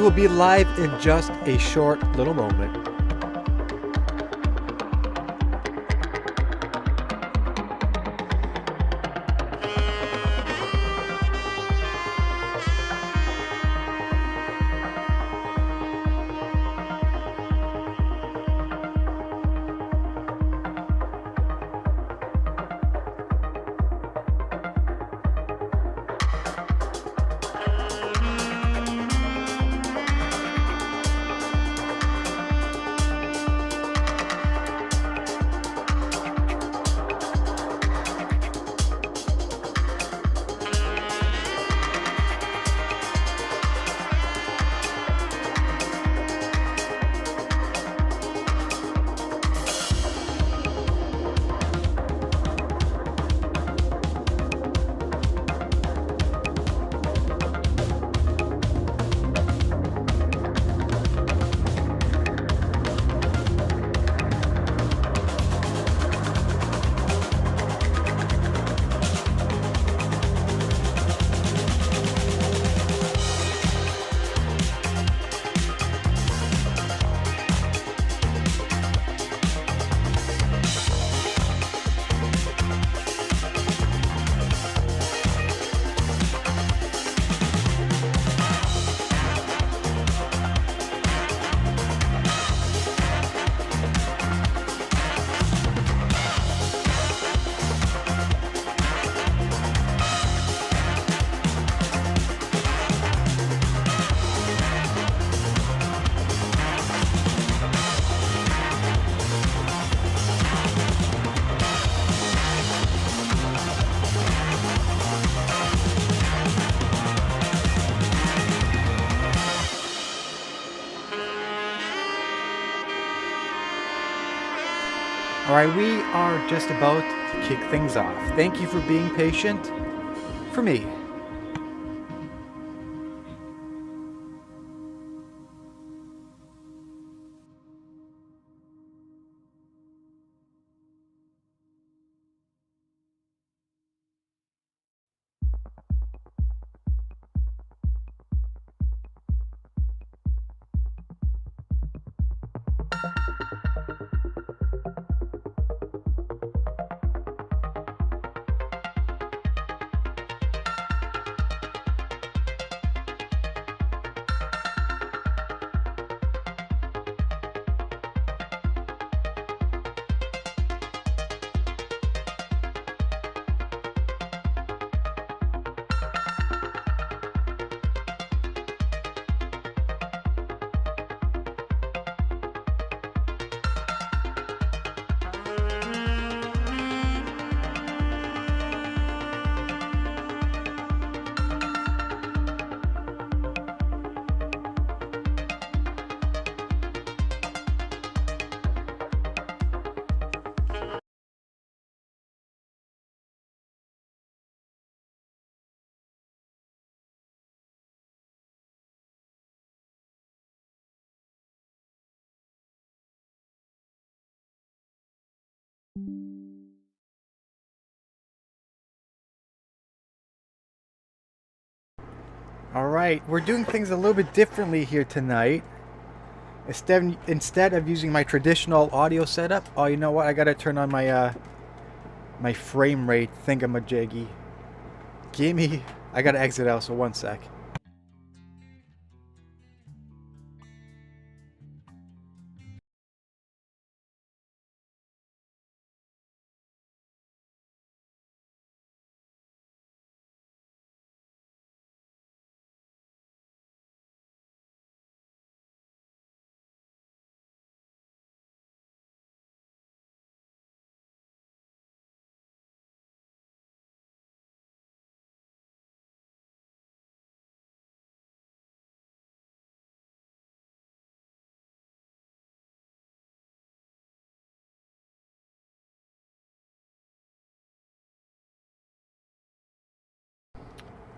will be live in just a short little moment. Alright, we are just about to kick things off. Thank you for being patient for me. Alright, we're doing things a little bit differently here tonight. Instead of using my traditional audio setup, oh, you know what? I gotta turn on my my frame rate thingamajiggy. Gimme. I gotta exit out, so one sec.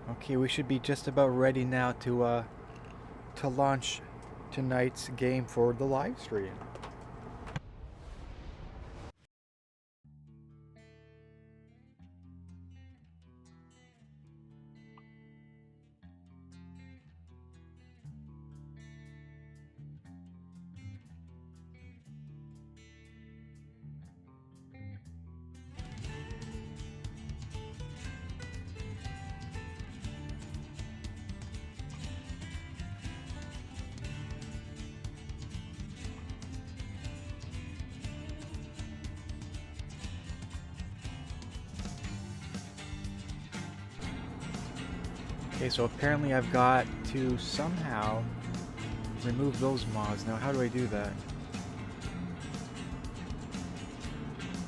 Okay, we should be just about ready now to launch tonight's game for the live stream. Okay, so apparently I've got to somehow remove those mods. Now, how do I do that?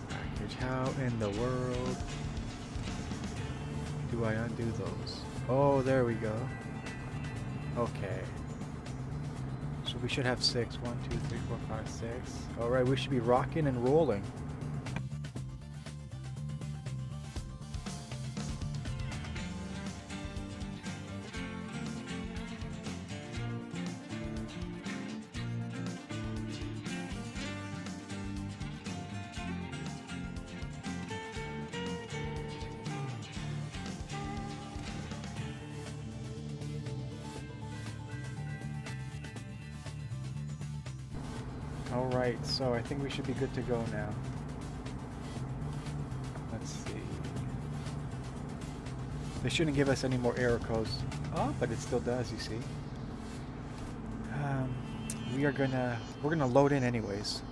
Package, how in the world do I undo those? Oh, there we go. Okay. So we should have 6. 1, 2, 3, 4, 5, 6. Alright, we should be rocking and rolling. Alright, so I think we should be good to go now. Let's see. They shouldn't give us any more error codes. Oh, but it still does, you see. We're gonna load in anyways.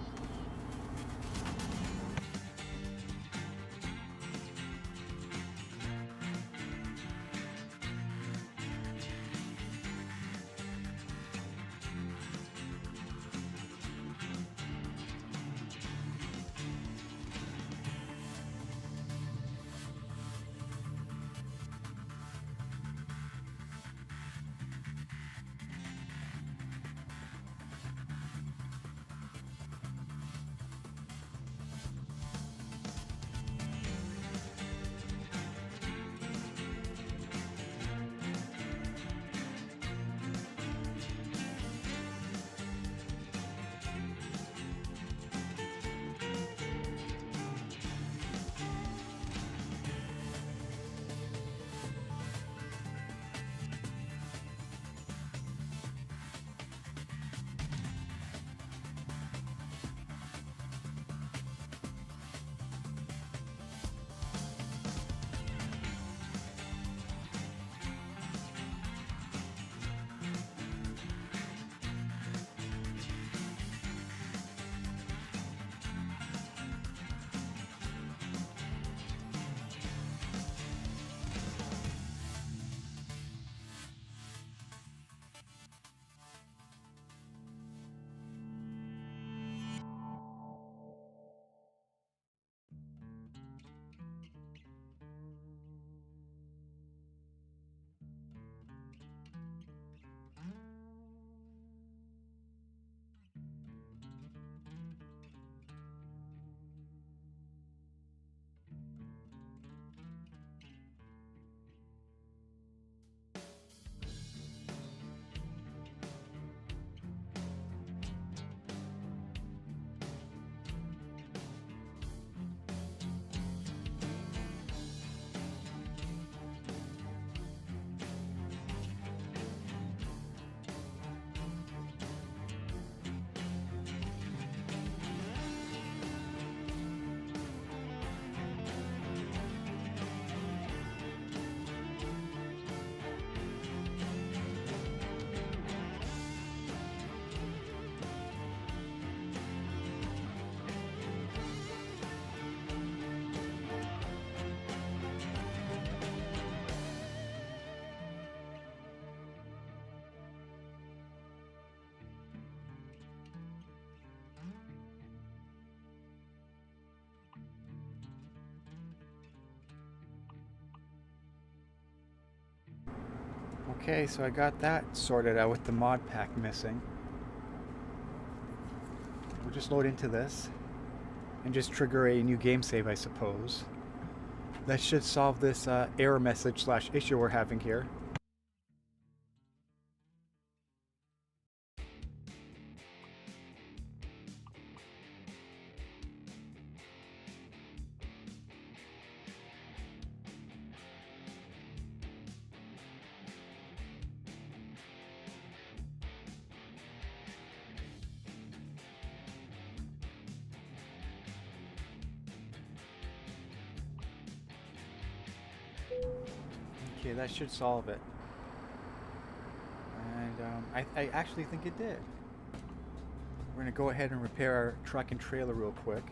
Okay, so I got that sorted out with the mod pack missing. We'll just load into this and just trigger a new game save, I suppose. That should solve this error message / issue we're having here. Okay, that should solve it. And I actually think it did. We're going to go ahead and repair our truck and trailer real quick.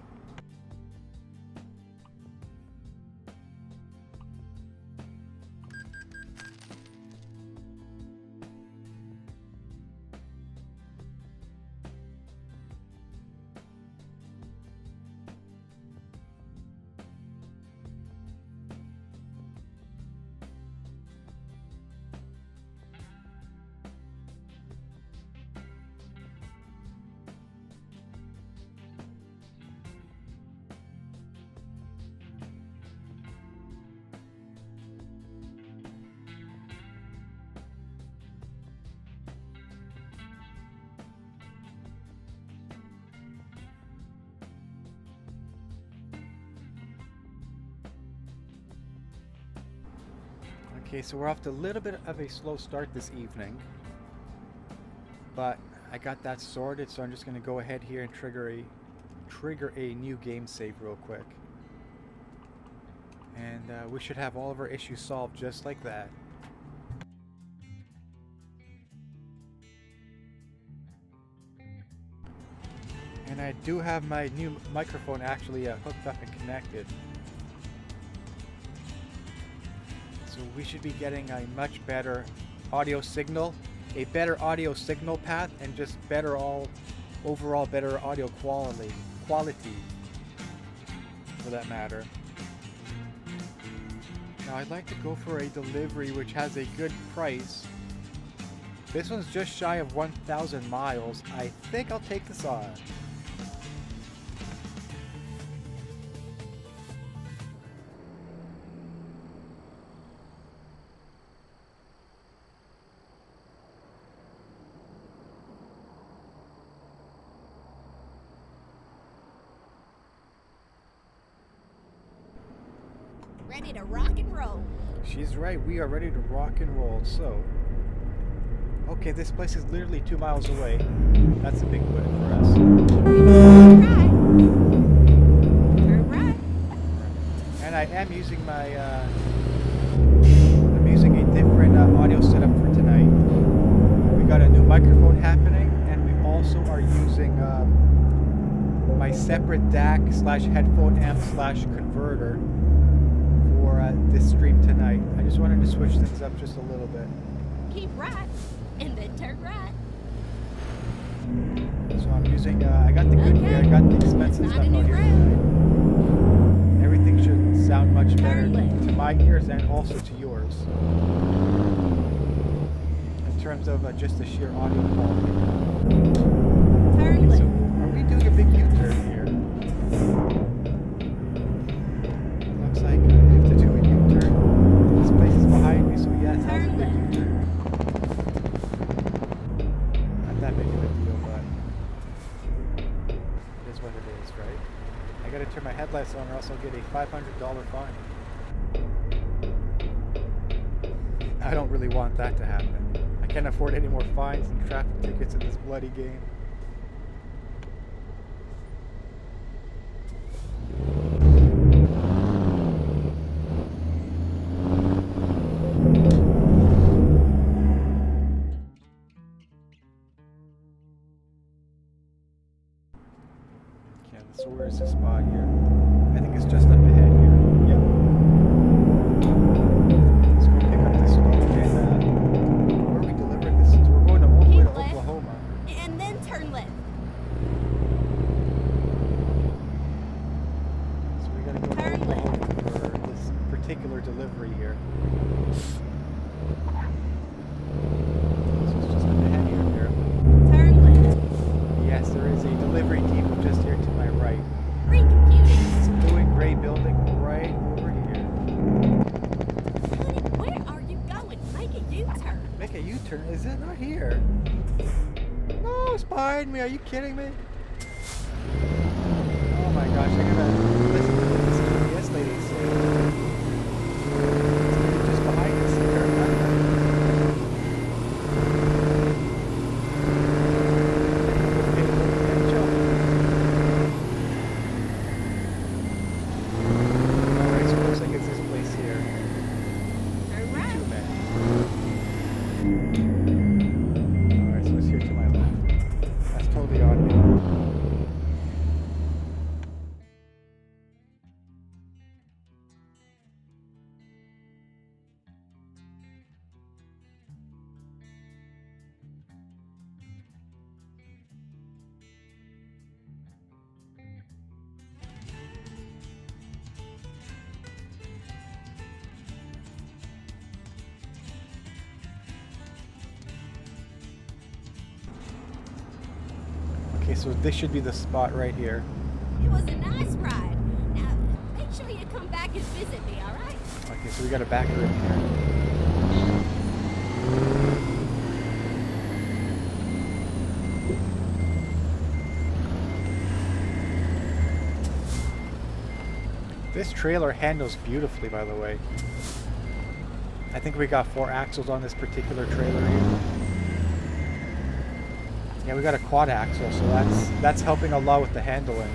Okay, so we're off to a little bit of a slow start this evening, but I got that sorted, so I'm just going to go ahead here and trigger a new game save real quick. And we should have all of our issues solved just like that. And I do have my new microphone actually hooked up and connected. So we should be getting a much better audio signal, a better audio signal path, and just better overall better audio quality for that matter. Now I'd like to go for a delivery which has a good price. This one's just shy of 1,000 miles. I think I'll take this on. Ready to rock and roll. She's right, we are ready to rock and roll. So, okay, this place is literally 2 miles away. That's a big win for us. Turn right. And I am using my, I'm using a different audio setup for tonight. We got a new microphone happening, and we also are using my separate DAC / headphone amp / converter for this stream tonight. I just wanted to switch things up just a little bit. Keep right, and then turn right. So I'm using, I got the good gear, I got the expensive stuff out here tonight. Everything should sound much better to my ears and also to yours. In terms of just the sheer audio quality. Turn left. So are we doing a big U-turn here? Looks like I have to do a U-turn. This place is behind me, so yes, that was a big U-turn. Not that big of a deal, but it is what it is, right? I gotta turn my headlights on or else I'll get a $500 fine. I don't really want that to happen. I can't afford any more fines and traffic tickets in this bloody game. So where's the spot here? I think it's just up ahead here. Yep. Let's go pick up this load and where are we delivering this? So we're going all the way to Oklahoma. And then turn left. So we gotta go to Oklahoma for this particular delivery here. So it's just up ahead here, apparently. Turn left. Yes, there is a delivery depot just here to my right. Recomputing. It's a blue and gray building right over here. Honey, where are you going? Make a U-turn. Make a U-turn? Is it not here? No, it's behind me. Are you kidding me? Oh my gosh, I gotta listen to what this GPS lady said. It's just behind us here. Alright, so it looks like it's this place here. Turn right. Alright, so it's here to my left. That's totally on me. Okay, so this should be the spot right here. It was a nice ride. Now, make sure you come back and visit me, all right? Okay, so we got a back room here. This trailer handles beautifully, by the way. I think we got 4 axles on this particular trailer here. Yeah, we got a quad axle, so that's helping a lot with the handling.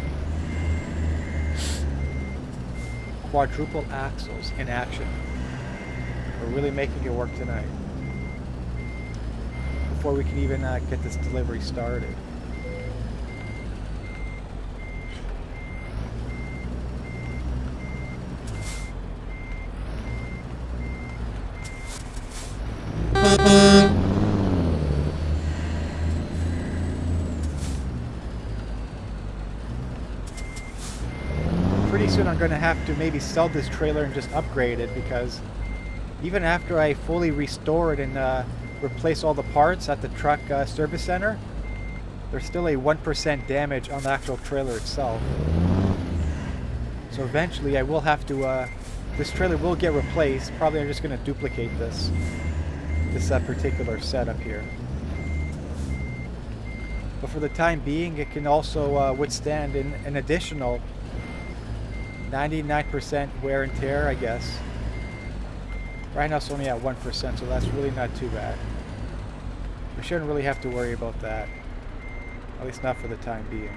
Quadruple axles in action. We're really making it work tonight. Before we can even get this delivery started. Pretty soon I'm going to have to maybe sell this trailer and just upgrade it, because even after I fully restore it and replace all the parts at the truck service center, there's still a 1% damage on the actual trailer itself. So eventually I will have to, this trailer will get replaced. Probably I'm just going to duplicate this particular setup here. But for the time being, it can also withstand an additional 99% wear and tear, I guess. Right now it's only at 1%, so that's really not too bad. We shouldn't really have to worry about that. At least not for the time being.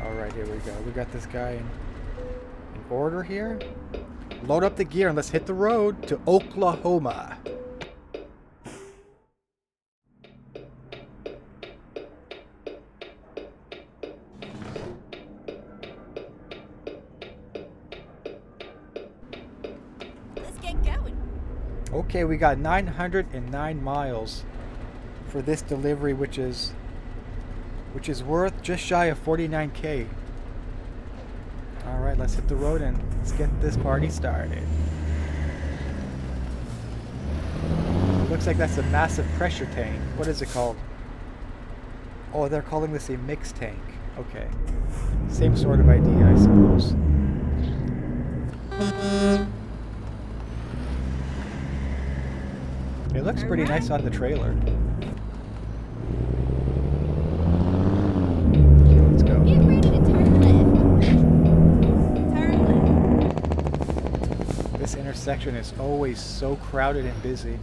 Alright, here we go. We got this guy in order here. Load up the gear and let's hit the road to Oklahoma. Okay, we got 909 miles for this delivery, which is worth just shy of 49K. All right, let's hit the road and let's get this party started. Looks like that's a massive pressure tank. What is it called? Oh, they're calling this a mix tank. Okay, same sort of idea, I suppose. It looks pretty nice on the trailer. Okay, let's go. Get ready to turn left. Turn left. This intersection is always so crowded and busy.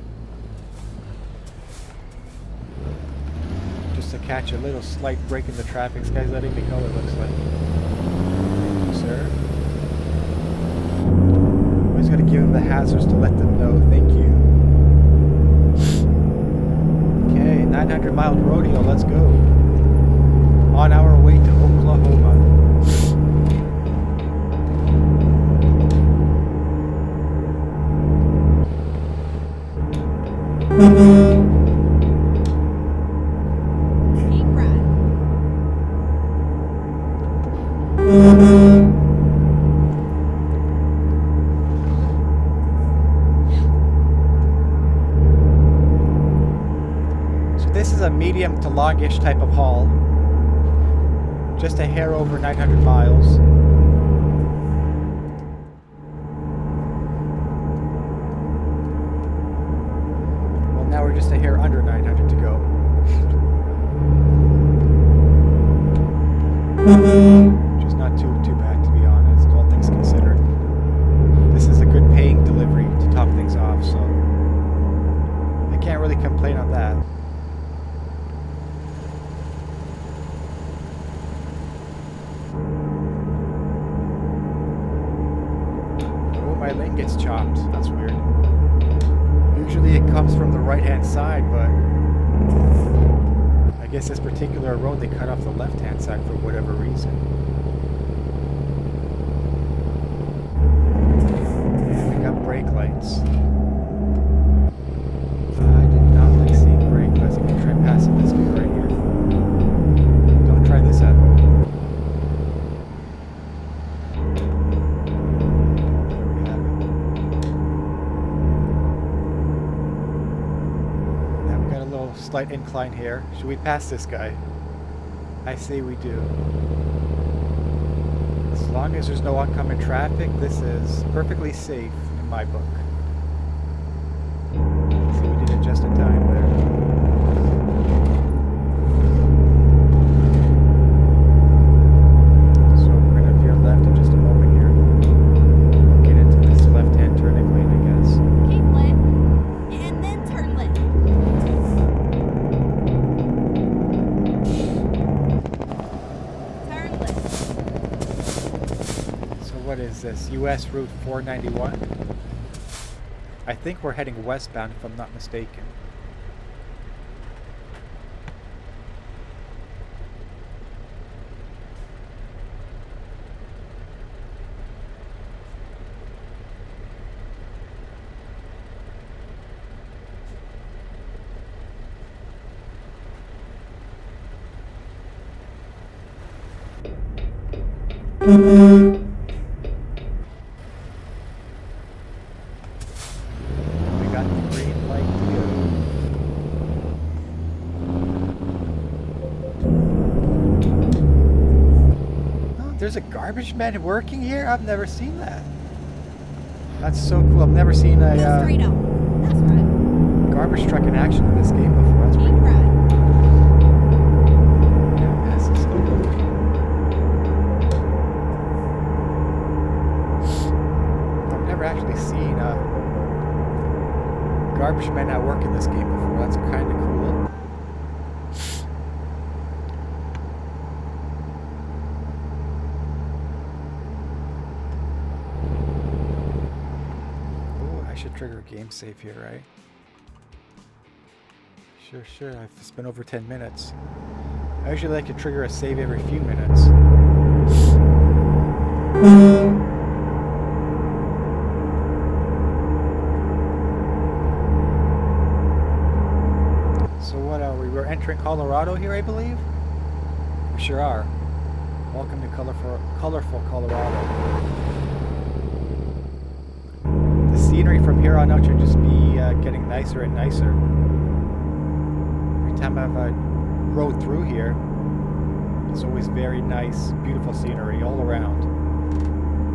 Just to catch a little slight break in the traffic. This guy's letting me go, it looks like. Thank you, sir. Always gotta give him the hazards to let them know. Thank you. 900-mile rodeo, let's go. On our way to Oklahoma. Keep riding. This is a medium to longish type of haul. Just a hair over 900 miles. Well, now we're just a hair under 900 to go. Which is not too bad, to be honest, all things considered. This is a good paying delivery to top things off, so I can't really complain on that. My lane gets chopped. That's weird. Usually it comes from the right-hand side, but I guess this particular road they cut off the left-hand side for whatever reason. And we got brake lights. I did not like seeing brake lights. I'm gonna try passing this guy right here. Don't try this at home. Slight incline here. Should we pass this guy? I say we do. As long as there's no oncoming traffic, this is perfectly safe in my book. See, we did it just in time there. So we're going to veer left in just a moment here. Get into this left-hand turning lane, I guess. is this? US Route 491. I think we're heading westbound if I'm not mistaken. We got the green light to go. Oh, there's a garbage man working here? I've never seen that. That's so cool. I've never seen a Straight up. That's right. garbage truck in action in this game before. That's Keep pretty cool. right. Yeah, this is so cool. I've never actually seen garbage men at work in this game before. That's kind of cool. Ooh, I should trigger a game save here, right? Sure. It's been over 10 minutes. I usually like to trigger a save every few minutes. So what are we? We're entering Colorado here, I believe? We sure are. Welcome to colorful Colorado. The scenery from here on out should just be getting nicer and nicer. Every time I've rode through here, it's always very nice, beautiful scenery all around.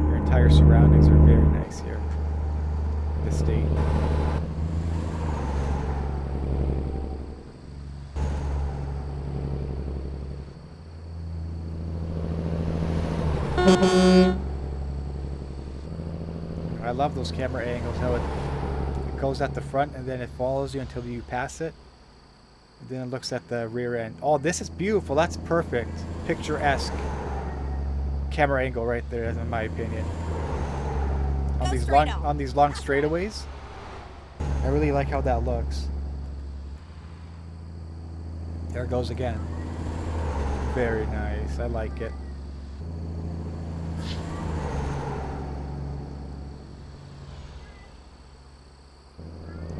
Your entire surroundings are very nice here. The state. I love those camera angles, how it goes at the front and then it follows you until you pass it. And then it looks at the rear end. Oh, this is beautiful. That's perfect. Picturesque camera angle right there, in my opinion. On these long straightaways. I really like how that looks. There it goes again. Very nice. I like it.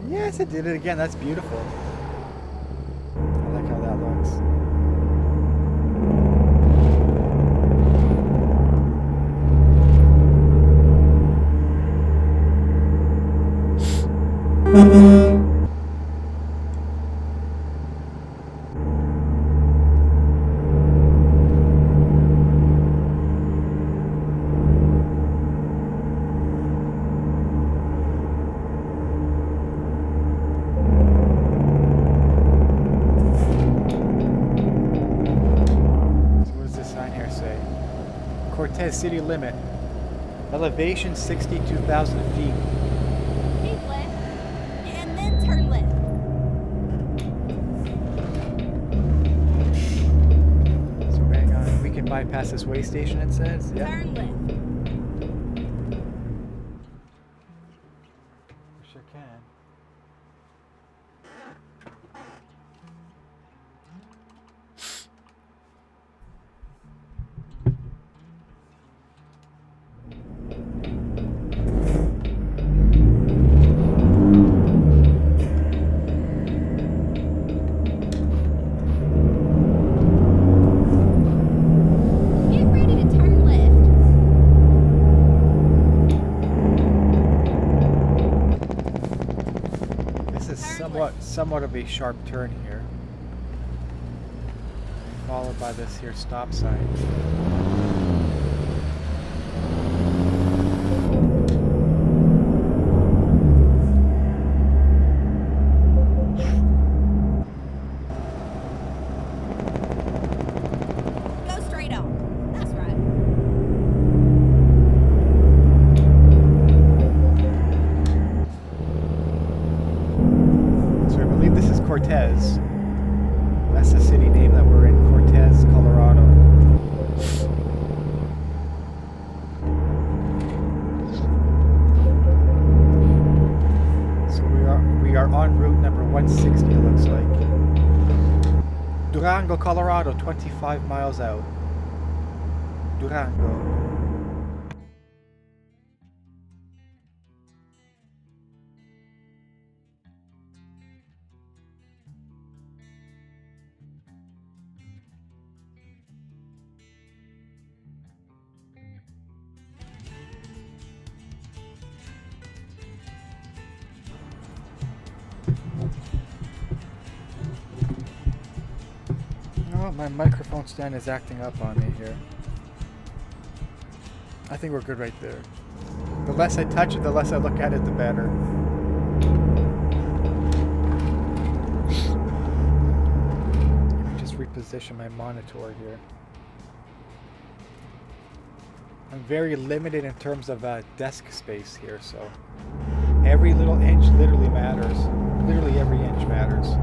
Yes, it did it again. That's beautiful. I like how that looks. City limit. Elevation 62,000 feet. Keep left. And then turn left. So hang on. We can bypass this way station, it says. Yep. Turn left. Sure can. Somewhat of a sharp turn here, followed by this here stop sign. Go straight on. That's right. Cortez. That's the city name that we're in, Cortez, Colorado. Durango, Colorado, 25 miles out. Durango. Oh, my microphone stand is acting up on me here. I think we're good right there. The less I touch it, the less I look at it, the better. Let me just reposition my monitor here. I'm very limited in terms of desk space here, so every little inch literally matters. Literally every inch matters.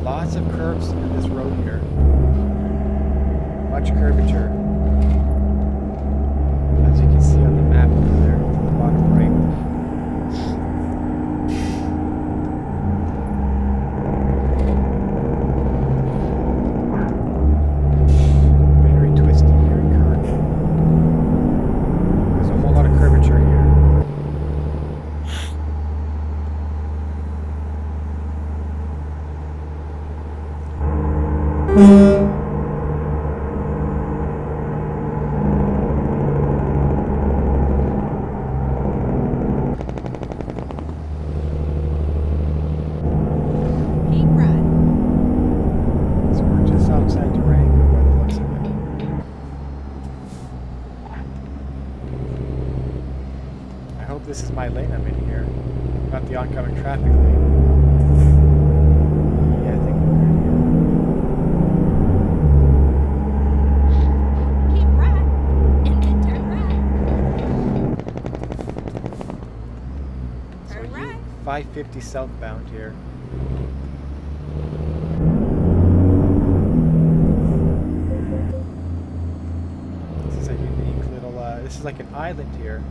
Lots of curves in this road here. Much curvature. As you can see on the map over there, to the bottom right. Very twisty, very curvy. There's a whole lot of curvature here. Keep right. So we're just outside Durango by the looks of it. I hope this is my lane I'm in here, not the oncoming traffic lane. Yeah, I think we're good here. Keep right. And then turn right. So Turn you right. 550 southbound here. This is a unique little, this is like an island here.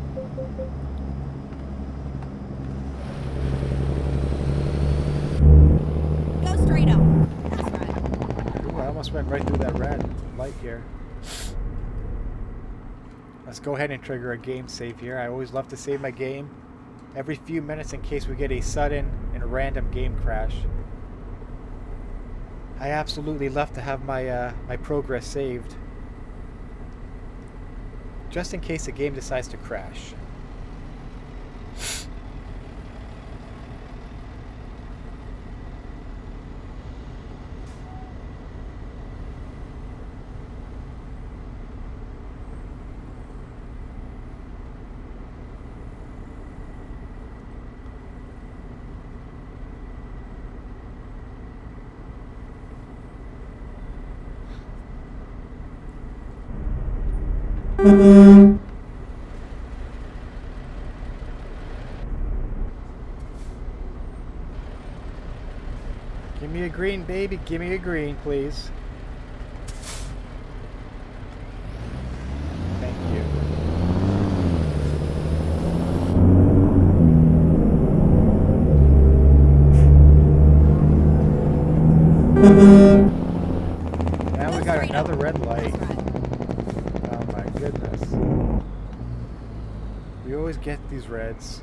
Go straight on. That's right. Ooh, I almost went right through that red light here. Let's go ahead and trigger a game save here. I always love to save my game every few minutes in case we get a sudden and random game crash. I absolutely love to have my my progress saved, just in case the game decides to crash. Give me a green, baby. Give me a green, please. Thank you. Now we got another red light. Oh my goodness. We always get these reds.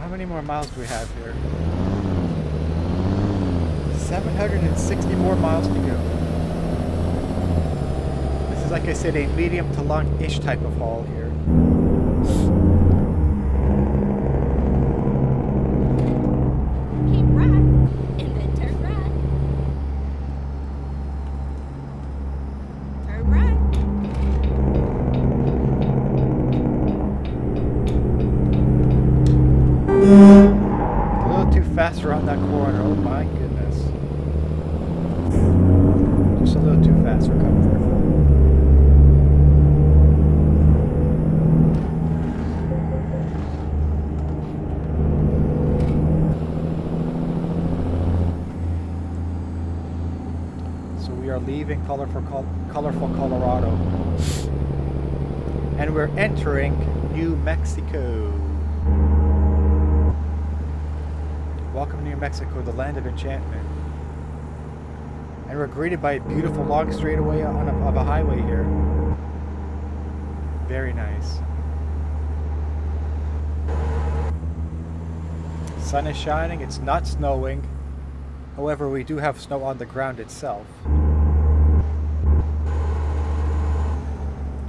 How many more miles do we have here? 760 more miles to go. This is, like I said, a medium to long-ish type of haul here. Keep right, and then turn right. Turn right. A little too fast around that corner. Oh my goodness. Just a little too fast for comfort. So we are leaving colorful Colorado. And we're entering New Mexico. Welcome to New Mexico, the land of enchantment. And we're greeted by a beautiful long straightaway of a highway here. Very nice. Sun is shining, it's not snowing. However, we do have snow on the ground itself.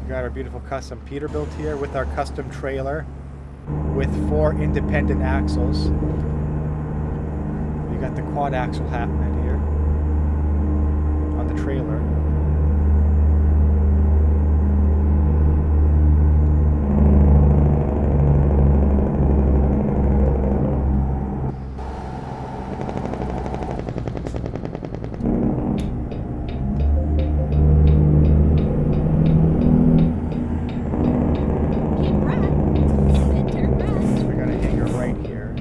We got our beautiful custom Peterbilt here with our custom trailer with 4 independent axles. We got the quad axle happening here on the trailer. Keep right, and then turn right. So we got a hangar right here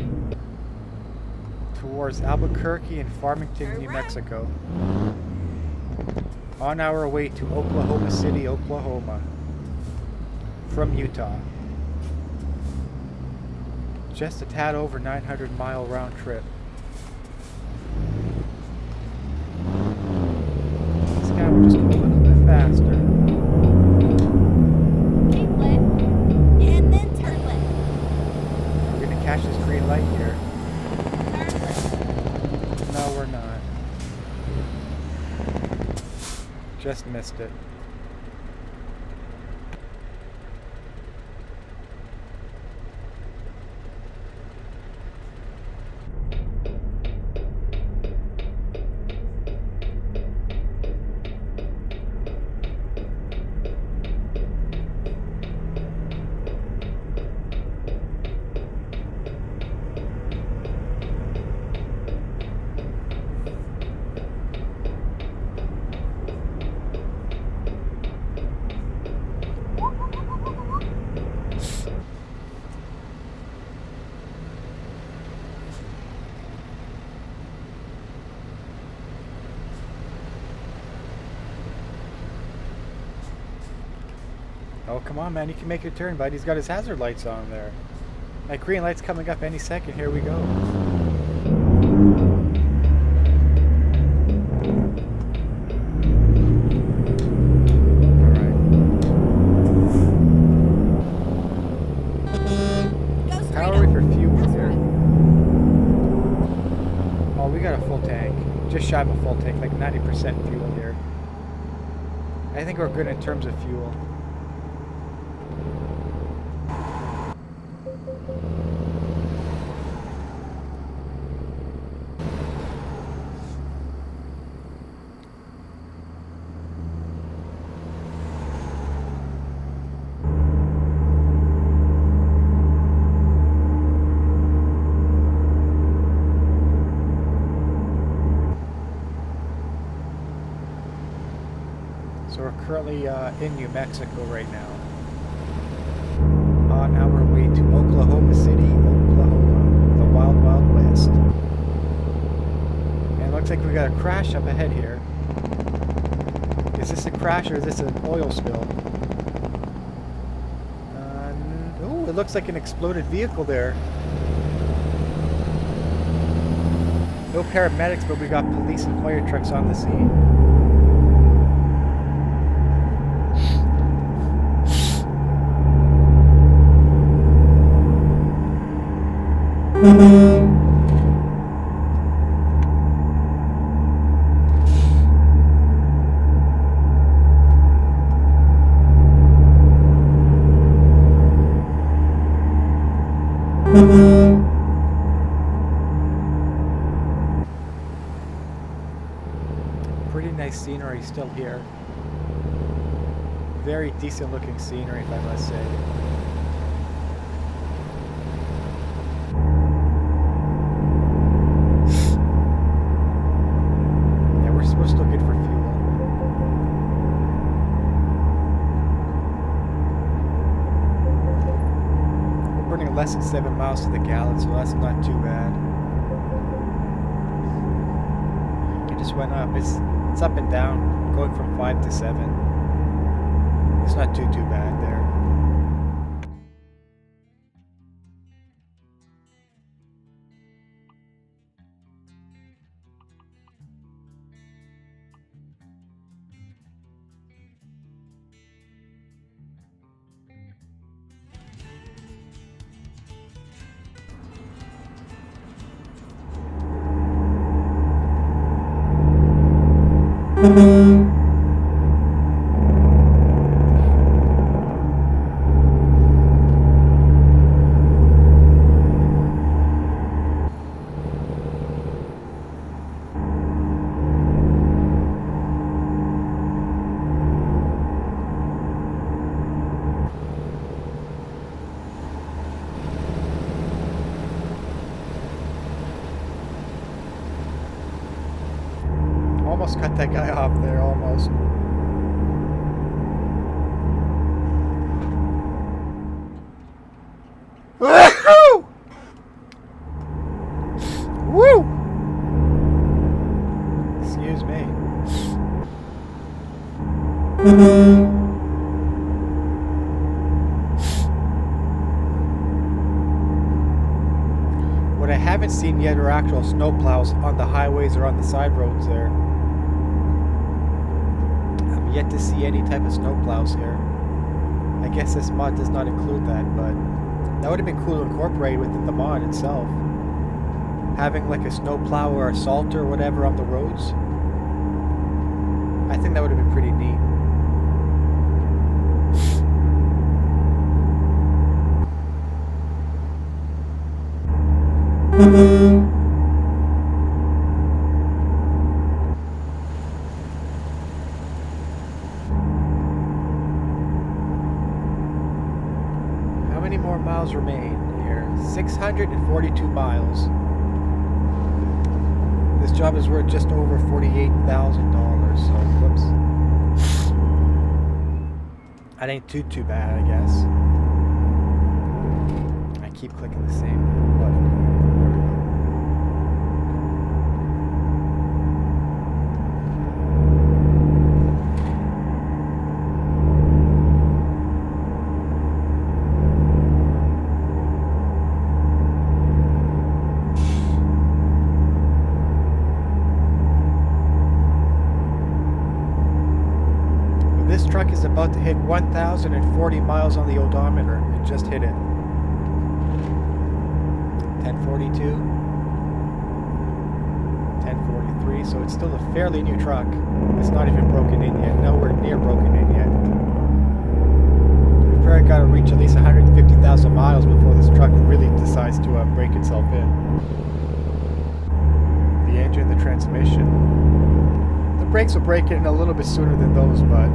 towards Albuquerque and Farmington, New Mexico. On our way to Oklahoma City, Oklahoma from Utah. Just a tad over 900-mile round trip. This guy will just go a little bit faster. Keep left, and then turn left. We're gonna catch this green light here. Turn left. No, we're not. Just missed it. Oh, come on, man. You can make your turn, bud. He's got his hazard lights on there. That green light's coming up any second. Here we go. Alright. Go straight How are we up. for fuel That's here? right. Oh, we got a full tank. Just shy of a full tank, like 90% fuel here. I think we're good in terms of fuel. So we're currently in New Mexico right now. On our way to Oklahoma City, Oklahoma, the Wild Wild West. And it looks like we got a crash up ahead here. Is this a crash or is this an oil spill? Oh, it looks like an exploded vehicle there. No paramedics, but we got police and fire trucks on the scene. Pretty nice scenery still here. Very decent looking scenery, if I must say. Yeah, we're still good for fuel. We're burning less than 7 miles to the gallon, so that's not too bad. It just went up. It's up and down, going from 5 to 7. It's not too bad there. Almost cut that guy off there, almost. Woo! Woo! Excuse me. What I haven't seen yet are actual snowplows on the highways or on the side roads there. Yet to see any type of snowplows here. I guess this mod does not include that, but that would have been cool to incorporate within the mod itself. Having like a snowplow or a salter or whatever on the roads. I think that would have been pretty neat. How many more miles remain here? 642 miles. This job is worth just over $48,000, so whoops. That ain't too bad, I guess. I keep clicking the same button. There we go. This truck is about to hit 1,040 miles on the odometer. It just hit it. 1042. 1043. So it's still a fairly new truck. It's not even broken in yet. Nowhere near broken in yet. We've probably got to reach at least 150,000 miles before this truck really decides to break itself in. The engine, the transmission. The brakes will break in a little bit sooner than those, but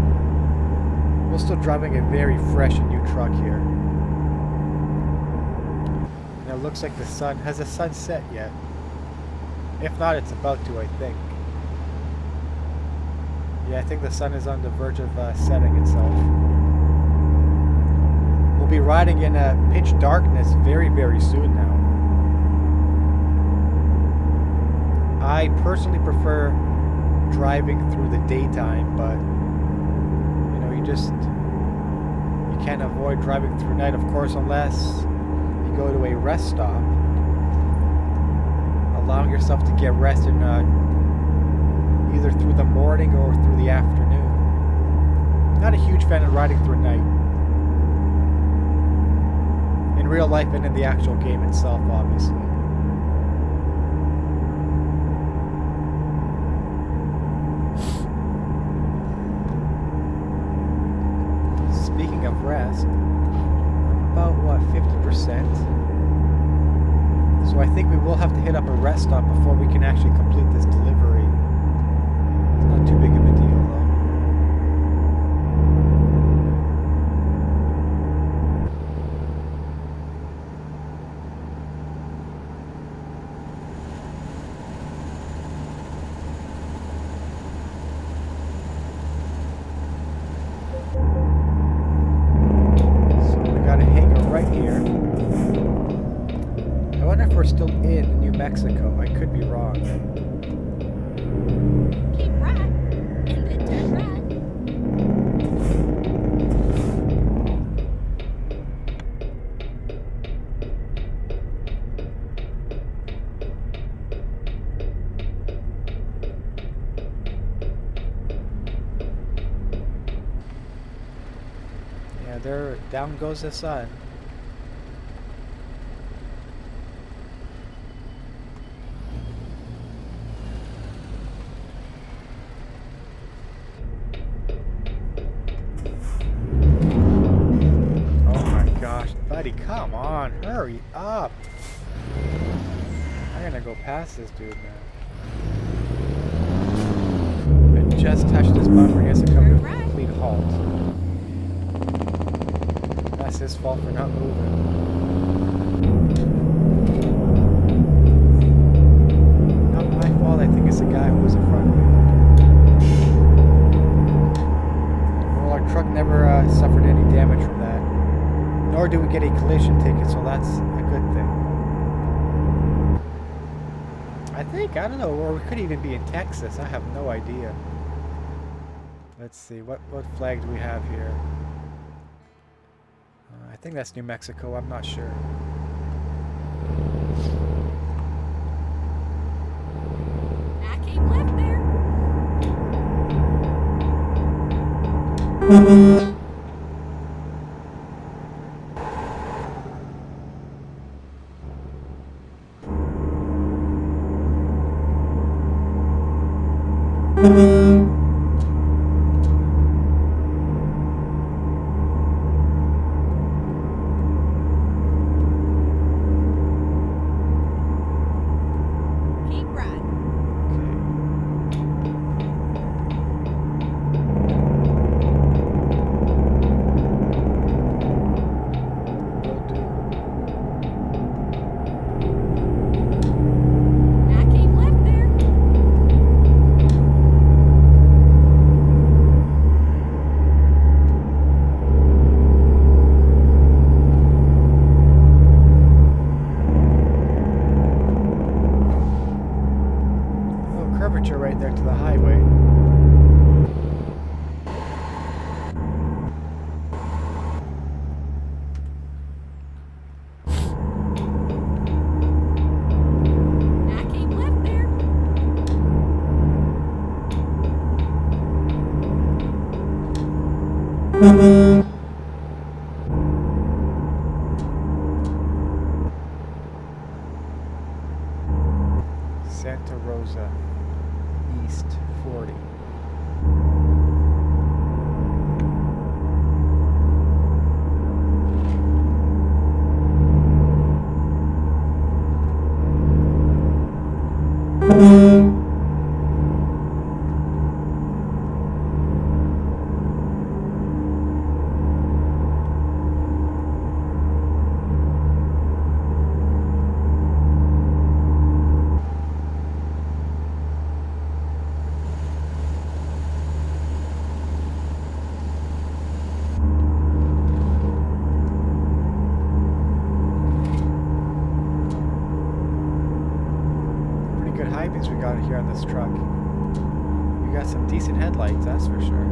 we're still driving a very fresh and new truck here. And it looks like the sun, has the sun set yet? If not, it's about to, I think. Yeah, I think the sun is on the verge of setting itself. We'll be riding in pitch darkness very, very soon now. I personally prefer driving through the daytime, but you know, you can't avoid driving through night, of course, unless you go to a rest stop, allowing yourself to get rested either through the morning or through the afternoon. Not a huge fan of riding through night in real life and in the actual game itself, obviously. Speaking of rest, I'm about, what, 50%? So I think we will have to hit up a rest stop before we can actually complete this delivery. It's not too big of a deal though. We're still in New Mexico. I could be wrong. Keep right, and then turn right. Yeah, there. Down goes the sun. Buddy, come on, hurry up. I'm gonna go past this dude, man. I just touched this bumper, he has to come to a complete halt. That's his fault for not moving. Not my fault, I think it's the guy who was in front of me. Well, our truck never suffered any damage from that. Nor do we get a collision ticket, so that's a good thing. I think, I don't know, or we could even be in Texas. I have no idea. Let's see, what flag do we have here? I think that's New Mexico, I'm not sure. I keep left there. Right there to the highway. I keep left there. Santa Rosa. East 40. We got it here on this truck. We got some decent headlights, that's for sure.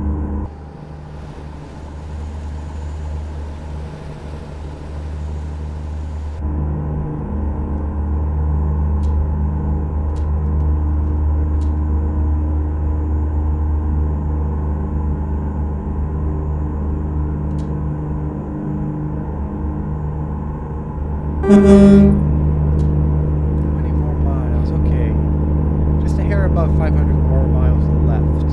About 500 more miles left.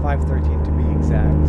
513 to be exact.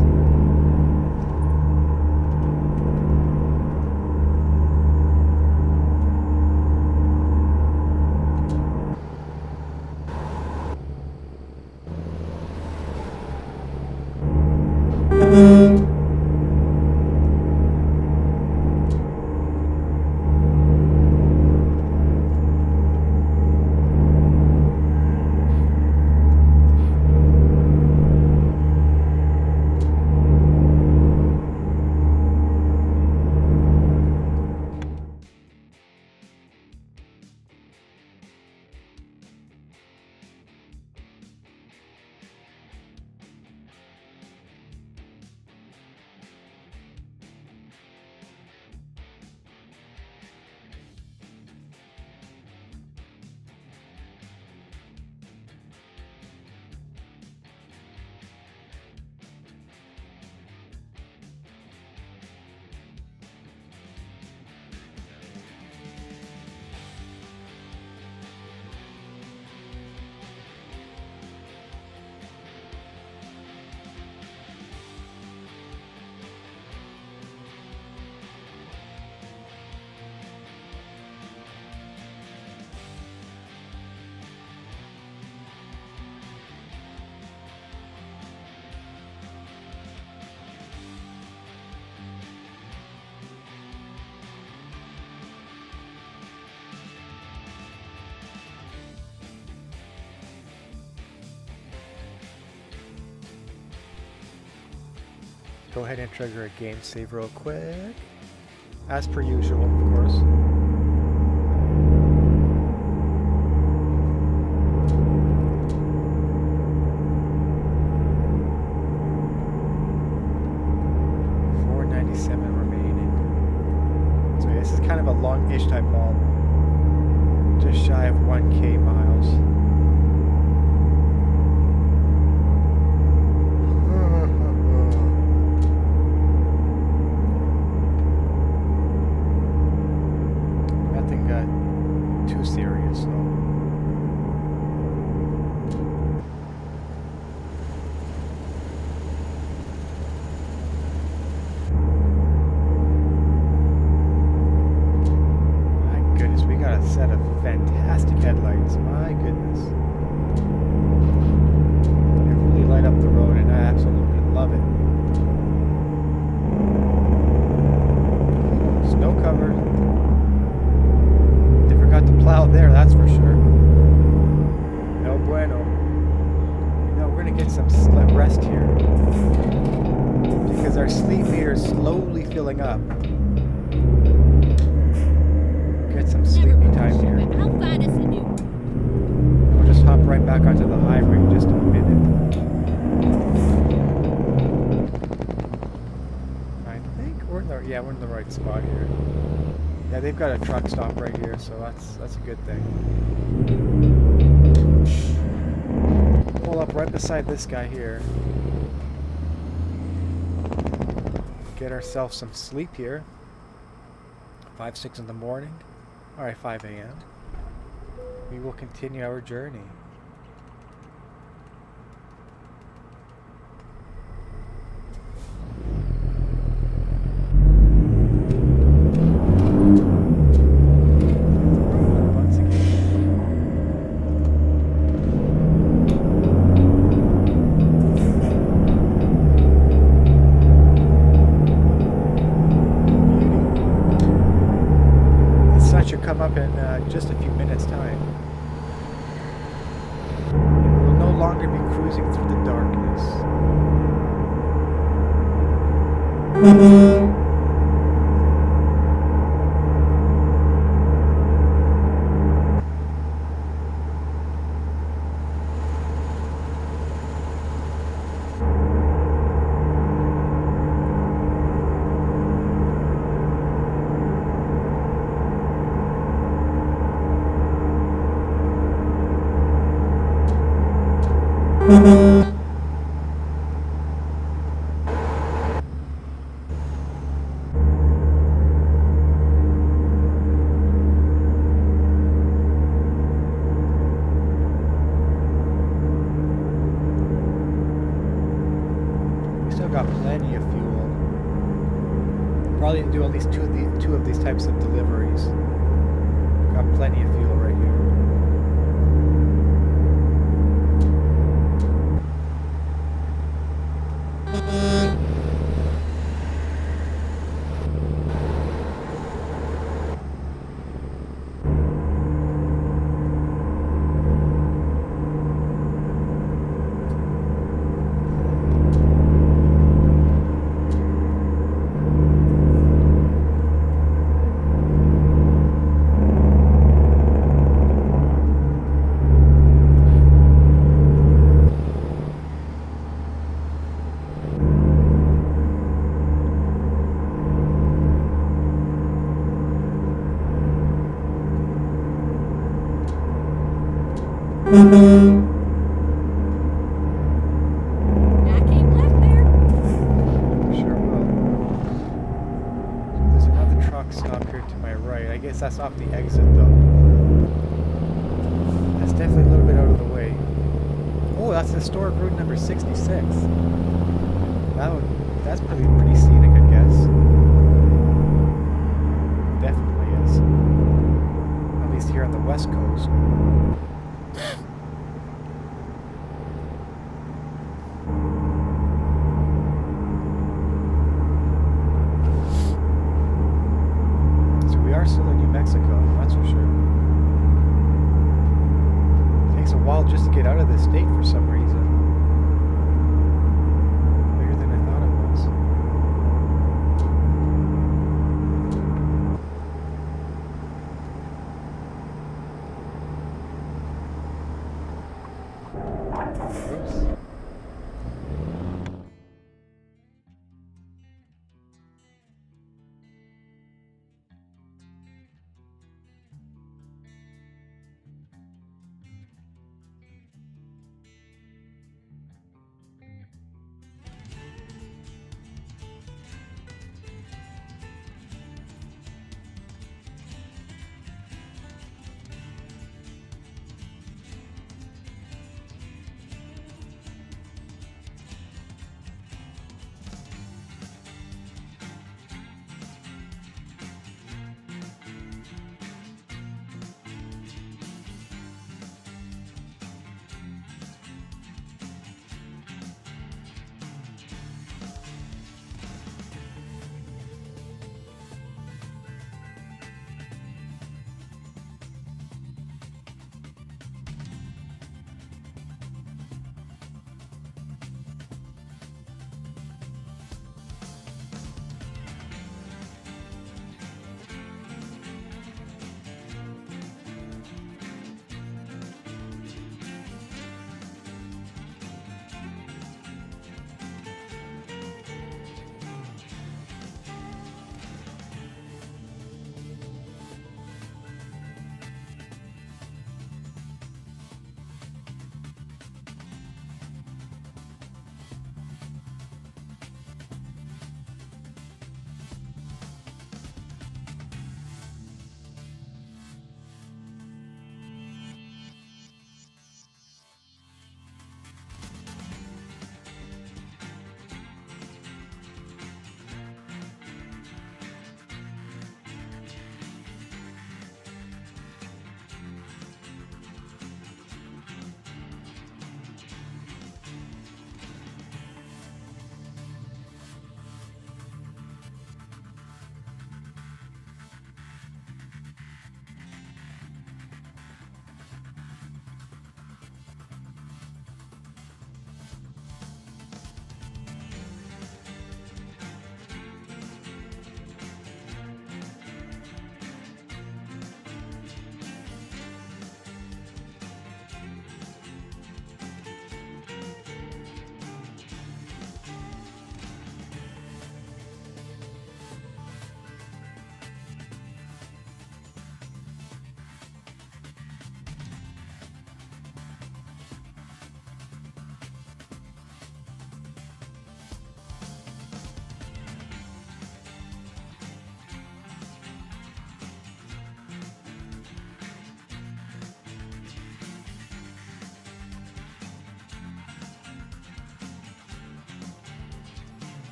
go ahead and trigger a game save real quick. As per usual, of course. This is kind of a long-ish type haul, just shy of 1K miles. Nothing too serious though. Set of fantastic headlights, my goodness. They really light up the road and I absolutely love it. Snow cover. They forgot to plow there, that's for sure. No bueno. You know, we're gonna get some rest here because our sleep meter is slowly filling up. Get some sleepy time here. I'll find us a new. We'll just hop right back onto the highway in just a minute. I think we're in the we're in the right spot here. Yeah, they've got a truck stop right here, so that's a good thing. Pull up right beside this guy here. Get ourselves some sleep here. 5, 6 in the morning. Alright, 5 a.m. We will continue our journey. Once again. Should come up in just a few minutes time. And we'll no longer be cruising through the darkness. We still got plenty of fuel. Probably do at least two of these types of deliveries. Got plenty of fuel right here. I keep left there. Sure will. There's another truck stop here to my right. I guess that's off the exit though. That's definitely a little bit out of the way. Oh, that's historic route number 66. That's pretty scenic, I guess. Definitely is. At least here on the west coast. So we are still in New Mexico, that's for sure. Takes a while just to get out of this state for some reason. Bigger than I thought it was.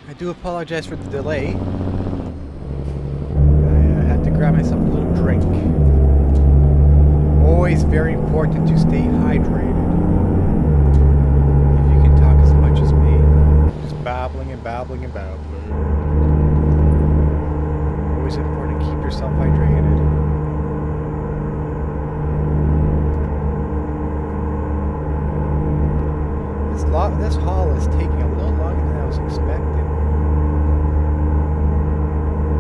I do apologize for the delay. I had to grab myself a little drink. Always very important to stay hydrated. If you can talk as much as me. Just babbling and babbling and babbling. Always important to keep yourself hydrated. This haul is taking a little longer than I was expecting.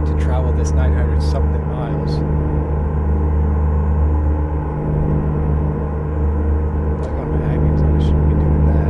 To travel this 900 something miles. Look on my iBeams on, I shouldn't be doing that.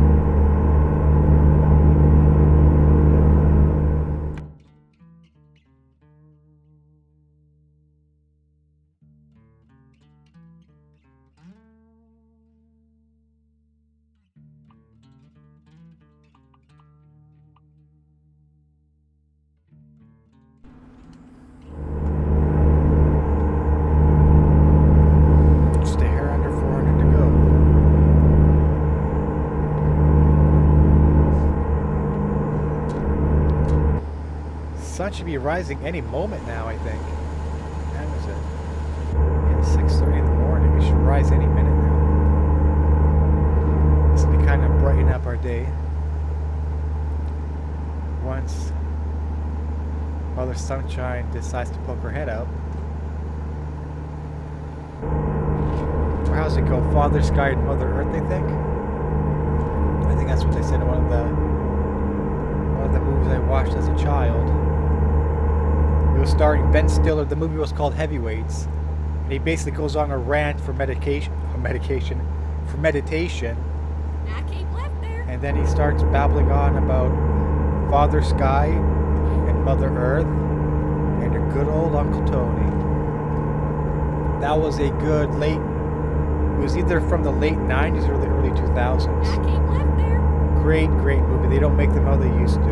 Sun should be rising any moment now, I think. What time is it? Yeah, 6:30 in the morning. It should rise any minute now. This will kind of brighten up our day. Once Mother Sunshine decides to poke her head out. Or how's it go? Father Sky and Mother Earth, they think? I think that's what they said in one of the movies I watched as a child. It was starring Ben Stiller. The movie was called Heavyweights, and he basically goes on a rant for meditation. I keep left there. And then he starts babbling on about Father Sky and Mother Earth and your good old Uncle Tony. That was a good late. It was either from the late 90s or the early 2000s. keep left there. Great movie. They don't make them how they used to.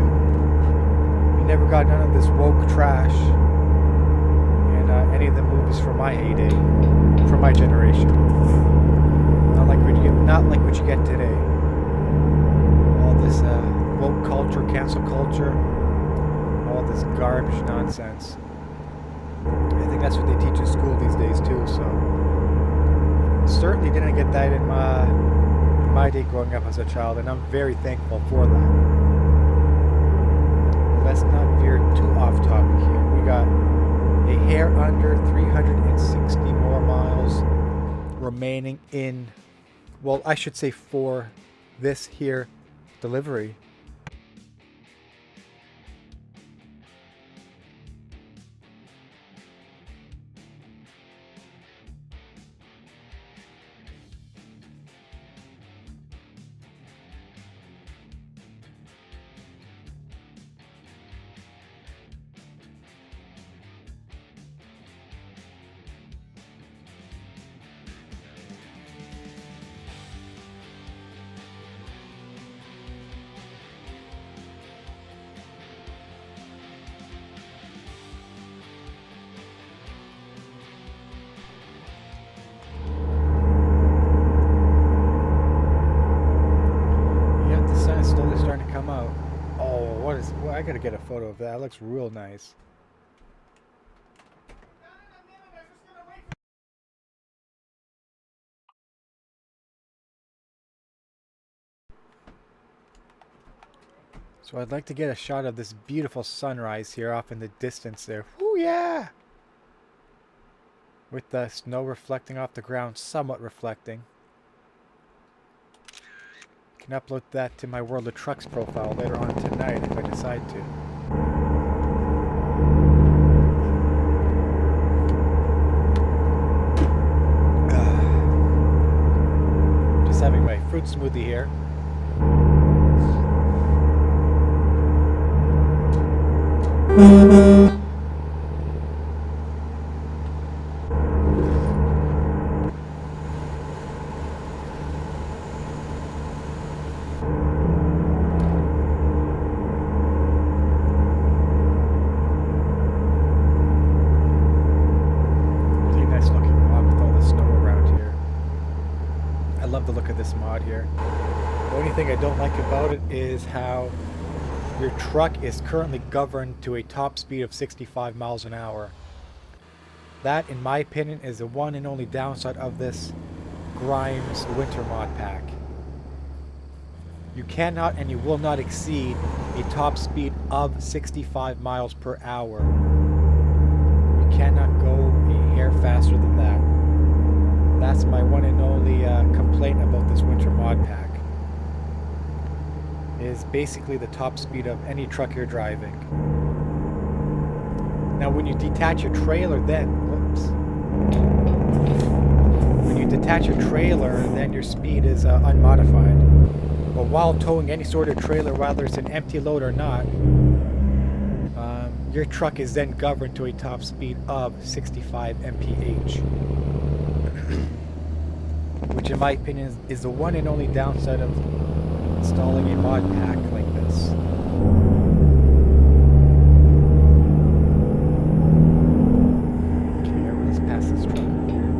You never got none of this woke trash in any of the movies from my heyday, from my generation. Not like what you get today. All this woke culture, cancel culture, all this garbage nonsense. I think that's what they teach in school these days too. So certainly didn't get that in my day growing up as a child, and I'm very thankful for that. Let's not veer too off topic here. We got a hair under 360 more miles remaining in, well, I should say for this here delivery. Starting to come out. Oh, well, I gotta get a photo of that. It looks real nice. So I'd like to get a shot of this beautiful sunrise here off in the distance there. Ooh, yeah! With the snow reflecting off the ground, somewhat reflecting. Can upload that to my World of Trucks profile later on tonight if I decide to. Just having my fruit smoothie here. The look of this mod here. The only thing I don't like about it is how your truck is currently governed to a top speed of 65 miles an hour. That, in my opinion, is the one and only downside of this Grimes winter mod pack. You cannot and you will not exceed a top speed of 65 miles per hour. You cannot go a hair faster than that. That's my one and only complaint about this winter mod pack. Is basically the top speed of any truck you're driving. Now when you detach your trailer when you detach your trailer, then your speed is unmodified. But while towing any sort of trailer, whether it's an empty load or not, your truck is then governed to a top speed of 65 mph. Which in my opinion is the one and only downside of installing a mod pack like this. Okay, let's pass this truck over here.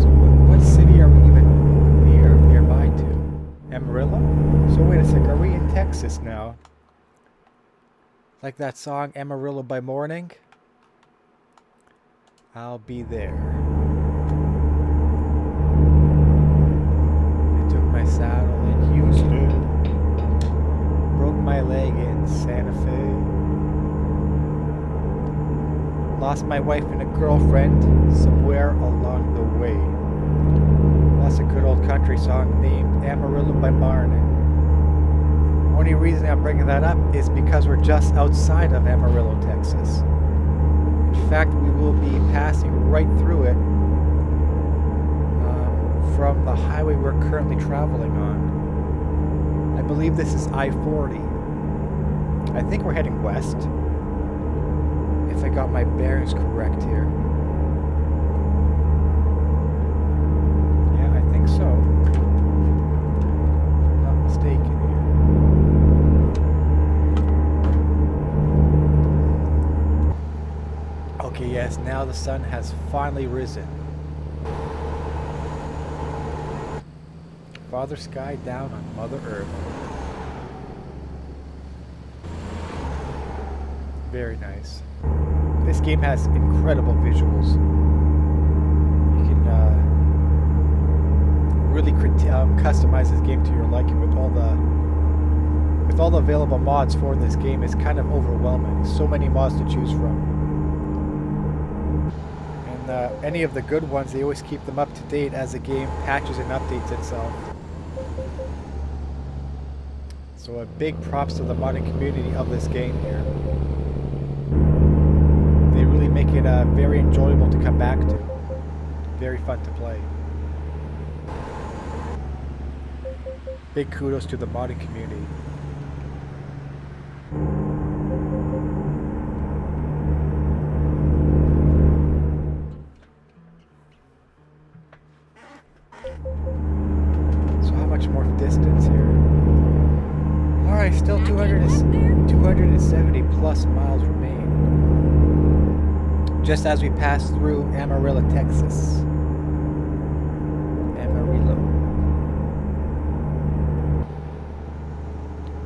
So what city are we even nearby to? Amarillo? So wait a sec, are we in Texas now? Like that song Amarillo by Morning? I'll be there. My saddle in Houston, broke my leg in Santa Fe, lost my wife and a girlfriend somewhere along the way. That's a good old country song named Amarillo by Marnin. Only reason I'm bringing that up is because we're just outside of Amarillo, Texas. In fact, we will be passing right through it from the highway we're currently traveling on. I believe this is I-40. I think we're heading west, if I got my bearings correct here. Yeah, I think so. If I'm not mistaken here. Okay, yes, now the sun has finally risen. Father Sky down on Mother Earth. Very nice. This game has incredible visuals. You can really customize this game to your liking with all the available mods for this game. It's kind of overwhelming. So many mods to choose from. And any of the good ones, they always keep them up to date as the game patches and updates itself. So a big props to the modding community of this game here. They really make it very enjoyable to come back to. Very fun to play. Big kudos to the modding community. So how much more distance here? Alright, still 270 plus miles remain. Just as we pass through Amarillo, Texas. Amarillo.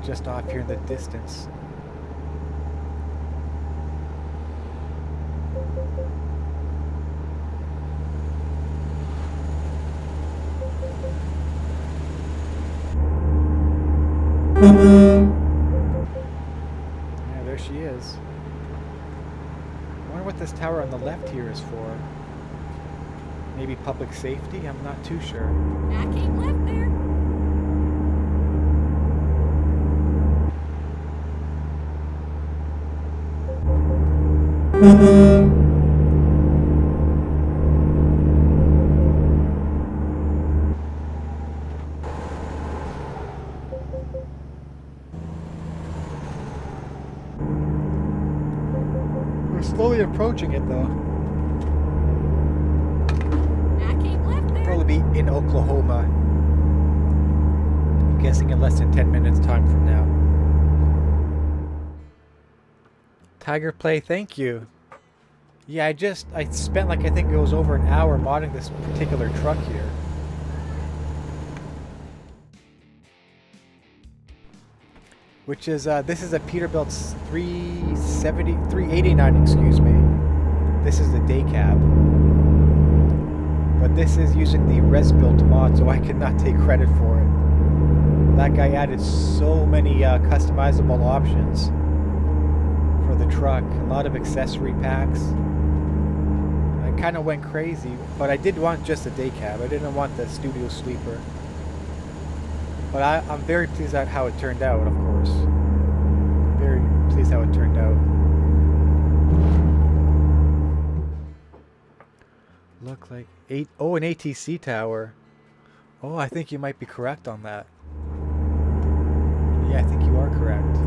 Just off here in the distance. Yeah, there she is. I wonder what this tower on the left here is for. Maybe public safety? I'm not too sure. I came left there. We're slowly approaching it though. I came left there. Probably be in Oklahoma. I'm guessing in less than 10 minutes time from now. Tiger Play, thank you. Yeah, I spent like I think it was over an hour modding this particular truck here. which is this is a Peterbilt 389, excuse me. This is the day cab, but this is using the ResBuilt mod, so I cannot take credit for it. That guy added so many customizable options for the truck, a lot of accessory packs. I kind of went crazy, but I did want just a day cab. I didn't want the studio sleeper. But I'm very pleased at how it turned out, of course. Very pleased how it turned out. Look like an ATC tower. Oh, I think you might be correct on that. Yeah, I think you are correct.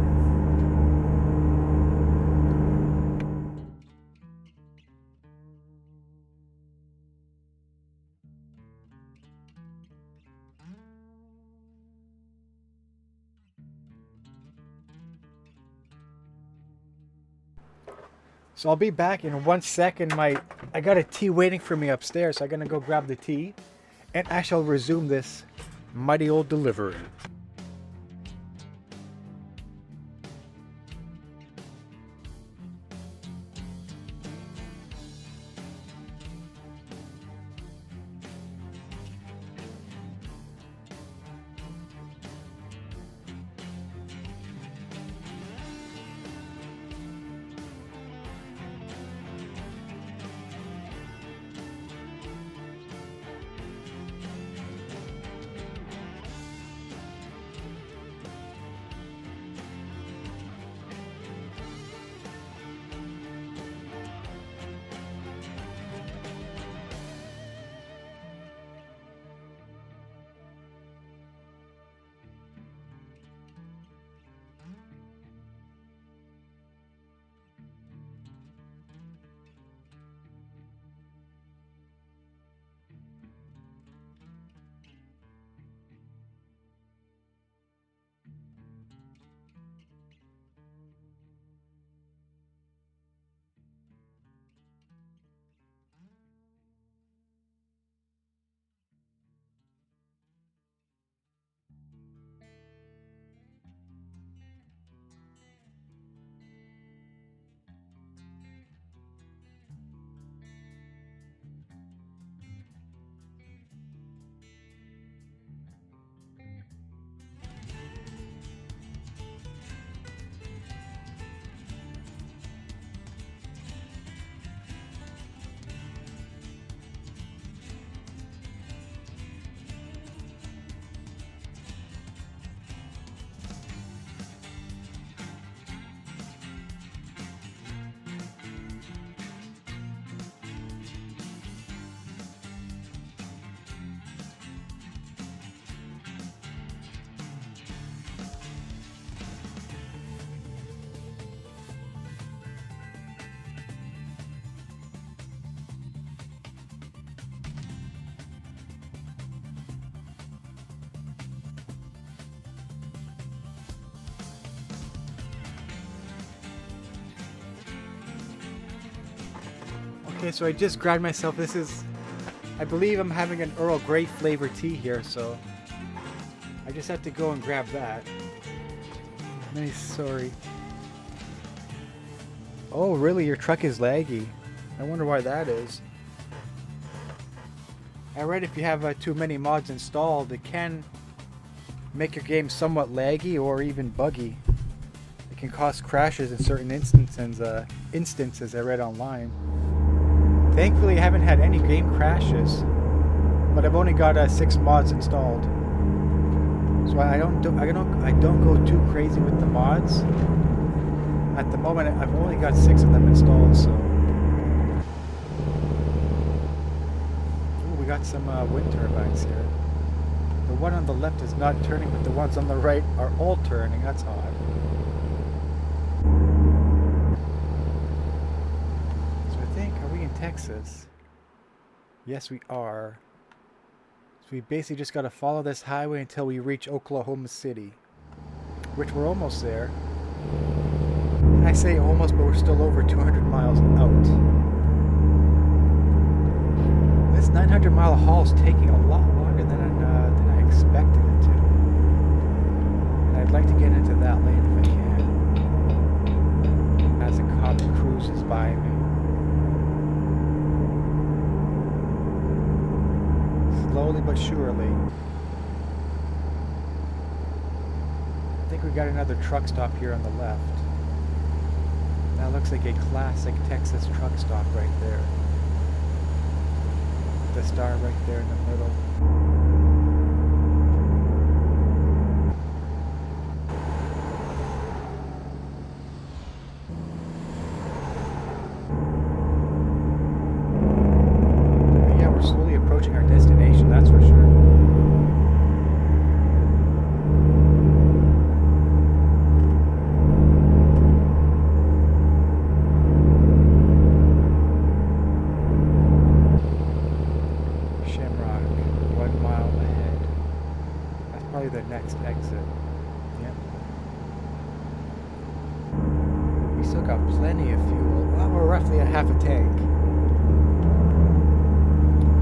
So I'll be back in 1 second. I got a tea waiting for me upstairs, so I'm gonna go grab the tea, and I shall resume this mighty old delivery. Okay, so I just grabbed myself. This is, I believe I'm having an Earl Grey flavor tea here, so I just have to go and grab that. Nice, sorry. Oh, really? Your truck is laggy. I wonder why that is. I read if you have too many mods installed, it can make your game somewhat laggy or even buggy. It can cause crashes in certain instances I read online. Thankfully, I haven't had any game crashes, but I've only got 6 mods installed. So I don't go too crazy with the mods. At the moment, I've only got 6 of them installed. So ooh, we got some wind turbines here. The one on the left is not turning, but the ones on the right are all turning. That's odd. Texas. Yes, we are. So we basically just got to follow this highway until we reach Oklahoma City, which we're almost there. I say almost, but we're still over 200 miles out. This 900-mile haul is taking a lot longer than I expected it to. And I'd like to get into that later. but surely. I think we got another truck stop here on the left. That looks like a classic Texas truck stop right there. The star right there in the middle. Yeah, we're slowly approaching our destination, that's for sure. The next exit. Yep. We still got plenty of fuel. Well, we're roughly at half a tank.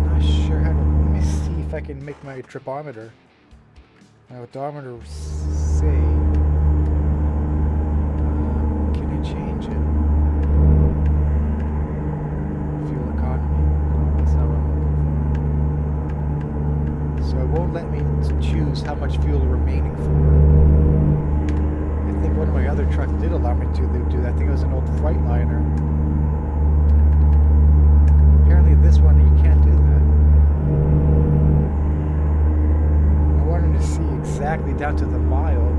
I'm not sure how to. Let me see if I can make my tripometer. My odometer say. Can I change it? Fuel economy. No, that's not what I'm looking for. So it won't let me choose how much fuel remaining for. I think one of my other trucks did allow me to do that. I think it was an old Freightliner. Apparently this one you can't do that. I wanted to see exactly down to the mile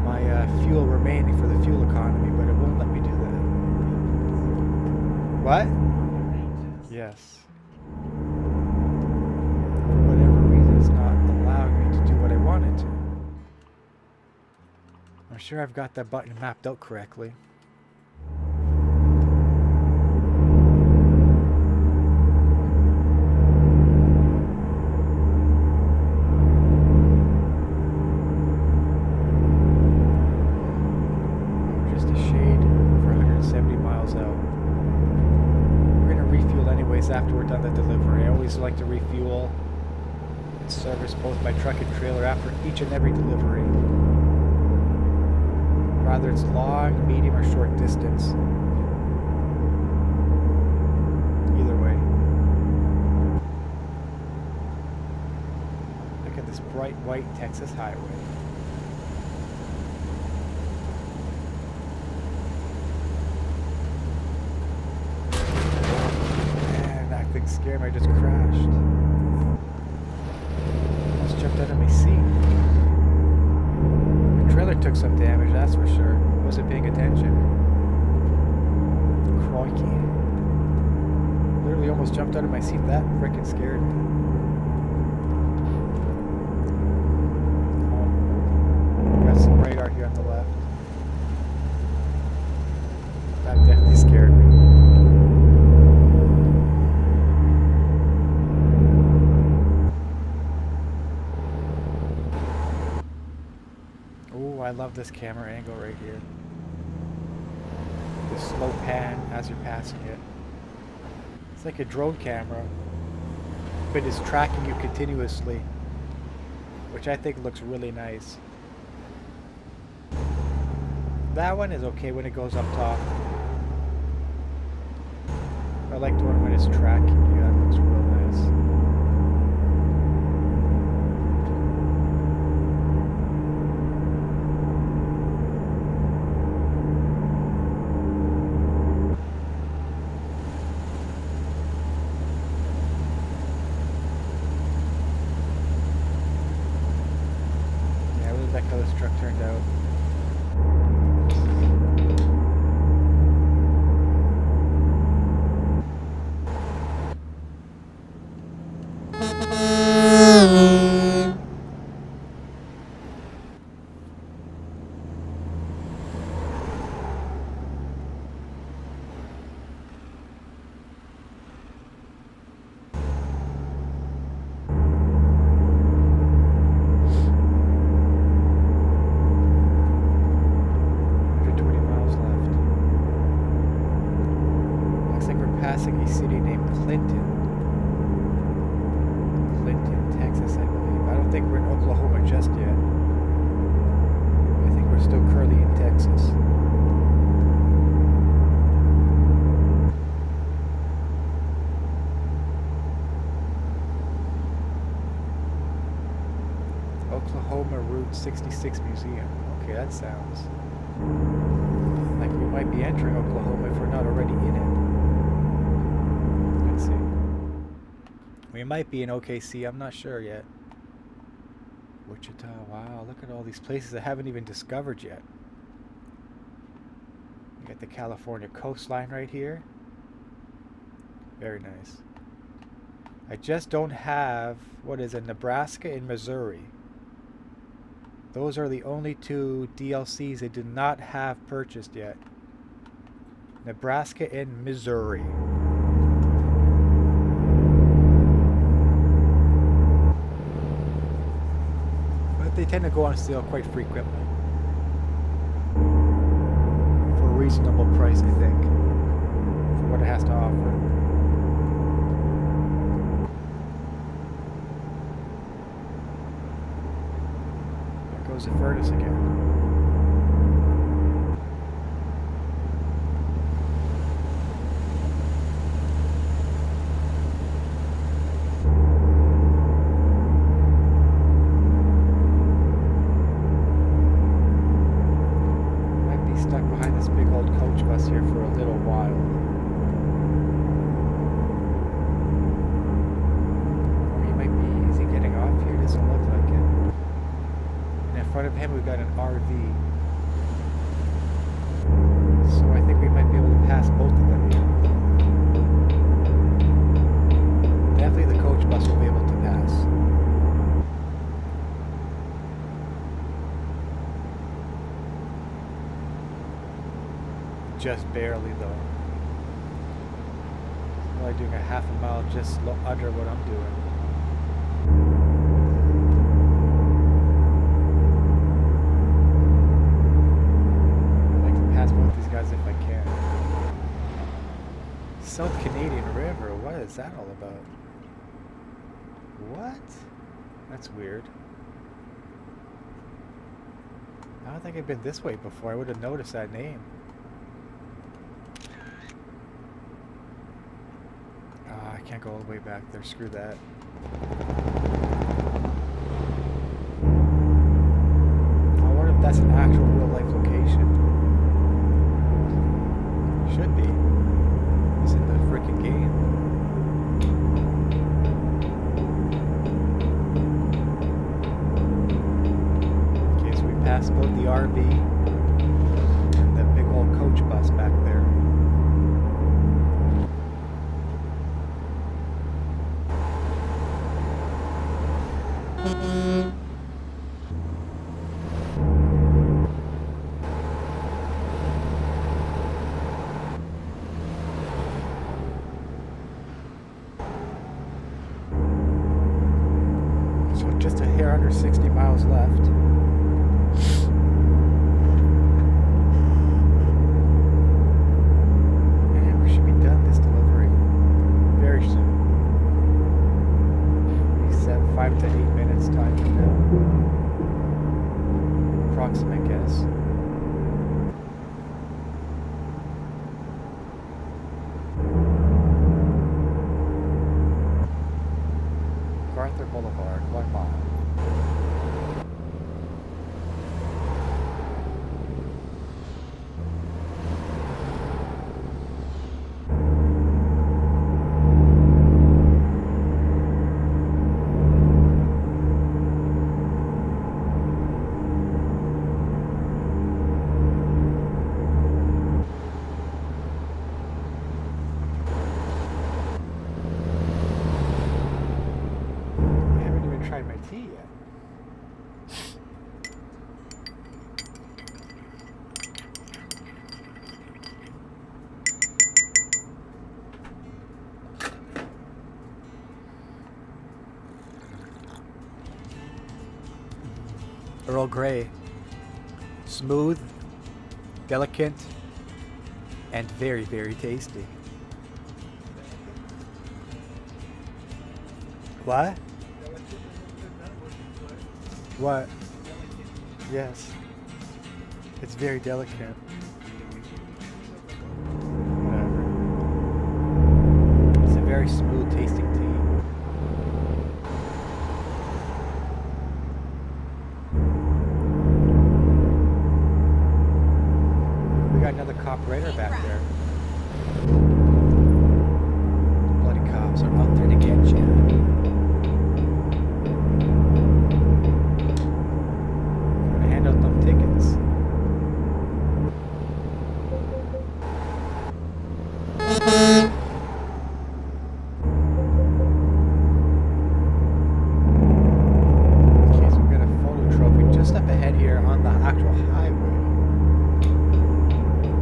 my fuel remaining for the fuel economy, but it won't let me do that. What? Yes. I'm sure I've got that button mapped out correctly. Just a shade for 170 miles out. We're gonna refuel anyways after we're done the delivery. I always like to refuel and service both my truck and trailer after each and every delivery. Whether it's long, medium, or short distance. Either way. Look at this bright white Texas highway. Man, that thing scared me. I just crashed. Almost jumped out of my seat. Trailer took some damage, that's for sure. Wasn't paying attention. Crikey. Literally almost jumped out of my seat. That freaking scared me. Oh. Got some radar here on the left. That definitely scared me. I love this camera angle right here. The slow pan as you're passing it. It's like a drone camera, but it's tracking you continuously, which I think looks really nice. That one is okay when it goes up top. I like the one when it's tracking you. That looks real nice. How this truck turned out. Passing a city named Clinton, Texas, I believe. I don't think we're in Oklahoma just yet. I think we're still currently in Texas. Oklahoma Route 66 Museum. Okay, that sounds like we might be entering Oklahoma if we're not already in it. Let's see. We might be in OKC, I'm not sure yet. Wichita, wow, look at all these places I haven't even discovered yet. You got the California coastline right here. Very nice. I just don't have, what is it, Nebraska and Missouri. Those are the only two DLCs I do not have purchased yet. Nebraska and Missouri. But they tend to go on sale quite frequently. For a reasonable price, I think. For what it has to offer. Goes the furnace again. Might be stuck behind this big old coach bus here for a little while. Or he might be, is he getting off here? Doesn't look like it. In front of him we've got an RV. So I think we might be able to pass both of them here. Definitely the coach bus will be able to pass. Just barely though. I'm only doing a half a mile just under what I'm doing. If I can. South Canadian River, what is that all about? What? That's weird. I don't think I've been this way before. I would have noticed that name. I can't go all the way back there. Screw that. I wonder if that's an actual real life location. Should be. It's in the freaking game. Okay, so we passed both the RV and the big old coach bus back there. Just a hair under 60 miles left. And we should be done this delivery very soon. We set 5 to 8 minutes time from now. Approximate guess. MacArthur Boulevard, 1 mile. Tried my tea yet. Earl Grey. Smooth, delicate, and very, very tasty. What? What? Yes. It's very delicate. Whatever. It's a very smooth tasting tea. find another cop radar Keep back right. there. Bloody cops are out there to get you. Gonna hand out them tickets. Okay, so we've got a photo trophy just up ahead here on the actual highway.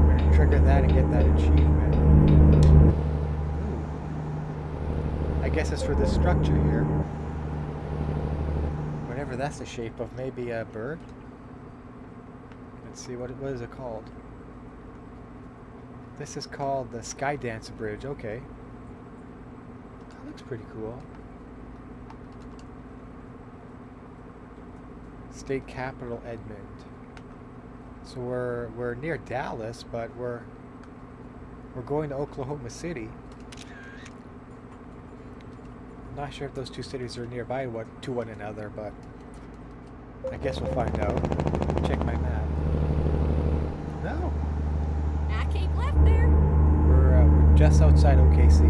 We're gonna trigger that and get that achievement. Ooh. I guess it's for this structure here. Whatever that's the shape of, maybe a bird. Let's see, what is it called? This is called the Skydance Bridge. Okay. That looks pretty cool. State Capital Edmond. So we're near Dallas, but we're going to Oklahoma City. I'm not sure if those two cities are nearby to one another, but I guess we'll find out. Check my map. No. I keep left there. We're just outside OKC.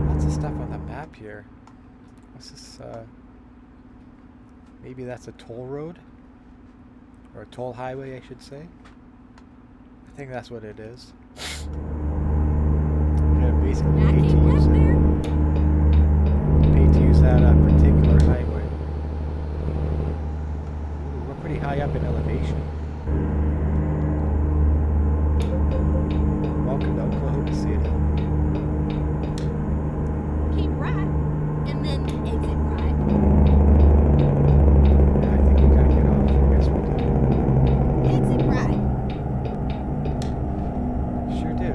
Lots of stuff on the map here. What's this? Maybe that's a toll road? Or a toll highway, I should say. I think that's what it is. Yeah, basically I pay keep to use left it. there. Pay to use that particular highway. Ooh, we're pretty high up in elevation. Welcome to Oklahoma City. Keep right. And then exit right. Yeah, I think we gotta get off. Yes, we do. Exit right. Sure do.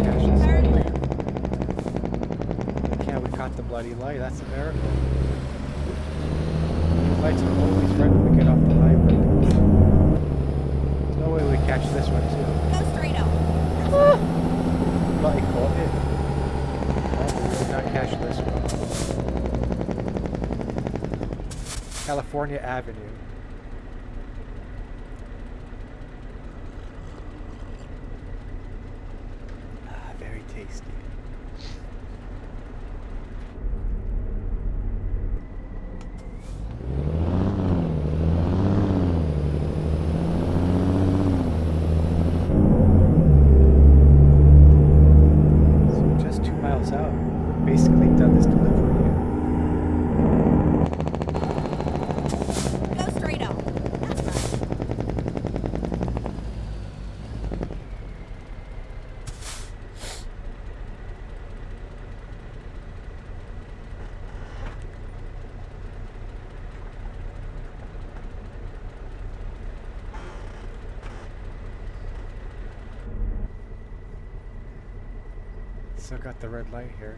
Cash this Turn light. left. Look how we caught the bloody light. That's a miracle. These lights are always red when we get off the highway. There's no way we catch this one too. Go straight on. Bloody caught it. Oh, we did not catch this one. California Avenue. Ah, very tasty. So just 2 miles out, we've basically done this delivery here. Go straight on. That's right. Still got the red light here.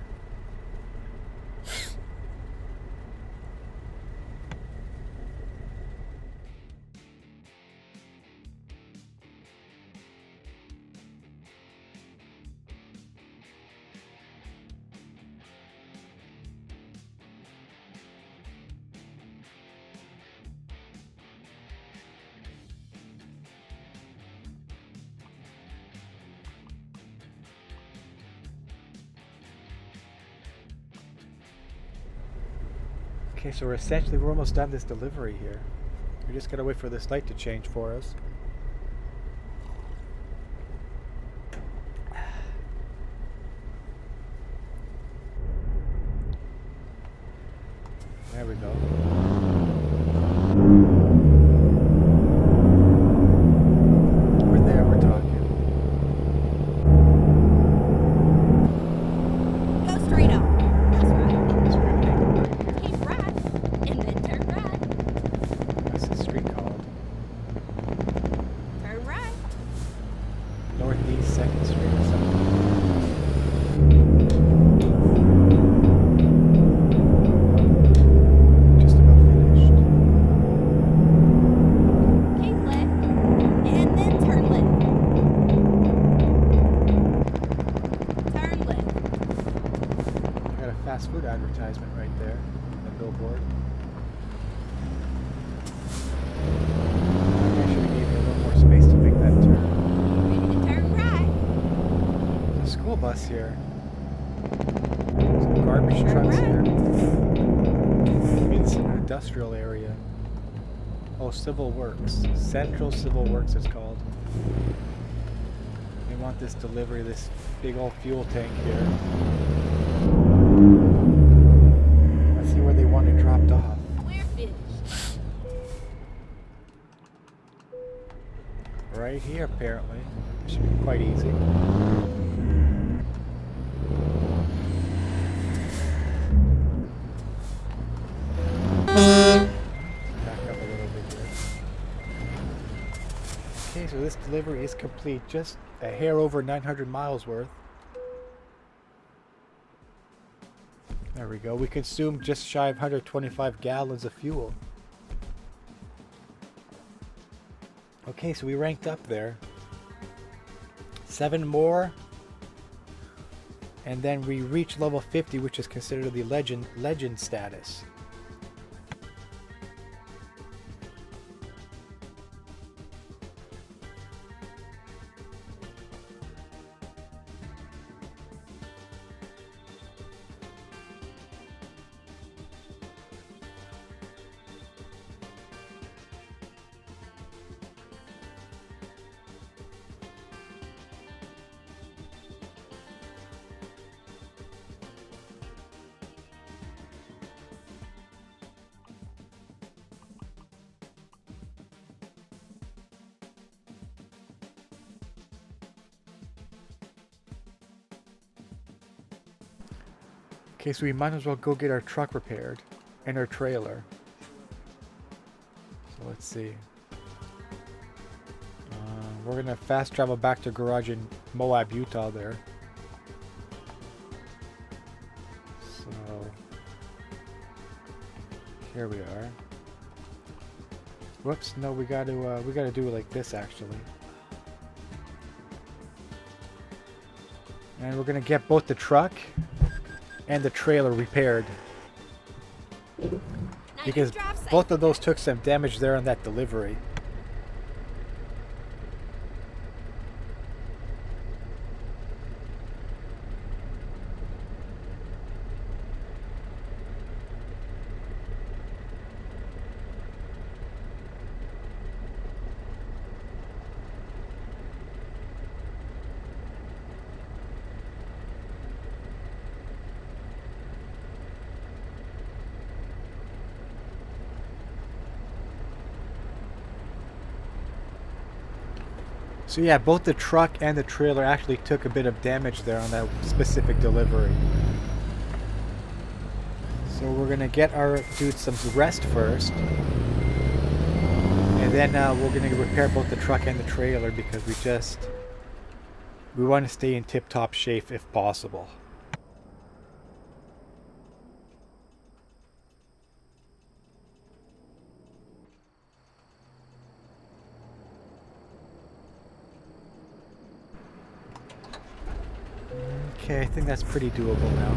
Okay, so we're almost done this delivery here. We just gotta wait for this light to change for us. There we go. We're there, we're talking. Go straight on. That's right. So we're gonna hang out right here. Keep right. And then turn right. What's this street called? Turn right. Northeast 2nd Street or something. Just us here. Some garbage trucks here. Maybe it's an industrial area. Oh, Civil Works. Central Civil Works it's called. We want this delivery, this big old fuel tank here. Let's see where they want it dropped off. We're finished. Right here, apparently. Should be quite easy. Back up a little bit here. Okay, so this delivery is complete. Just a hair over 900 miles worth. There we go. We consumed just shy of 125 gallons of fuel. Okay, so we ranked up there. 7 more. And then we reach level 50, which is considered the legend status. Okay, so we might as well go get our truck repaired and our trailer. So let's see. We're gonna fast travel back to garage in Moab, Utah there. So here we are. Whoops! No, we gotta do it like this actually. And we're gonna get both the truck and the trailer repaired, because both of those took some damage there on that delivery. So yeah, both the truck and the trailer actually took a bit of damage there on that specific delivery. So we're gonna get our dude some rest first, and then we're gonna repair both the truck and the trailer, because we want to stay in tip-top shape if possible. Okay, I think that's pretty doable now.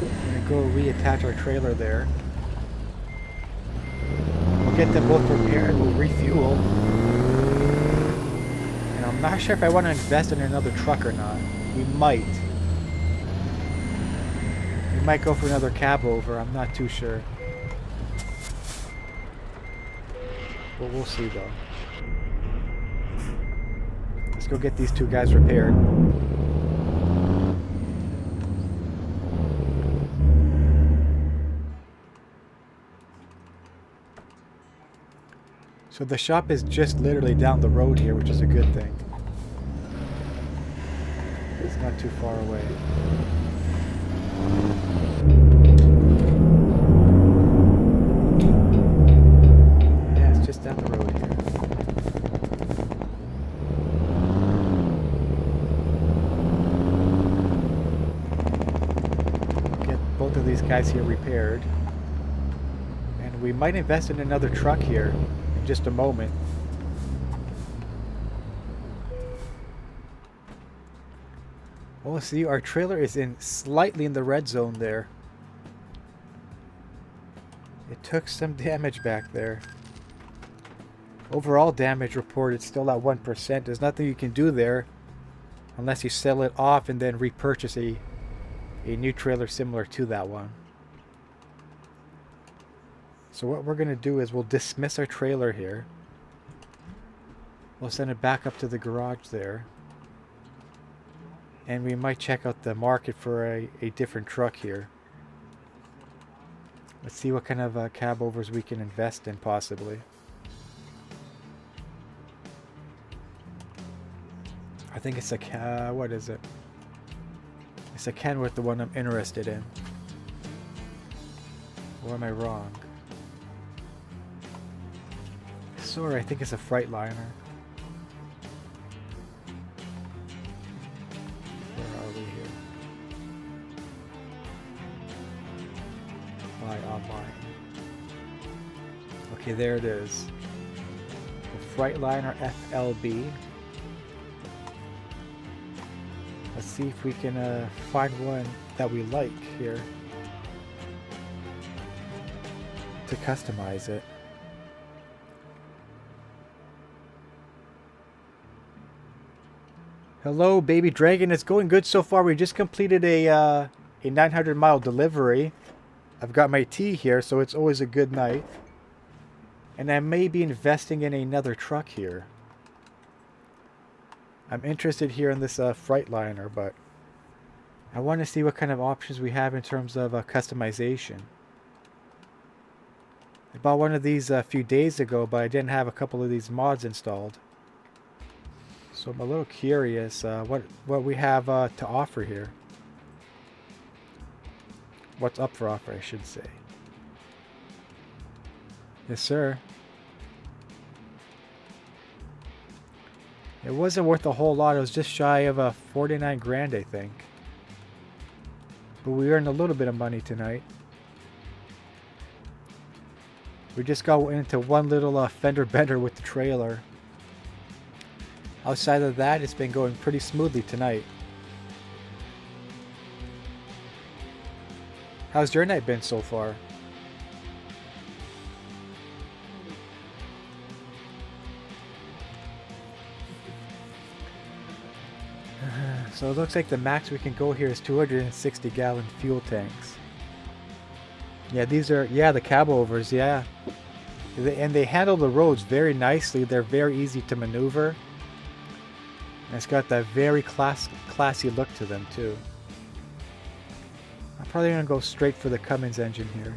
I'm gonna go reattach our trailer there. We'll get them both repaired, we'll refuel. And I'm not sure if I want to invest in another truck or not. We might. We might go for another cab over, I'm not too sure. But we'll see though. Let's go get these two guys repaired. So the shop is just literally down the road here, which is a good thing. It's not too far away. Yeah, it's just down the road here. Get both of these guys here repaired. And we might invest in another truck here. Just a moment. Oh, see, our trailer is slightly in the red zone there. It took some damage back there. Overall damage reported still at 1%. There's nothing you can do there. Unless you sell it off and then repurchase a new trailer similar to that one. So what we're going to do is we'll dismiss our trailer here. We'll send it back up to the garage there. And we might check out the market for a different truck here. Let's see what kind of cab overs we can invest in possibly. I think it's a what is it? It's a Kenworth, the one I'm interested in. Or am I wrong? Sorry, I think it's a Freightliner. Where are we here? Buy online. Okay, there it is. The Freightliner FLB. Let's see if we can find one that we like here to customize it. Hello, baby dragon. It's going good so far. We just completed a 900-mile delivery. I've got my tea here, so it's always a good night. And I may be investing in another truck here. I'm interested here in this Freightliner, but I want to see what kind of options we have in terms of customization. I bought one of these a few days ago, but I didn't have a couple of these mods installed. So I'm a little curious what we have to offer here. What's up for offer, I should say. Yes, sir. It wasn't worth a whole lot. It was just shy of 49 grand, I think. But we earned a little bit of money tonight. We just got into one little fender bender with the trailer. Outside of that, it's been going pretty smoothly tonight. How's your night been so far? So it looks like the max we can go here is 260-gallon fuel tanks. Yeah, these are, yeah, the cab overs, yeah. And they handle the roads very nicely. They're very easy to maneuver. And it's got that very classy look to them, too. I'm probably going to go straight for the Cummins engine here.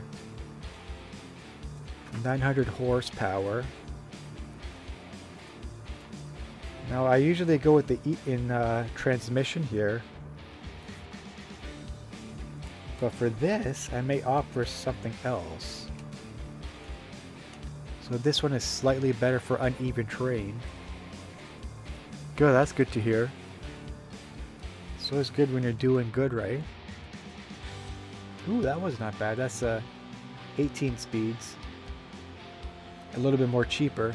900 horsepower. Now, I usually go with the transmission here. But for this, I may opt for something else. So this one is slightly better for uneven terrain. Good, that's good to hear. So it's good when you're doing good, right? Ooh, that was not bad. That's 18 speeds. A little bit more cheaper.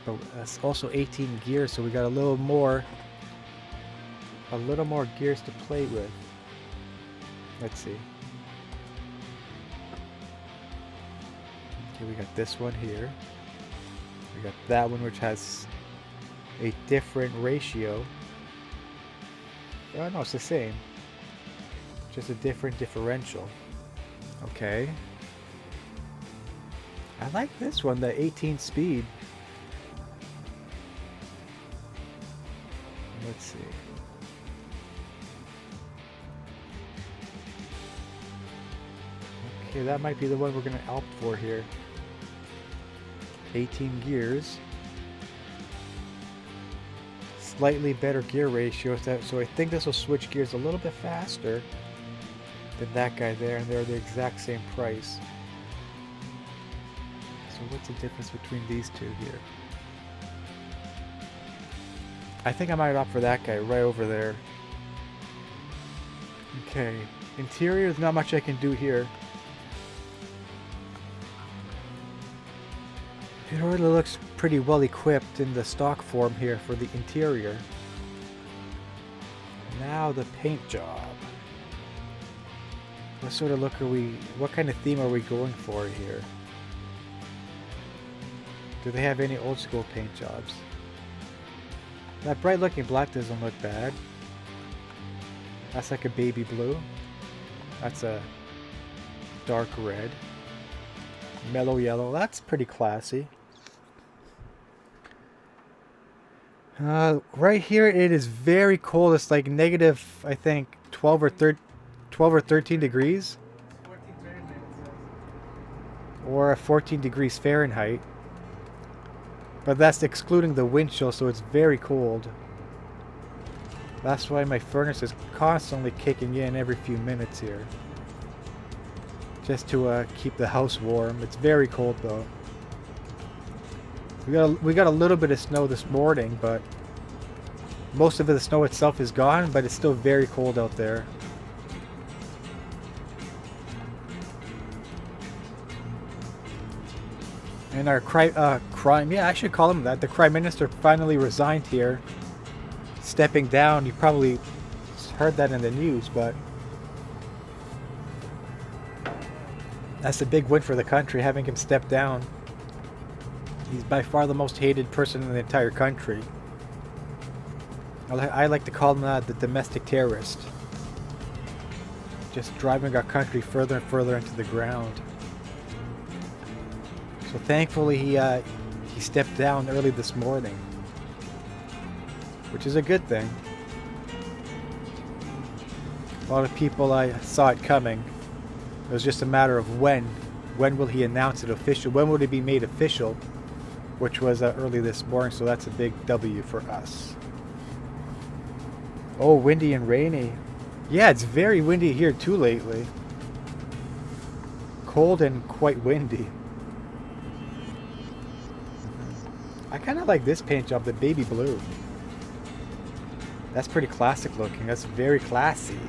But that's also 18 gears, so we got a little more gears to play with. Let's see. Okay, we got this one here. We got that one, which has a different ratio. Oh no, it's the same. Just a different differential. Okay. I like this one, the 18 speed. Let's see. Okay, that might be the one we're going to opt for here. 18 gears. Slightly better gear ratio, so I think this will switch gears a little bit faster than that guy there, and they're the exact same price. So what's the difference between these two here? I think I might opt for that guy right over there. Okay, interior, there's not much I can do here. It already looks pretty well equipped in the stock form here for the interior. Now the paint job. What sort of look are we, what kind of theme are we going for here? Do they have any old school paint jobs? That bright looking black doesn't look bad. That's like a baby blue. That's a dark red. Mellow yellow. That's pretty classy. Right here it is very cold. It's like negative, I think, 12 or 13 degrees. 14 Fahrenheit, it says. Or 14 degrees Fahrenheit. But that's excluding the wind chill, so it's very cold. That's why my furnace is constantly kicking in every few minutes here. Just to keep the house warm. It's very cold though. We got a little bit of snow this morning, but most of the snow itself is gone, but it's still very cold out there. And our yeah, I should call him that. The Prime Minister finally resigned here, stepping down. You probably heard that in the news, but that's a big win for the country, having him step down. He's by far the most hated person in the entire country. I like to call him the domestic terrorist. Just driving our country further and further into the ground. So thankfully he stepped down early this morning, which is a good thing. A lot of people saw it coming. It was just a matter of when. When will he announce it official? When will it be made official? Which was early this morning, so that's a big W for us. Oh, windy and rainy. Yeah, it's very windy here too lately. Cold and quite windy. I kind of like this paint job, the baby blue. That's pretty classic looking. That's very classy.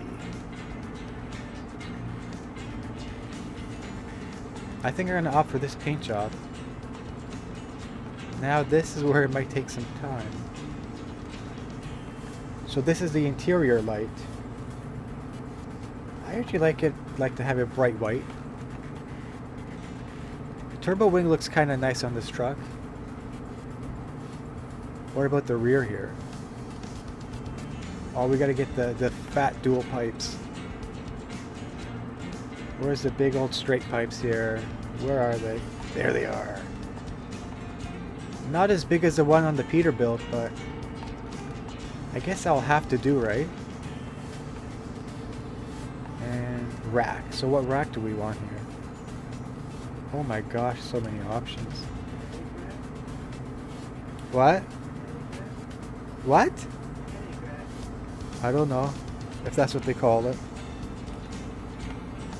I think I'm going to opt for this paint job. Now this is where it might take some time. So this is the interior light. I actually like to have it bright white. The turbo wing looks kind of nice on this truck. What about the rear here? Oh, we got to get the fat dual pipes. Where's the big old straight pipes here? Where are they? There they are. Not as big as the one on the Peterbilt, but I guess I'll have to do, right? And rack. So what rack do we want here? Oh my gosh, so many options. What? What? I don't know if that's what they call it.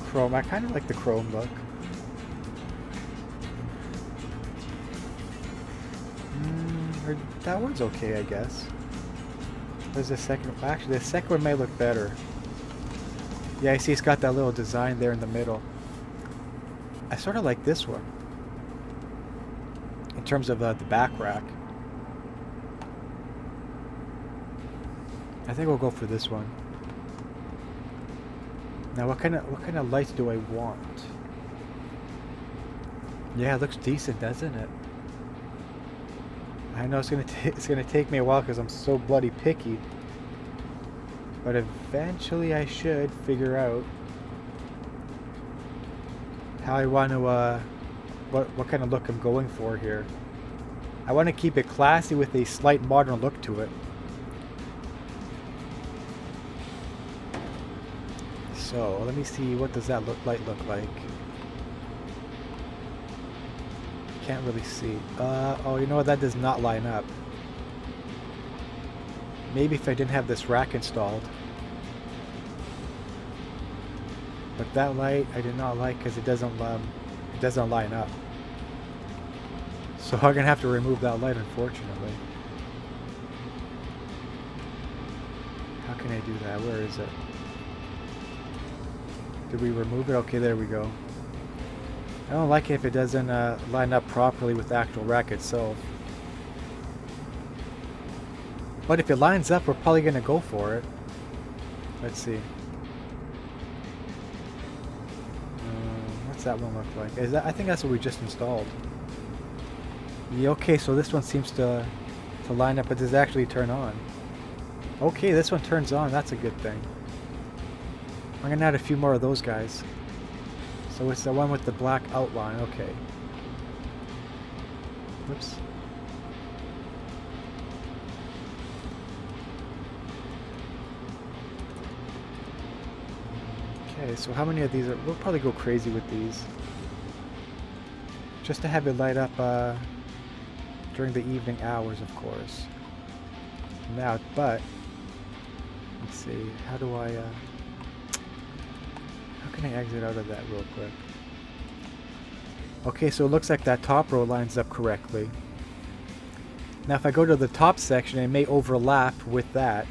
Chrome. I kind of like the chrome look. That one's okay, I guess. There's the second. Actually, the second one may look better. Yeah, I see it's got that little design there in the middle. I sort of like this one. In terms of the back rack. I think we'll go for this one. Now, what kind of lights do I want? Yeah, it looks decent, doesn't it? I know it's gonna take me a while because I'm so bloody picky. But eventually, I should figure out how I want to what kind of look I'm going for here. I want to keep it classy with a slight modern look to it. So let me see, what does that light look like? Can't really see. Oh, you know what? That does not line up. Maybe if I didn't have this rack installed. But that light I did not like because it doesn't line up. So I'm gonna have to remove that light, unfortunately. How can I do that? Where is it? Did we remove it? Okay, there we go. I don't like it if it doesn't line up properly with the actual rack itself. But if it lines up, we're probably going to go for it. Let's see. What's that one look like? I think that's what we just installed. Yeah, okay, so this one seems to to line up, but does it actually turn on? Okay, this one turns on. That's a good thing. I'm gonna add a few more of those guys. So it's the one with the black outline. Okay. Whoops. Okay, so how many of these are... We'll probably go crazy with these. Just to have it light up during the evening hours, of course. Now, but... Let's see, how do I... how can I exit out of that real quick? Okay, so it looks like that top row lines up correctly. Now if I go to the top section, it may overlap with that.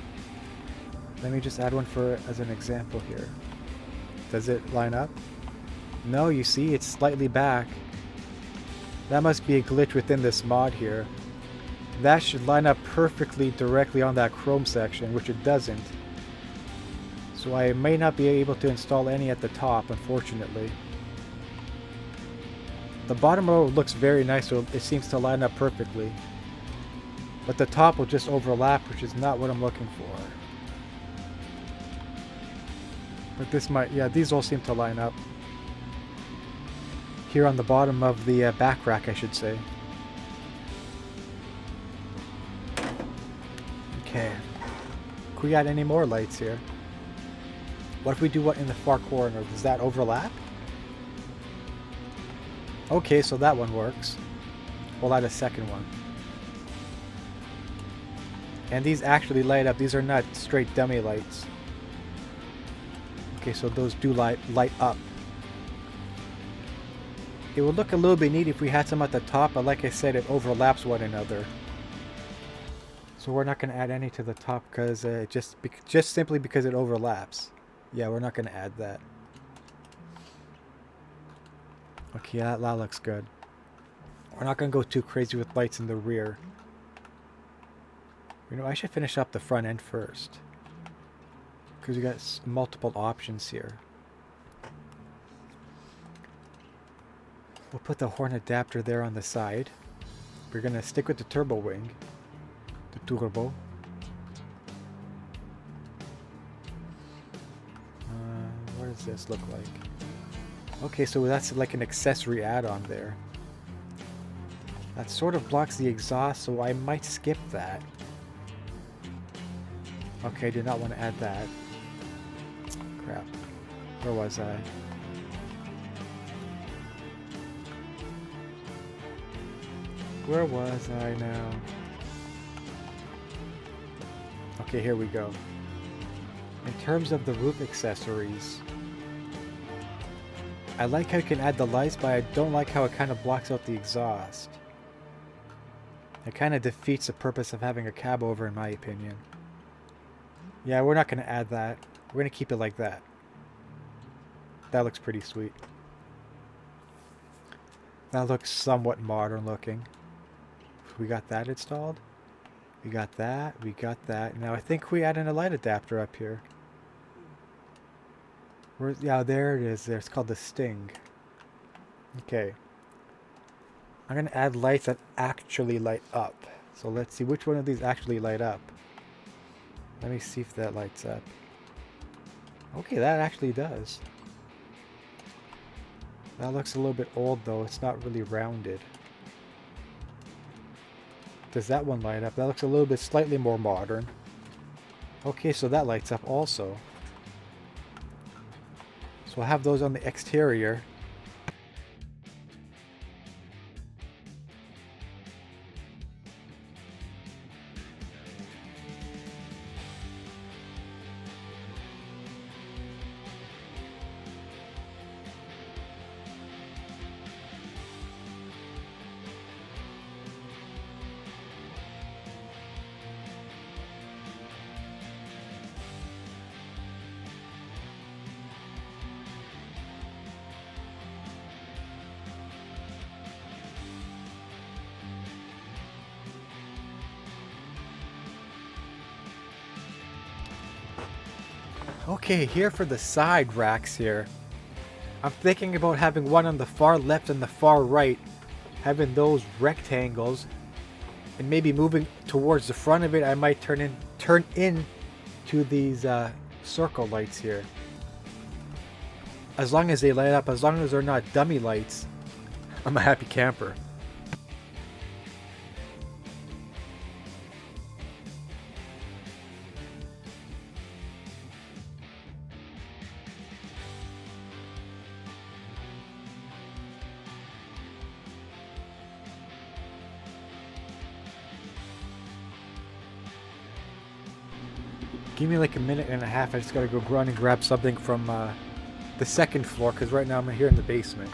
Let me just add one for as an example here. Does it line up? No, you see, it's slightly back. That must be a glitch within this mod here. That should line up perfectly directly on that Chrome section, which it doesn't. So I may not be able to install any at the top, unfortunately. The bottom row looks very nice, so it seems to line up perfectly. But the top will just overlap, which is not what I'm looking for. But this might, yeah, these all seem to line up. Here on the bottom of the back rack, I should say. Okay. Can we add any more lights here? What if we do what in the far corner? Does that overlap? Okay, so that one works. We'll add a second one. And these actually light up. These are not straight dummy lights. Okay, so those do light up. It would look a little bit neat if we had some at the top, but like I said, it overlaps one another. So we're not going to add any to the top because just simply because it overlaps. Yeah, we're not going to add that. Okay, that looks good. We're not going to go too crazy with lights in the rear. You know, I should finish up the front end first. Because we got multiple options here. We'll put the horn adapter there on the side. We're going to stick with the turbo wing. The turbo. What does this look like? Okay, so that's like an accessory add-on there. That sort of blocks the exhaust, so I might skip that. Okay, I did not want to add that. Crap. Where was I? Where was I now? Okay, here we go. In terms of the roof accessories, I like how you can add the lights, but I don't like how it kind of blocks out the exhaust. It kind of defeats the purpose of having a cab over, in my opinion. Yeah, we're not going to add that. We're going to keep it like that. That looks pretty sweet. That looks somewhat modern looking. We got that installed. We got that. We got that. Now I think we add in a light adapter up here. Yeah, there it is. There, it's called the Sting. Okay. I'm going to add lights that actually light up. So let's see which one of these actually light up. Let me see if that lights up. Okay, that actually does. That looks a little bit old though. It's not really rounded. Does that one light up? That looks a little bit slightly more modern. Okay, so that lights up also. So I'll have those on the exterior. Okay, here for the side racks here. I'm thinking about having one on the far left and the far right. Having those rectangles and maybe moving towards the front of it, I might turn in to these circle lights here. As long as they light up, as long as they're not dummy lights, I'm a happy camper. Give me like a minute and a half. I just gotta go run and grab something from the second floor, because right now I'm here in the basement.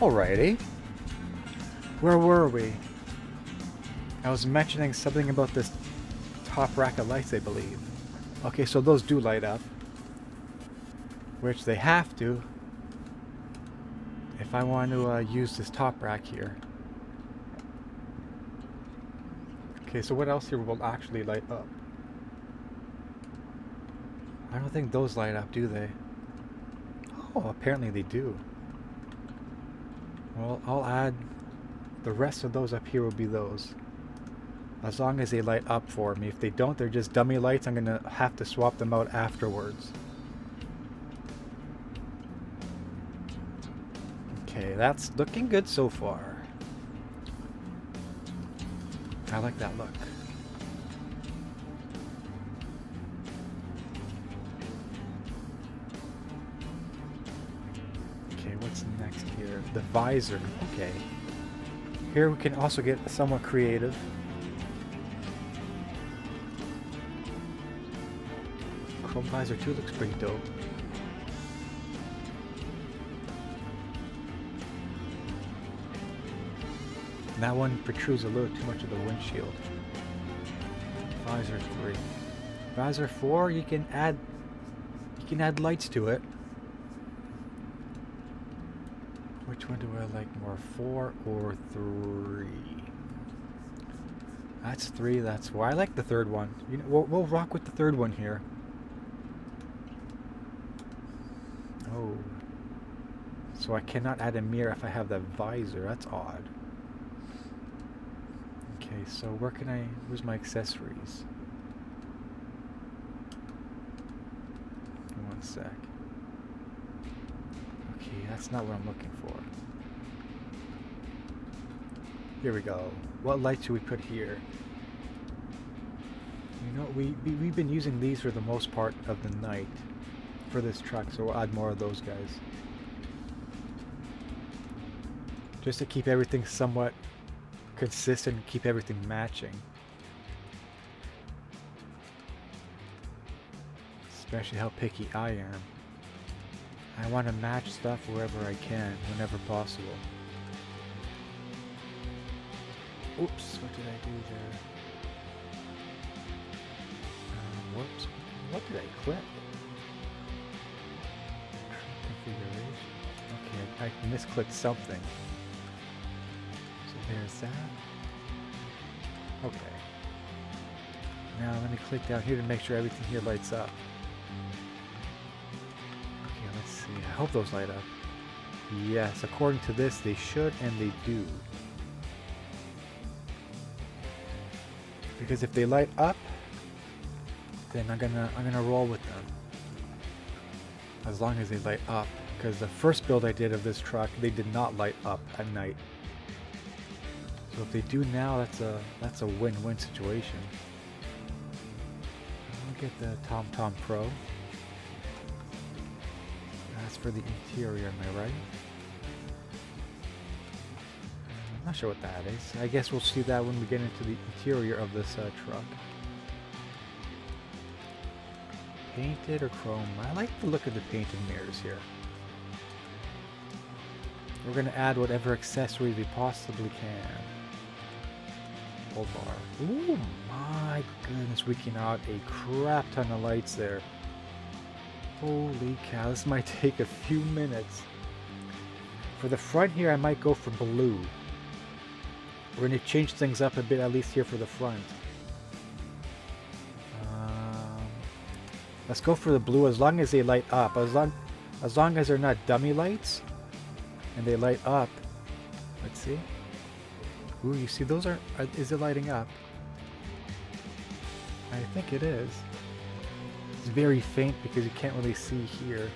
Alrighty. Where were we? I was mentioning something about this top rack of lights, I believe. Okay, so those do light up. Which they have to if I want to use this top rack here. Okay, so what else here will actually light up? I don't think those light up, do they? Oh, apparently they do. Well, I'll add the rest of those up here will be those. As long as they light up for me. If they don't, they're just dummy lights. I'm gonna have to swap them out afterwards. Okay, that's looking good so far. I like that look. Okay, what's next here? The visor. Okay. Here we can also get somewhat creative. Chrome visor 2 looks pretty dope. And that one protrudes a little too much of the windshield. Visor 3. Visor 4, you can add lights to it. Which one do I like more, 4 or 3? That's 3. That's why I like the third one. You know, we'll rock with the third one here. Oh, so I cannot add a mirror if I have the visor. That's odd. Okay, so where can I? Where's my accessories? One sec. Okay, that's not what I'm looking for. Here we go. What light should we put here? You know, we've been using these for the most part of the night for this truck, so we'll add more of those guys. Just to keep everything somewhat consistent and keep everything matching. Especially how picky I am. I want to match stuff wherever I can, whenever possible. Oops, what did I do there? Whoops, what did I click? Configuration. Okay, I misclicked something. So there's that. Okay. Now let me click down here to make sure everything here lights up. Okay, let's see. I hope those light up. Yes, according to this, they should, and they do. Because if they light up, then I'm gonna roll with them. As long as they light up. Because the first build I did of this truck, they did not light up at night. So if they do now, that's a win-win situation. I'll get the TomTom Pro. That's for the interior, am I right? I'm not sure what that is. I guess we'll see that when we get into the interior of this truck. Painted or chrome? I like the look of the painted mirrors here. We're going to add whatever accessories we possibly can. Hold bar. Ooh, my goodness, we can add a crap ton of lights there. Holy cow, this might take a few minutes. For the front here, I might go for blue. We're going to change things up a bit, at least here for the front. Let's go for the blue as long as they light up. As long as they're not dummy lights and they light up. Let's see. Ooh, you see those are is it lighting up? I think it is. It's very faint because you can't really see here.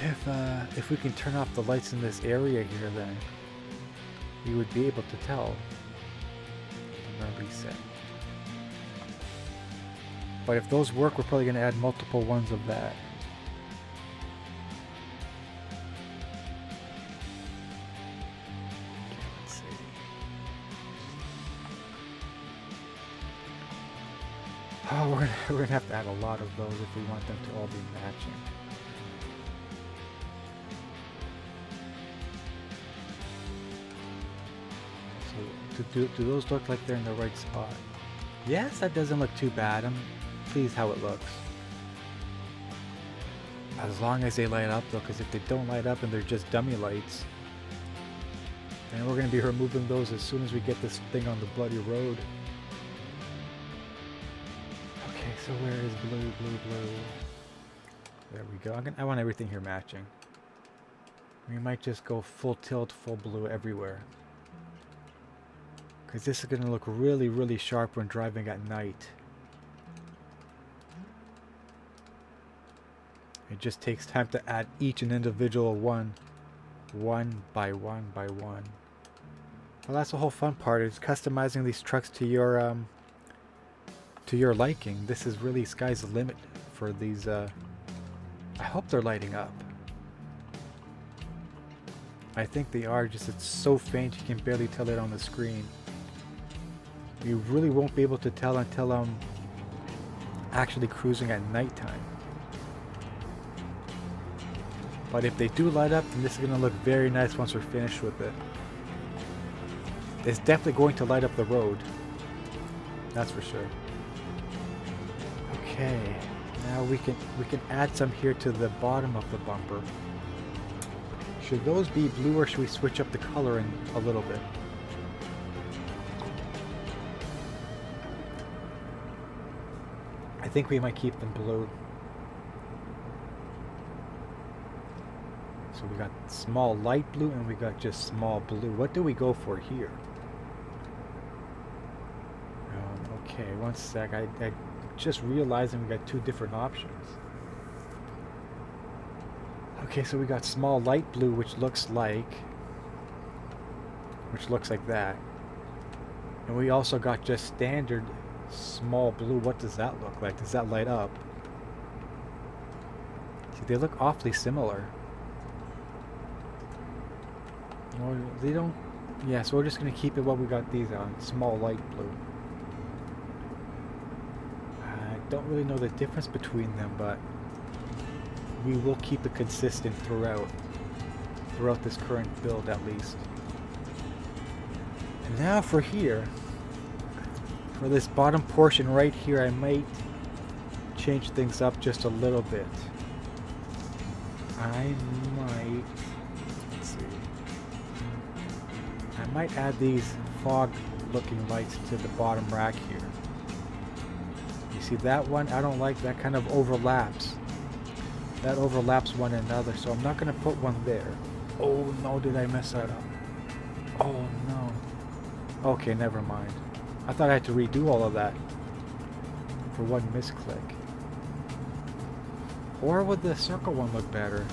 If we can turn off the lights in this area here, then you would be able to tell. I'm gonna reset. But if those work, we're probably going to add multiple ones of that. Okay, let's see. Oh, we're gonna have to add a lot of those if we want them to all be matching. Do those look like they're in the right spot? Yes, that doesn't look too bad. I'm pleased how it looks. As long as they light up though, because if they don't light up and they're just dummy lights, then we're going to be removing those as soon as we get this thing on the bloody road. Okay, so where is blue? There we go. I want everything here matching. We might just go full tilt, full blue everywhere. Because this is going to look really, really sharp when driving at night. It just takes time to add each an individual one by one. Well, that's the whole fun part, is customizing these trucks to your liking. This is really sky's the limit for these. I hope they're lighting up. I think they are, just it's so faint you can barely tell it on the screen. You really won't be able to tell until I'm actually cruising at nighttime. But if they do light up, then this is going to look very nice once we're finished with it. It's definitely going to light up the road. That's for sure. Okay, now we can add some here to the bottom of the bumper. Should those be blue, or should we switch up the coloring a little bit? I think we might keep them blue. So we got small light blue and we got just small blue. What do we go for here? Okay, one sec. I just realizing we got two different options. Okay, so we got small light blue, which looks like that. And we also got just standard small blue. What does that look like? Does that light up? See, they look awfully similar. Well, they don't. Yeah, so we're just gonna keep it what we got these on, small light blue. I don't really know the difference between them, but we will keep it consistent throughout this current build at least. And now for here, for this bottom portion right here, I might change things up just a little bit. I might add these fog looking lights to the bottom rack here. You see that one? I don't like that, kind of overlaps. That overlaps one another, so I'm not going to put one there. Oh no, did I mess that up? Oh no. Okay, never mind. I thought I had to redo all of that for one misclick. Or would the circle one look better?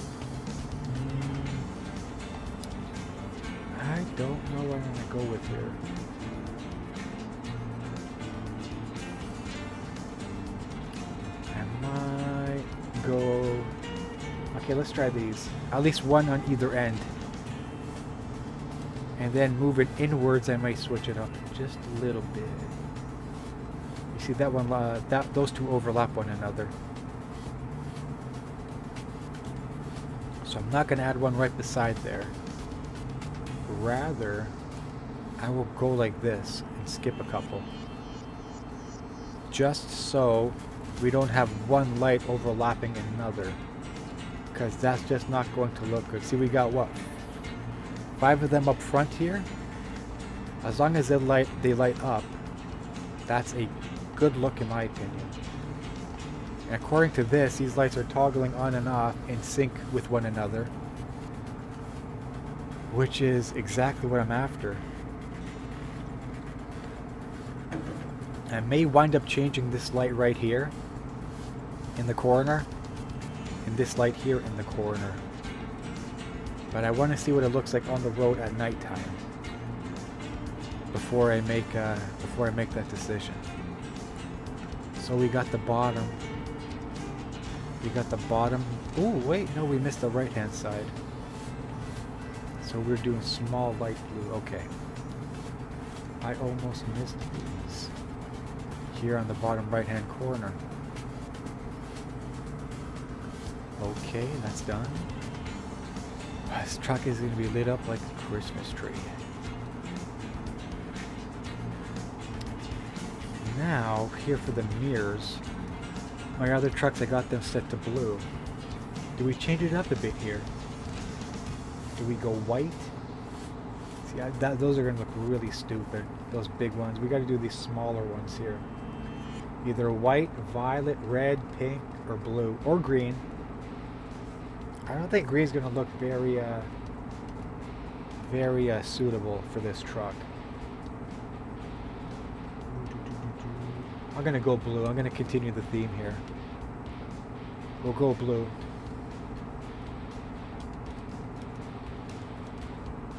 I don't know what I'm going to go with here. I might go... Okay, let's try these. At least one on either end. And then move it inwards, I might switch it up just a little bit. You see that one, those two overlap one another. So I'm not going to add one right beside there. Rather, I will go like this and skip a couple. Just so we don't have one light overlapping another. Because that's just not going to look good. See, we got what? 5 of them up front here. As long as they light up, that's a good look in my opinion. And according to this, these lights are toggling on and off in sync with one another, which is exactly what I'm after. I may wind up changing this light right here in the corner and this light here in the corner. But I want to see what it looks like on the road at nighttime before I make that decision. So we got the bottom. Oh wait, no, we missed the right hand side. So we're doing small light blue. Okay. I almost missed these. Here on the bottom right hand corner. Okay, that's done. This truck is going to be lit up like a Christmas tree. now, here for the mirrors, my other trucks, I got them set to blue. Do we change it up a bit here? Do we go white? See, those are going to look really stupid, those big ones. We got to do these smaller ones here. Either white, violet, red, pink, or blue, or green. I don't think green's going to look very suitable for this truck. I'm going to go blue. I'm going to continue the theme here. We'll go blue.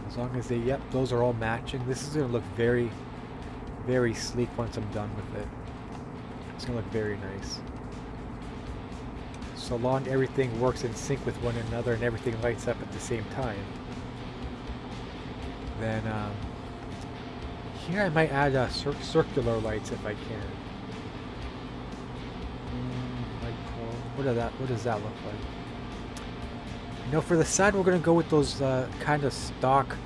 As long as they, yep, those are all matching. This is going to look very, very sleek once I'm done with it. It's going to look very nice. So long everything works in sync with one another and everything lights up at the same time. Then, here I might add circular lights if I can. What does that look like? You know, for the side, we're going to go with those kind of stock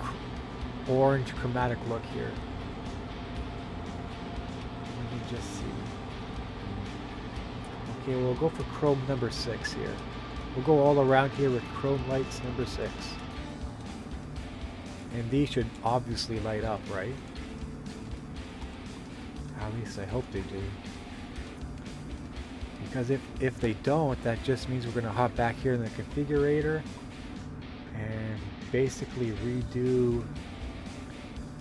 orange chromatic look here. Let me just see. Okay, we'll go for chrome number 6 here. We'll go all around here with chrome lights number 6. And these should obviously light up, right? At least I hope they do. Because if they don't, that just means we're going to hop back here in the configurator and basically redo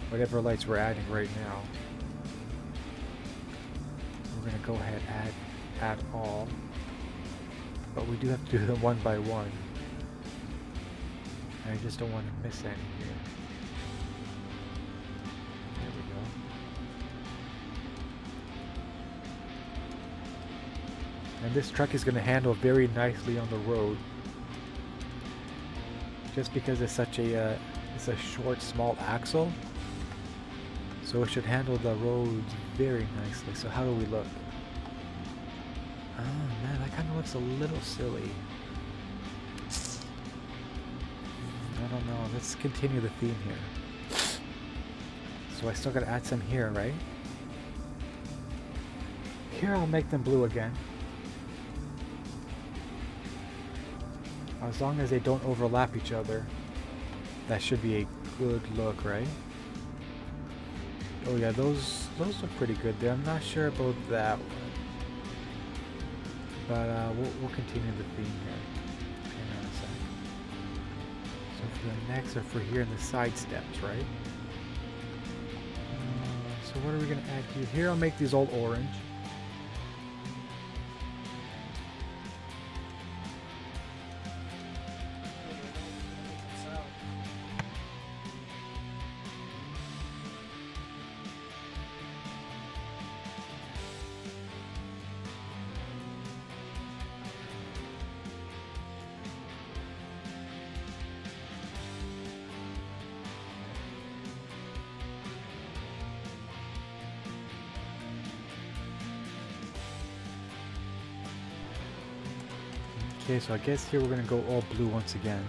whatever lights we're adding right now. We're going to go ahead and add all, but we do have to do them one by one. I just don't want to miss any here. There we go. And this truck is going to handle very nicely on the road, just because it's such a it's a short, small axle, so it should handle the roads very nicely. So how do we look? Oh man, that kind of looks a little silly. I don't know. Let's continue the theme here. So I still got to add some here, right? Here I'll make them blue again. As long as they don't overlap each other, that should be a good look, right? Oh yeah, those look pretty good there. I'm not sure about that one, but we'll continue the theme here. Hang on a sec. So for the next, or for here in the side steps, right? So what are we gonna add here? Here I'll make these all orange. Okay, so I guess here we're going to go all blue once again.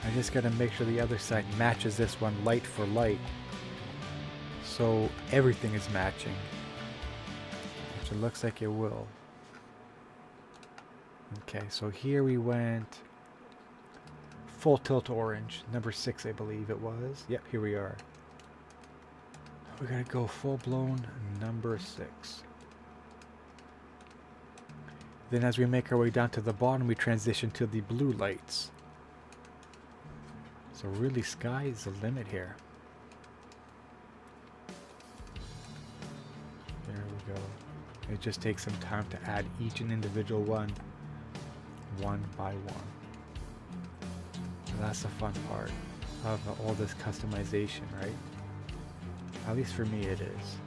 I just got to make sure the other side matches this one light for light, so everything is matching, which it looks like it will. Okay, so here we went full tilt orange, number 6 I believe it was. Yep, here we are. We're going to go full blown number 6. Then as we make our way down to the bottom, we transition to the blue lights. So really, sky is the limit here. There we go. It just takes some time to add each and individual one by one. So that's the fun part of all this customization, right? At least for me it is.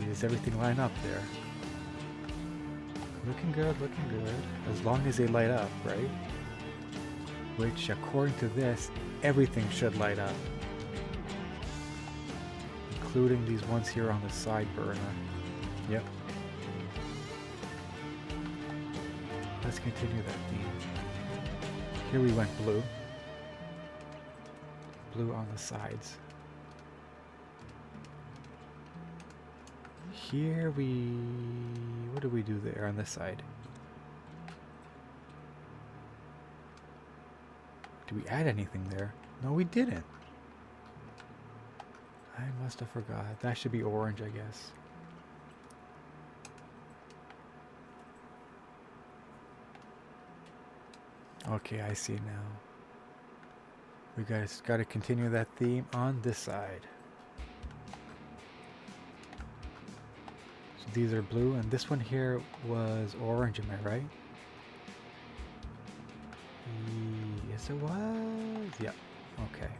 Does everything line up there? Looking good, looking good. As long as they light up, right? Which, according to this, everything should light up. Including these ones here on the side burner. Yep. Let's continue that theme. Here we went blue. blue on the sides. Here what do we do there on this side? Did we add anything there? No, we didn't. I must have forgot. That should be orange, I guess. Okay, I see now. We got to continue that theme on this side. So these are blue, and this one here was orange, am I right? Yes, it was. Yep. Okay.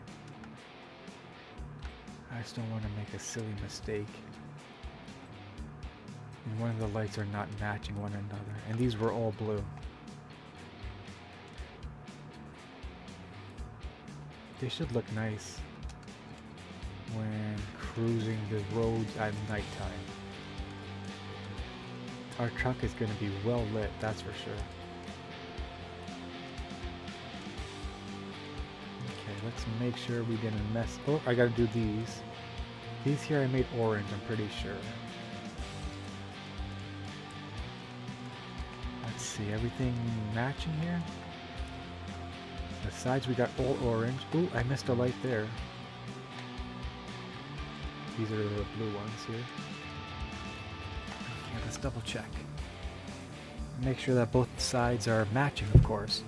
I just don't want to make a silly mistake. And one of the lights are not matching one another, and these were all blue. They should look nice when cruising the roads at nighttime. Our truck is going to be well lit, that's for sure. Okay, let's make sure we didn't mess. Oh, I gotta do these. These here I made orange, I'm pretty sure. Let's see, everything matching here? The sides we got all orange. Ooh, I missed a light there. These are the blue ones here. Okay, let's double check. Make sure that both sides are matching, of course.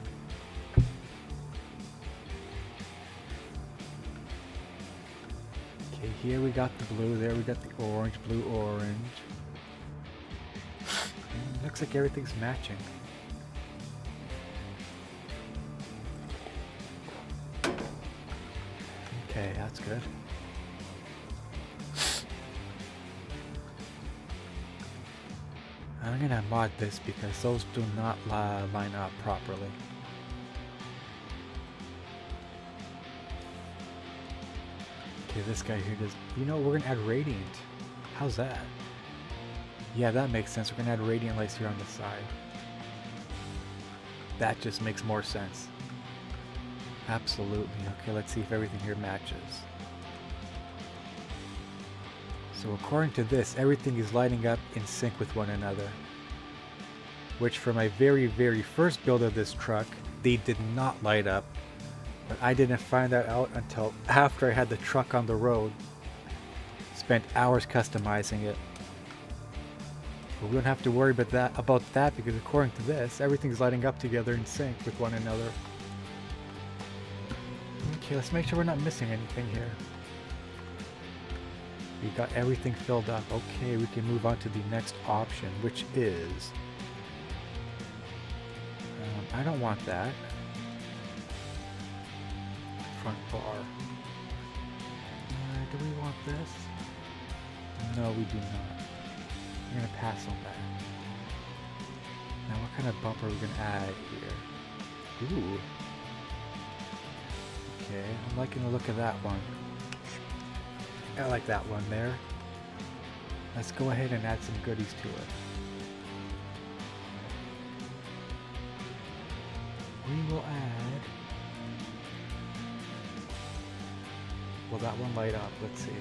Okay, here we got the blue, there we got the orange, blue, orange. And looks like everything's matching. Okay, that's good. I'm gonna mod this because those do not line up properly. Okay, this guy here does. You know, we're gonna add radiant. How's that? Yeah, that makes sense. We're gonna add radiant lights here on the side. That just makes more sense. Absolutely. Okay, let's see if everything here matches. So according to this, everything is lighting up in sync with one another. Which for my very, very first build of this truck, they did not light up. But I didn't find that out until after I had the truck on the road. Spent hours customizing it. But we don't have to worry about that because according to this, everything's lighting up together in sync with one another. Okay, let's make sure we're not missing anything here. We got everything filled up. Okay, we can move on to the next option, which is... I don't want that. Front bar. Do we want this? No, we do not. We're going to pass on that. Now, what kind of bumper are we going to add here? Ooh. Okay, I'm liking the look of that one. I like that one there. Let's go ahead and add some goodies to it. We will add... Will that one light up? Let's see.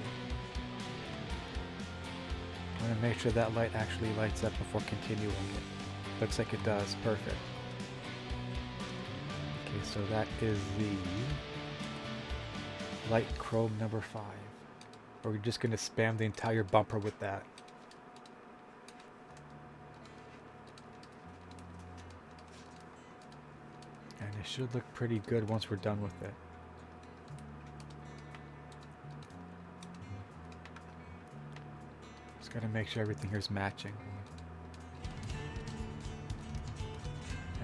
I'm going to make sure that light actually lights up before continuing it. Looks like it does. Perfect. Okay, so that is the light chrome number 5. We're just going to spam the entire bumper with that. And it should look pretty good once we're done with it. Just got to make sure everything here is matching.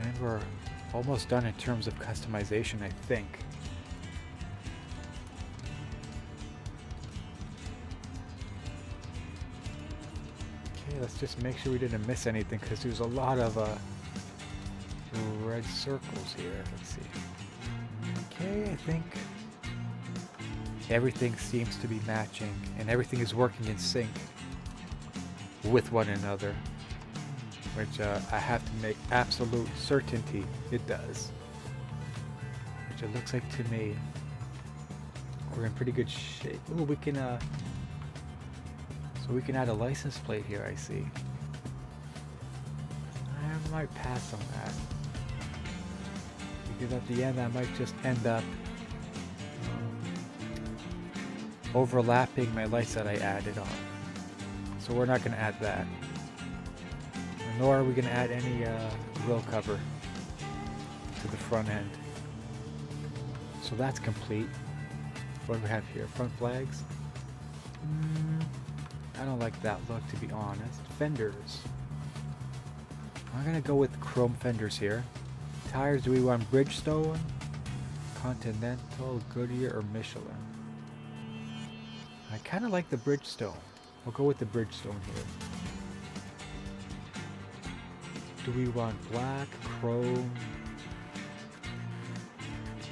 And we're almost done in terms of customization, I think. Let's just make sure we didn't miss anything because there's a lot of red circles here. Let's see. Okay, I think everything seems to be matching and everything is working in sync with one another, which I have to make absolute certainty it does, which it looks like to me. We're in pretty good shape. Ooh, we can so we can add a license plate here, I see. I might pass on that. Because at the end I might just end up overlapping my lights that I added on. So we're not going to add that. Nor are we going to add any grill cover to the front end. So that's complete. What do we have here? Front flags? I don't like that look, to be honest. Fenders. I'm going to go with chrome fenders here. Tires, do we want Bridgestone, Continental, Goodyear, or Michelin? I kind of like the Bridgestone. We'll go with the Bridgestone here. Do we want black, chrome?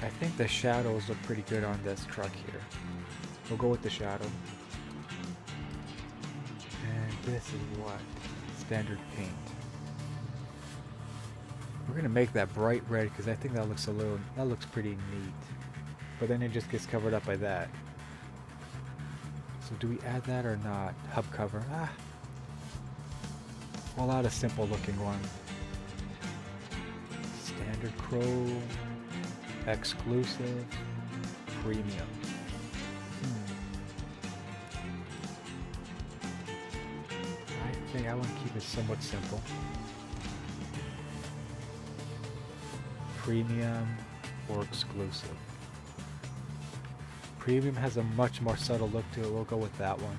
I think the shadows look pretty good on this truck here. We'll go with the shadow. And this is what? Standard paint. We're gonna make that bright red because I think that looks pretty neat. But then it just gets covered up by that. So do we add that or not? Hub cover. We'll add a simple looking one. Standard chrome. Exclusive. Premium. I think I want to keep it somewhat simple. Premium or exclusive. Premium has a much more subtle look to it. We'll go with that one.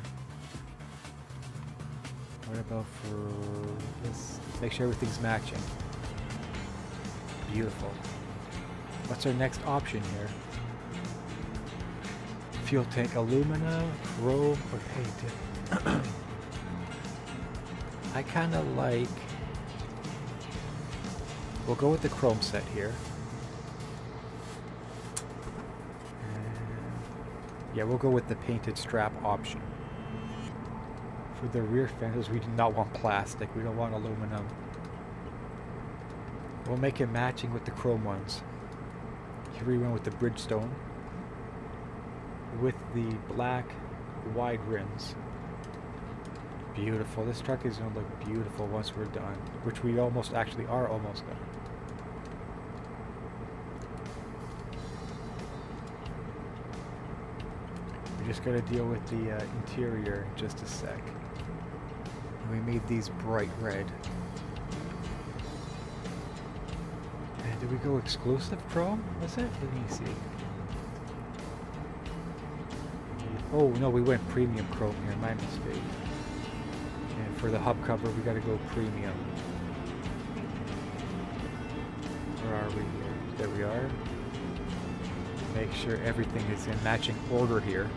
What about for this? Make sure everything's matching. Beautiful. What's our next option here? Fuel tank aluminum, chrome, or painted. I kind of like... We'll go with the chrome set here. Yeah, we'll go with the painted strap option. For the rear fenders, we do not want plastic. We don't want aluminum. We'll make it matching with the chrome ones. Here we went with the Bridgestone. With the black wide rims. Beautiful. This truck is going to look beautiful once we're done. Which we almost actually are almost done. Just gotta deal with the interior in just a sec. And we made these bright red. And did we go exclusive chrome? Was it? Let me see. Oh no, we went premium chrome here, my mistake. And for the hub cover, we gotta go premium. Where are we here? There we are. Make sure everything is in matching order here.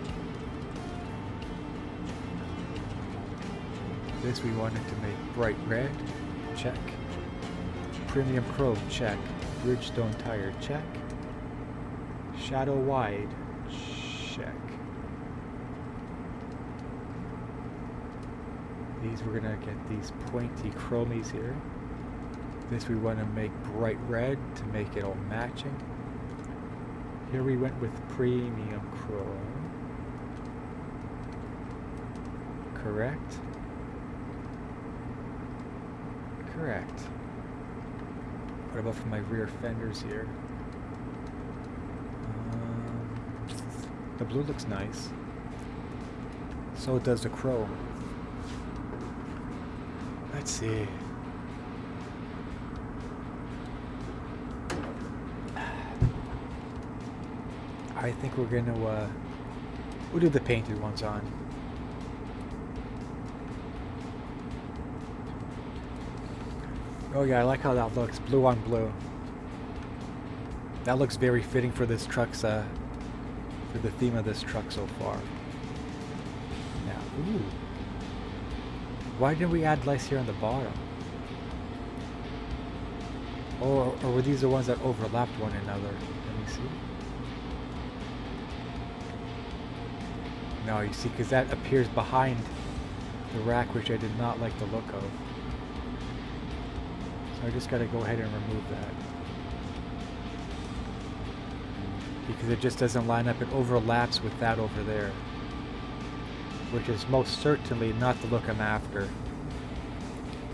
This we wanted to make bright red, check. Premium chrome, check. Bridgestone tire, check. Shadow wide, check. These we're gonna get these pointy chromies here. This we want to make bright red to make it all matching. Here we went with premium chrome. Correct. Correct. What about for my rear fenders here? The blue looks nice. So does the chrome. Let's see. I think we're gonna we'll do the painted ones on. Oh yeah, I like how that looks, blue on blue. That looks very fitting for this truck's for the theme of this truck so far. Now, ooh. Why didn't we add lights here on the bottom? Or were these the ones that overlapped one another? Let me see. No, you see, because that appears behind the rack, which I did not like the look of. So I just got to go ahead and remove that. because it just doesn't line up. It overlaps with that over there, which is most certainly not the look I'm after.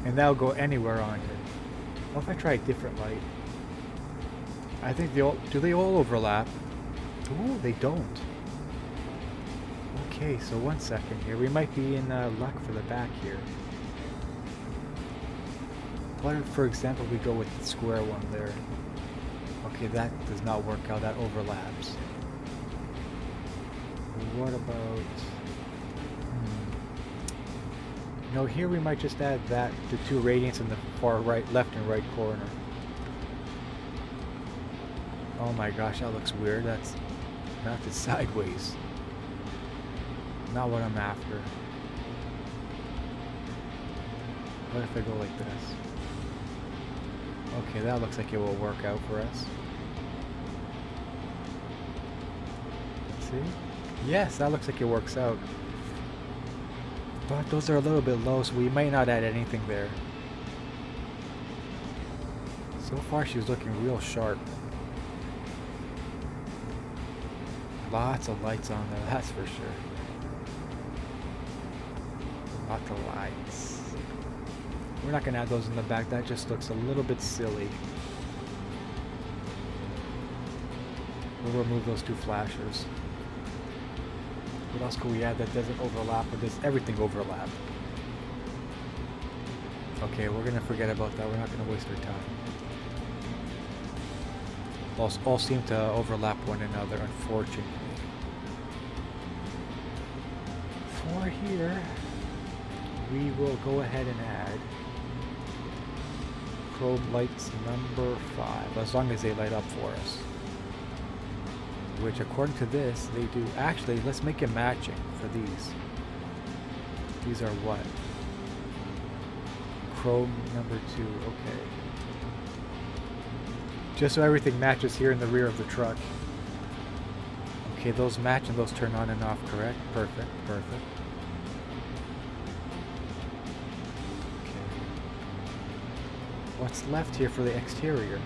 And that'll go anywhere on it. What if I try a different light? I think they all, do they all overlap? Ooh, they don't. Okay, so 1 second here. We might be in luck for the back here. What if, for example, we go with the square one there? Okay, that does not work out. That overlaps. What about... No, here we might just add that, the two radiants in the far right, left and right corner. Oh my gosh, that looks weird. That's mounted sideways. Not what I'm after. What if I go like this? Okay, that looks like it will work out for us. Let's see. Yes, that looks like it works out. But those are a little bit low, so we might not add anything there. So far, she's looking real sharp. Lots of lights on there, that's for sure. Lots of lights. We're not going to add those in the back, that just looks a little bit silly. We'll remove those two flashers. What else could we add that doesn't overlap, or does everything overlap? Okay, we're going to forget about that, we're not going to waste our time. All seem to overlap one another, unfortunately. For here, we will go ahead and add probe lights number 5, as long as they light up for us. Which, according to this, they do. Actually, let's make it matching for these. These are what? Chrome number 2, okay. Just so everything matches here in the rear of the truck. Okay, those match and those turn on and off, correct? Perfect, perfect. What's left here for the exterior?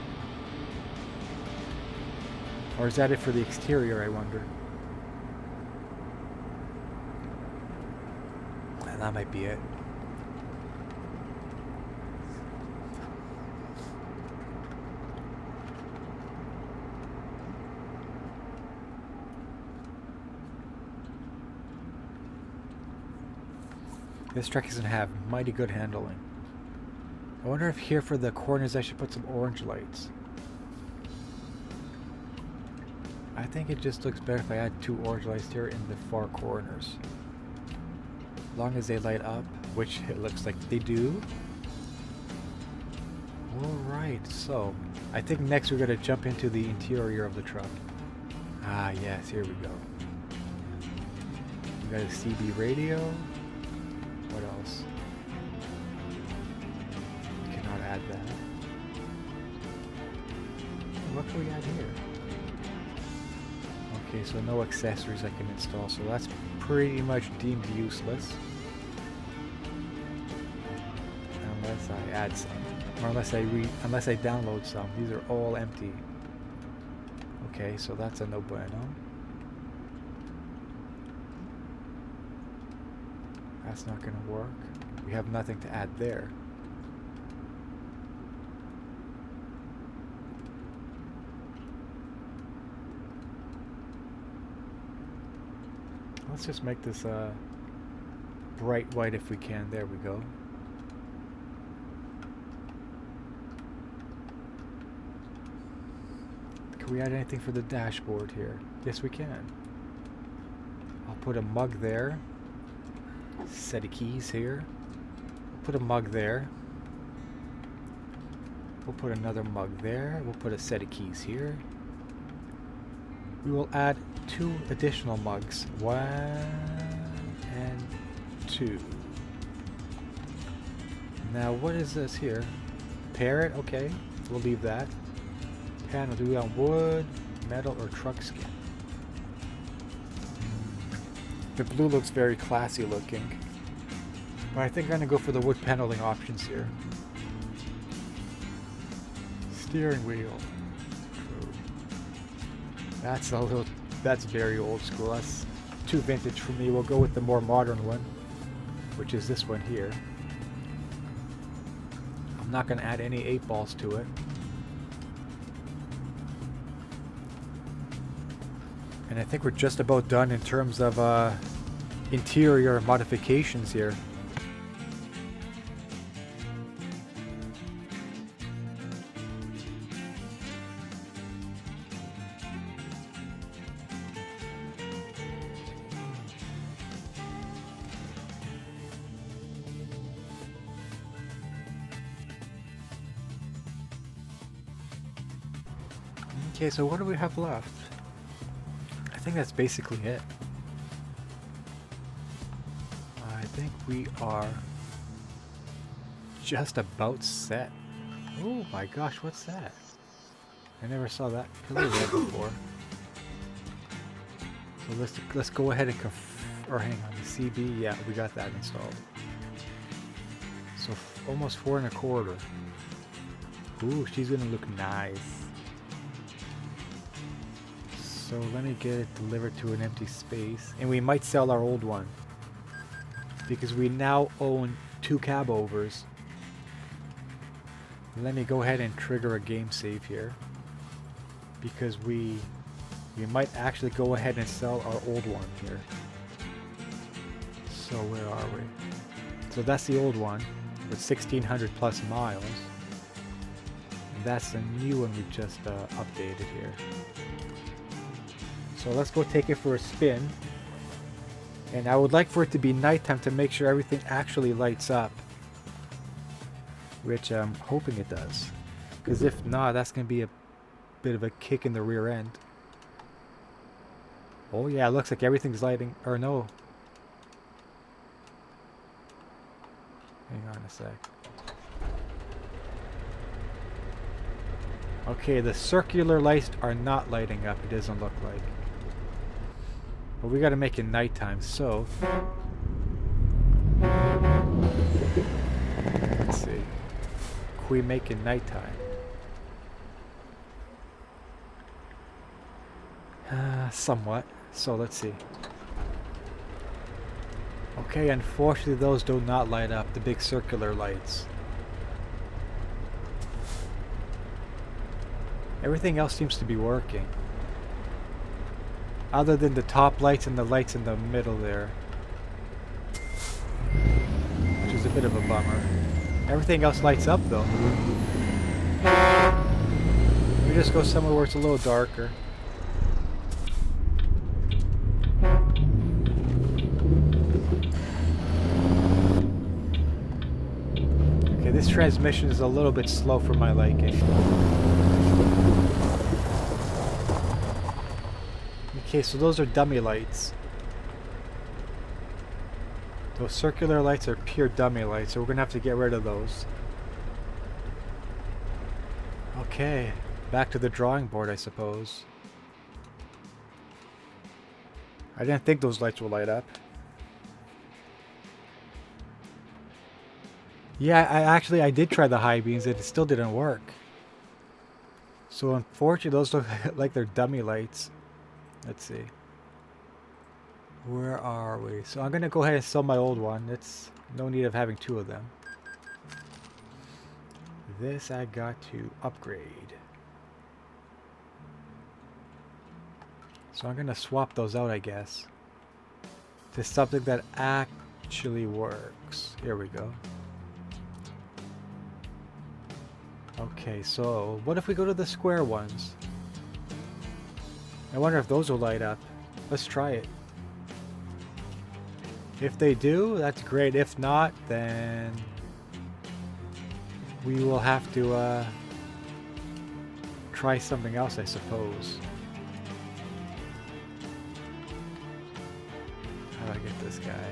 Or is that it for the exterior, I wonder? Well, that might be it. This truck doesn't have mighty good handling. I wonder if here for the corners I should put some orange lights. I think it just looks better if I add 2 orange lights here in the far corners. As long as they light up, which it looks like they do. Alright, so I think next we're going to jump into the interior of the truck. Ah yes, here we go. We got a CB radio. What else? We cannot add that. What can we add here? Okay, so no accessories I can install, so that's pretty much deemed useless. Unless I add some. Or unless I download some. These are all empty. Okay, so that's a no bueno. That's not going to work. We have nothing to add there. Let's just make this bright white if we can. There we go. Can we add anything for the dashboard here? Yes, we can. I'll put a mug there. Set of keys here. Put a mug there. We'll put another mug there. We'll put a set of keys here. We will add 2 additional mugs. 1 and 2. Now what is this here? Parrot, okay. We'll leave that. Panel, do we want wood, metal, or truck skin? The blue looks very classy looking. But I think I'm going to go for the wood paneling options here. Steering wheel. That's a little, that's very old school. That's too vintage for me. We'll go with the more modern one, which is this one here. I'm not going to add any 8 balls to it. And I think we're just about done in terms of interior modifications here. Okay, so what do we have left? I think that's basically it. I think we are just about set. Oh my gosh, what's that? I never saw that pillar there before. So let's go ahead and or hang on, the CB, yeah, we got that installed. So almost 4 1/4. Ooh, she's gonna look nice. So let me get it delivered to an empty space, and we might sell our old one because we now own 2 cab overs. Let me go ahead and trigger a game save here because we might actually go ahead and sell our old one here. So where are we? So that's the old one with 1,600 plus miles. And that's the new one we just updated here. So let's go take it for a spin. And I would like for it to be nighttime to make sure everything actually lights up. Which I'm hoping it does. Because if not, that's going to be a bit of a kick in the rear end. Oh yeah, it looks like everything's lighting. Or no. Hang on a sec. Okay, the circular lights are not lighting up. It doesn't look like. But we gotta make it nighttime, so let's see. Can we make it nighttime? Somewhat. So let's see. Okay, unfortunately those do not light up, the big circular lights. Everything else seems to be working. Other than the top lights and the lights in the middle there. Which is a bit of a bummer. Everything else lights up though. We just go somewhere where it's a little darker. Okay, this transmission is a little bit slow for my liking. Okay, so those are dummy lights. Those circular lights are pure dummy lights, so we're gonna have to get rid of those. Okay, back to the drawing board, I suppose. I didn't think those lights would light up. Yeah, I did try the high beams, and it still didn't work. So unfortunately, those look like they're dummy lights. Let's see. Where are we? So I'm going to go ahead and sell my old one. It's no need of having 2 of them. This I got to upgrade. So I'm going to swap those out, I guess, to something that actually works. Here we go. Okay, so what if we go to the square ones? I wonder if those will light up. Let's try it. If they do, that's great. If not, then we will have to try something else, I suppose. How do I get this guy?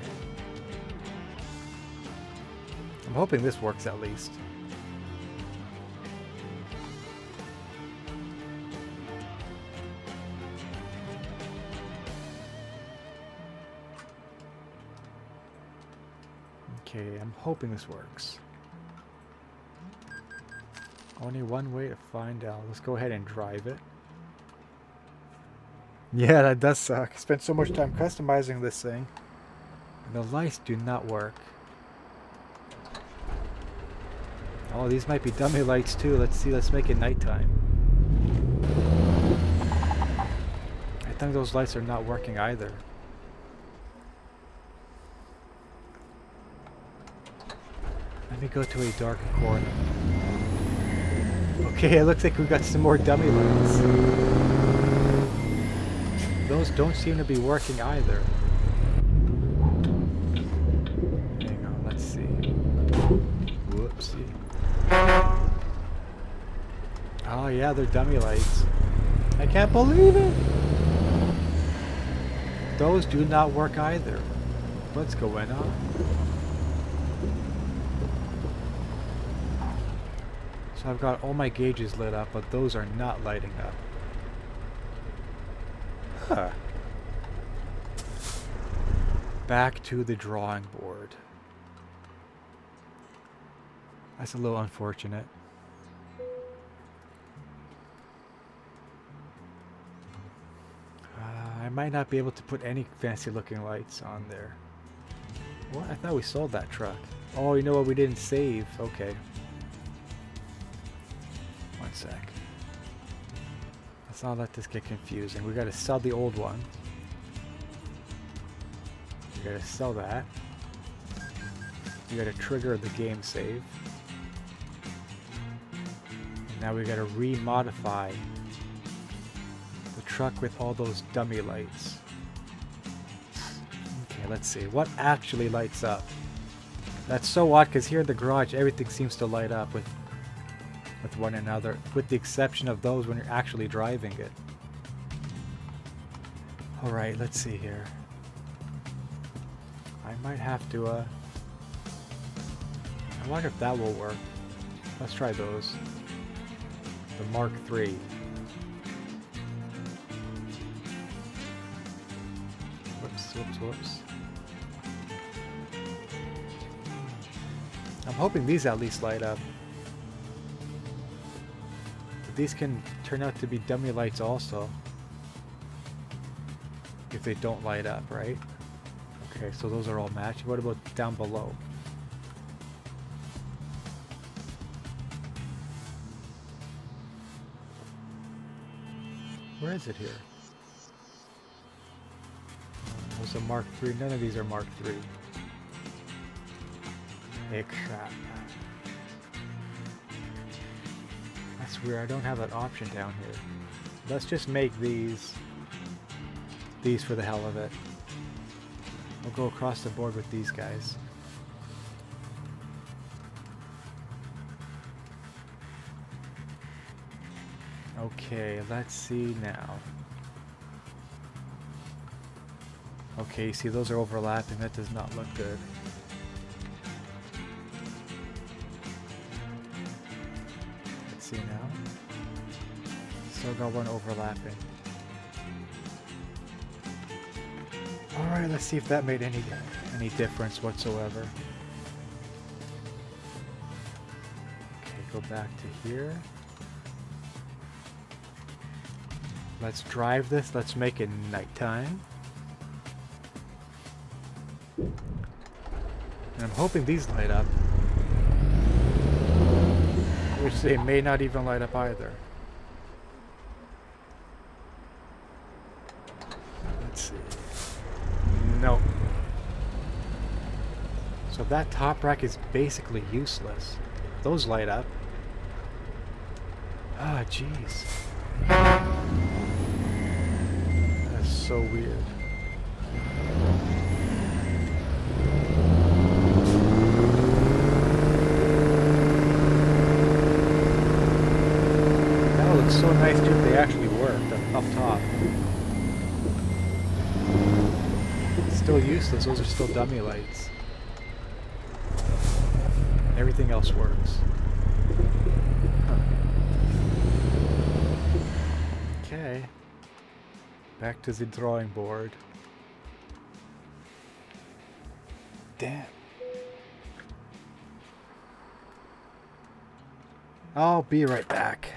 I'm hoping this works at least. Okay, I'm hoping this works. Only one way to find out. Let's go ahead and drive it. Yeah, that does suck. I spent so much time customizing this thing. And the lights do not work. Oh, these might be dummy lights too. Let's see, let's make it nighttime. I think those lights are not working either. Let me go to a dark corner. Okay, it looks like we got some more dummy lights. Those don't seem to be working either. Hang on, let's see. Whoopsie. Oh yeah, they're dummy lights. I can't believe it! Those do not work either. What's going on? So I've got all my gauges lit up, but those are not lighting up. Huh. Back to the drawing board. That's a little unfortunate. I might not be able to put any fancy looking lights on there. What? I thought we sold that truck. Oh, you know what? We didn't save. Okay. One sec. Let's not let this get confusing. We gotta sell the old one. We gotta sell that. We gotta trigger the game save. And now we gotta re-modify the truck with all those dummy lights. Okay, let's see. What actually lights up? That's so odd because here in the garage everything seems to light up with one another, with the exception of those when you're actually driving it. Alright, let's see here. I might have to, I wonder if that will work. Let's try those. The Mark III. Whoops, whoops, whoops. I'm hoping these at least light up. But these can turn out to be dummy lights also. If they don't light up, right? Okay, so those are all matched. What about down below? Where is it here? There's a Mark III. None of these are Mark III. Crap. That's weird. I don't have that option down here. Let's just make these for the hell of it. We'll go across the board with these guys. Okay, let's see now. Okay, you see those are overlapping. That does not look good. Let's see now. Still got one overlapping. Alright, let's see if that made any difference whatsoever. Okay, go back to here. Let's drive this. Let's make it nighttime. And I'm hoping these light up. Which they may not even light up either. Let's see. No. So that top rack is basically useless. Those light up. Ah, jeez. That's so weird. That would look so nice too if they actually worked up top. It's still useless, those are still dummy lights. Everything else works. Okay. Back to the drawing board. Damn. I'll be right back.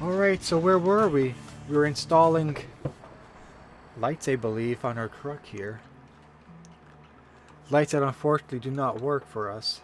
Alright, so where were we? We were installing lights, I believe, on our truck here. Lights that unfortunately do not work for us.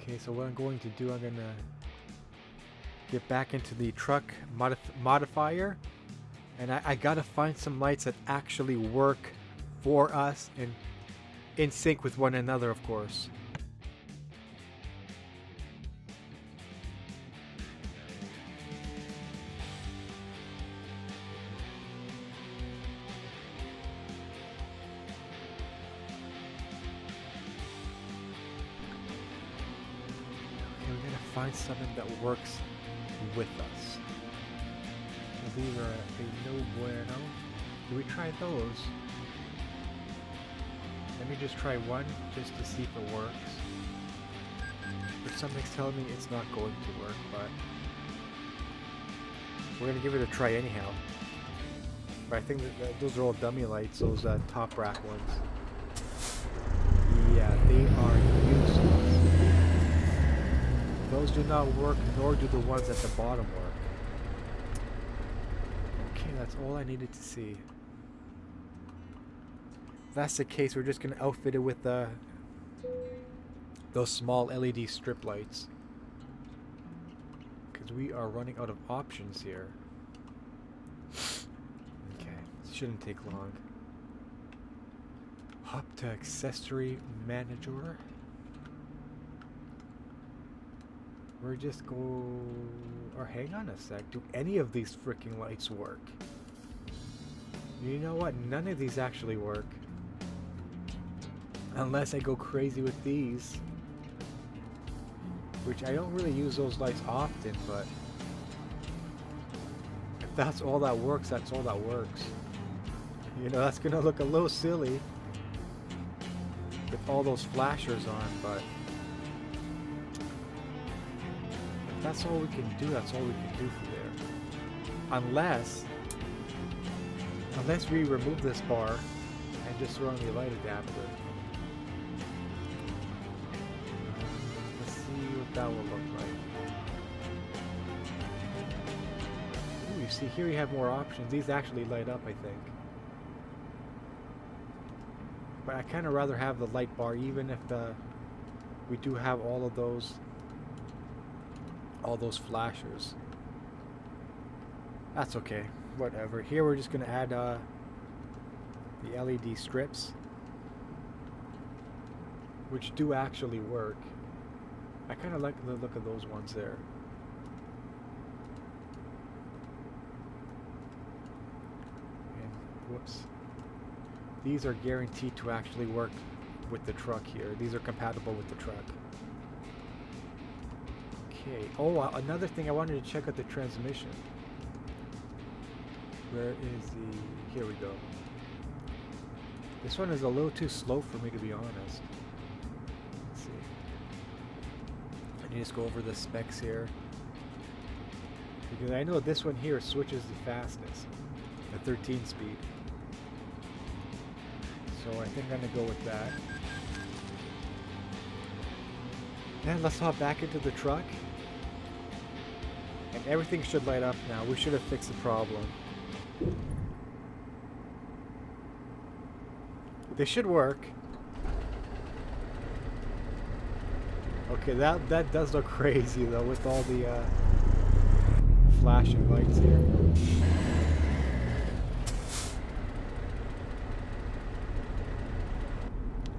Okay, so what I'm going to do, I'm going to get back into the truck modifier, and I gotta find some lights that actually work for us and in sync with one another, of course. Okay, we're gonna find something that works with us. These are a no bueno. Do we try those? Let me just try one just to see if it works. But something's telling me it's not going to work, but we're gonna give it a try anyhow. But I think that those are all dummy lights, those top rack ones. Yeah, they are useless. Those do not work, nor do the ones at the bottom work. Okay, that's all I needed to see. If that's the case, we're just gonna outfit it with those small LED strip lights. Because we are running out of options here. Okay, shouldn't take long. Hop to accessory manager. We're just or hang on a sec, do any of these freaking lights work? You know what, none of these actually work. Unless I go crazy with these. Which I don't really use those lights often, but if that's all that works, that's all that works. You know, that's gonna look a little silly with all those flashers on, but if that's all we can do, that's all we can do for there. Unless we remove this bar and just throw in the light adapter. Let's see what that will look like. Ooh, you see here you have more options. These actually light up, I think. But I kind of rather have the light bar, even if we do have all those flashers. That's okay, whatever. Here we're just gonna add the LED strips, which do actually work. I kind of like the look of those ones there. And whoops. These are guaranteed to actually work with the truck here. These are compatible with the truck. Okay. Oh, another thing, I wanted to check out the transmission. Where is the... Here we go. This one is a little too slow for me, to be honest. Let's see. I need to just go over the specs here. Because I know this one here switches the fastest. The 13 speed. So I think I'm going to go with that. And let's hop back into the truck. And everything should light up now. We should have fixed the problem. They should work. Okay, that does look crazy though with all the flashing lights here.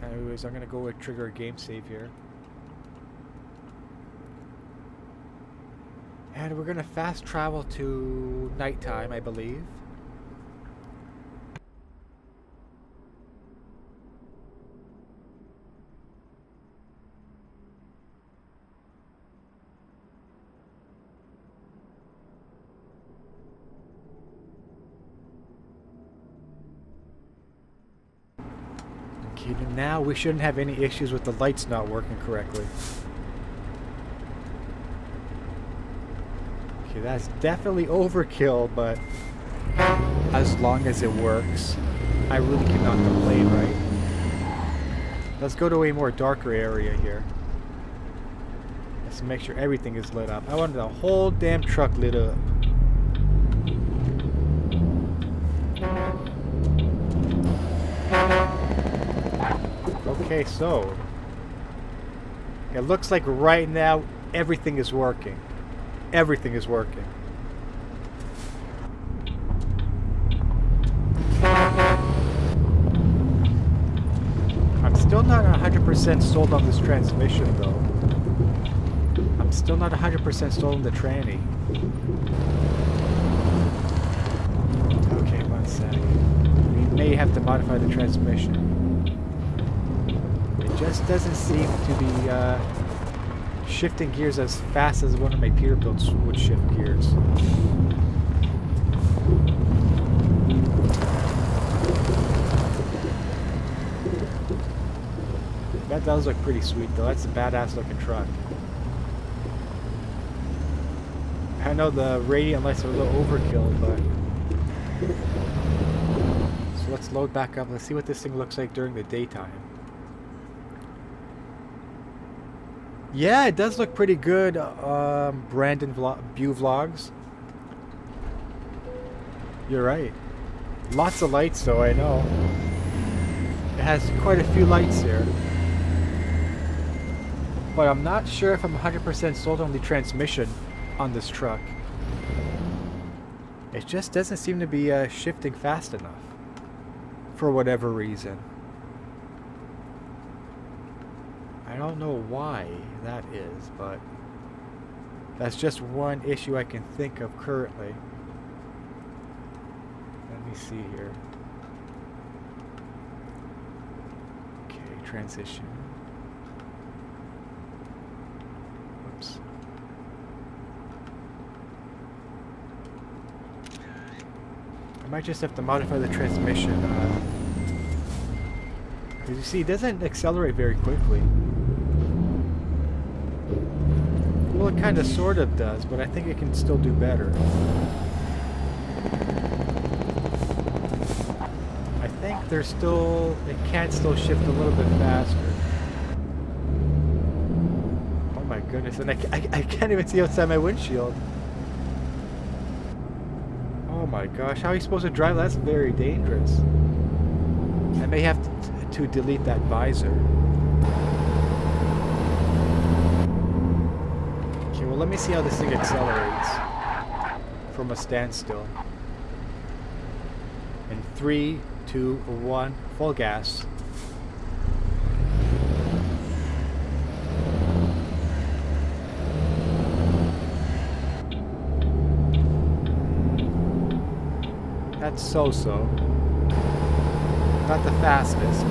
Anyways, I'm gonna go with trigger a game save here. And we're gonna fast travel to nighttime, I believe. Okay, now we shouldn't have any issues with the lights not working correctly. Okay, that's definitely overkill, but as long as it works, I really cannot complain, right? Let's go to a more darker area here. Let's make sure everything is lit up. I want the whole damn truck lit up. Okay, so it looks like right now everything is working. Everything is working. I'm still not 100% sold on this transmission though. I'm still not 100% sold on the tranny. Okay, one sec. We may have to modify the transmission. It just doesn't seem to be shifting gears as fast as one of my Peterbilts would shift gears. That does look pretty sweet though. That's a badass looking truck. I know the Radeon lights are a little overkill, but... So let's load back up. Let's see what this thing looks like during the daytime. Yeah, it does look pretty good, Brandon Bew Vlogs. You're right. Lots of lights though, I know. It has quite a few lights here. But I'm not sure if I'm 100% sold on the transmission on this truck. It just doesn't seem to be shifting fast enough. For whatever reason. I don't know why that is, but that's just one issue I can think of currently. Let me see here. Okay, transition. Whoops. I might just have to modify the transmission. Because you see, it doesn't accelerate very quickly. Well, it kind of sort of does, but I think it can still do better. I think there's still... it can still shift a little bit faster. Oh my goodness, and I can't even see outside my windshield. Oh my gosh, how are you supposed to drive? That's very dangerous. I may have to delete that visor. Okay, well let me see how this thing accelerates from a standstill. In 3, 2, 1, full gas. That's so-so. Not the fastest.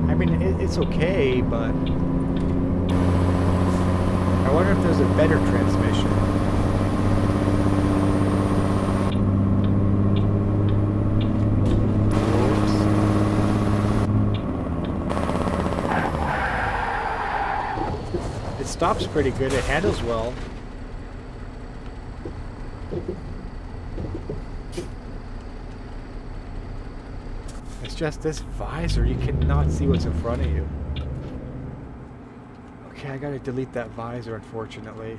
I mean, it's okay, but... I wonder if there's a better transmission. Oops. It stops pretty good, it handles well. It's just this visor, you cannot see what's in front of you. Okay, I gotta delete that visor, unfortunately.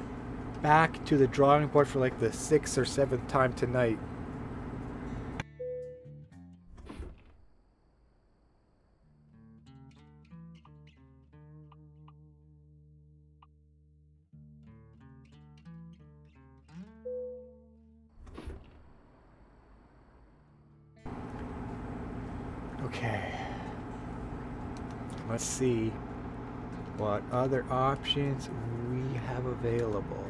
Back to the drawing board for like the 6th or 7th time tonight. Okay, let's see what other options we have available.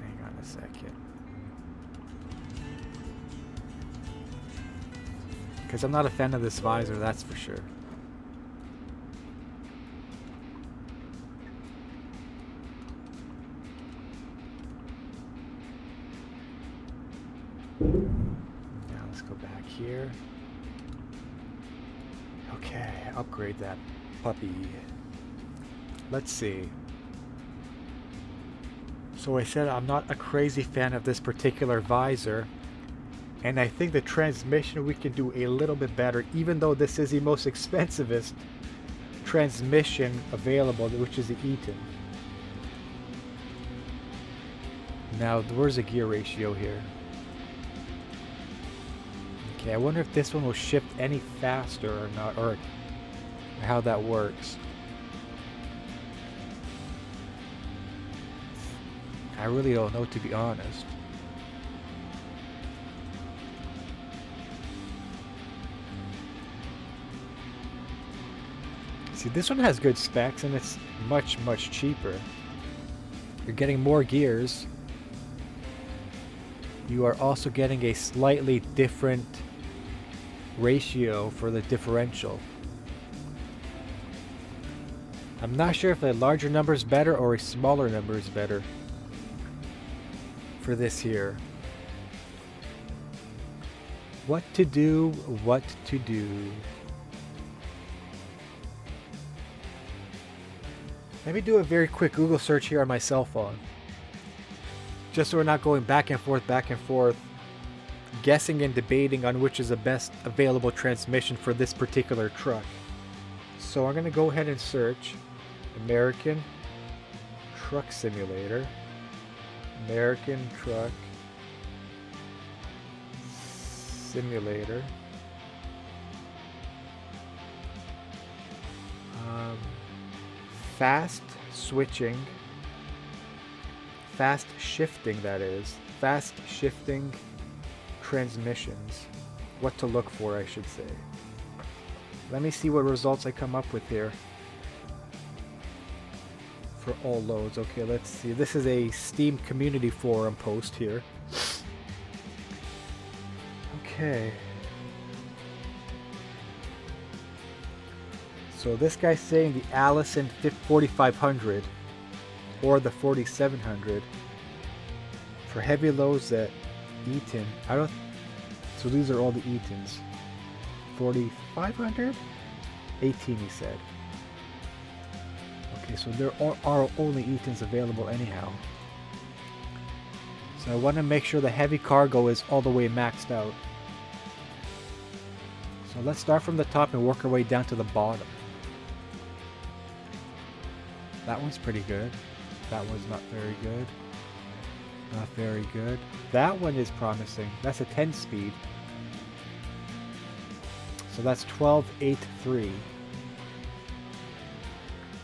Hang on a second. Because I'm not a fan of this visor, that's for sure. Okay, upgrade that puppy. Let's see. So I said I'm not a crazy fan of this particular visor, and I think the transmission we can do a little bit better, even though this is the most expensivest transmission available, which is the Eaton. Now, where's the gear ratio here? Okay, I wonder if this one will shift any faster or not, or how that works. I really don't know, to be honest. See, this one has good specs and it's much, much cheaper. You're getting more gears. You are also getting a slightly different ratio for the differential. I'm not sure if a larger number is better or a smaller number is better for this here. What to do, what to do. Let me do a very quick Google search here on my cell phone. Just so we're not going back and forth, guessing and debating on which is the best available transmission for this particular truck. So I'm going to go ahead and search American Truck Simulator. American Truck Simulator. Fast switching. Fast shifting, that is. Fast shifting transmissions. What to look for, I should say. Let me see what results I come up with here. For all loads. Okay, let's see. This is a Steam community forum post here. Okay. So this guy's saying the Allison 4500 or the 4700 for heavy loads at Eaton. So these are all the Eatons. 4500? 18 he said. Okay, so there are only Eatons available anyhow. So I want to make sure the heavy cargo is all the way maxed out. So let's start from the top and work our way down to the bottom. That one's pretty good. That one's not very good. Not very good. That one is promising. That's a 10 speed. So that's 12.83.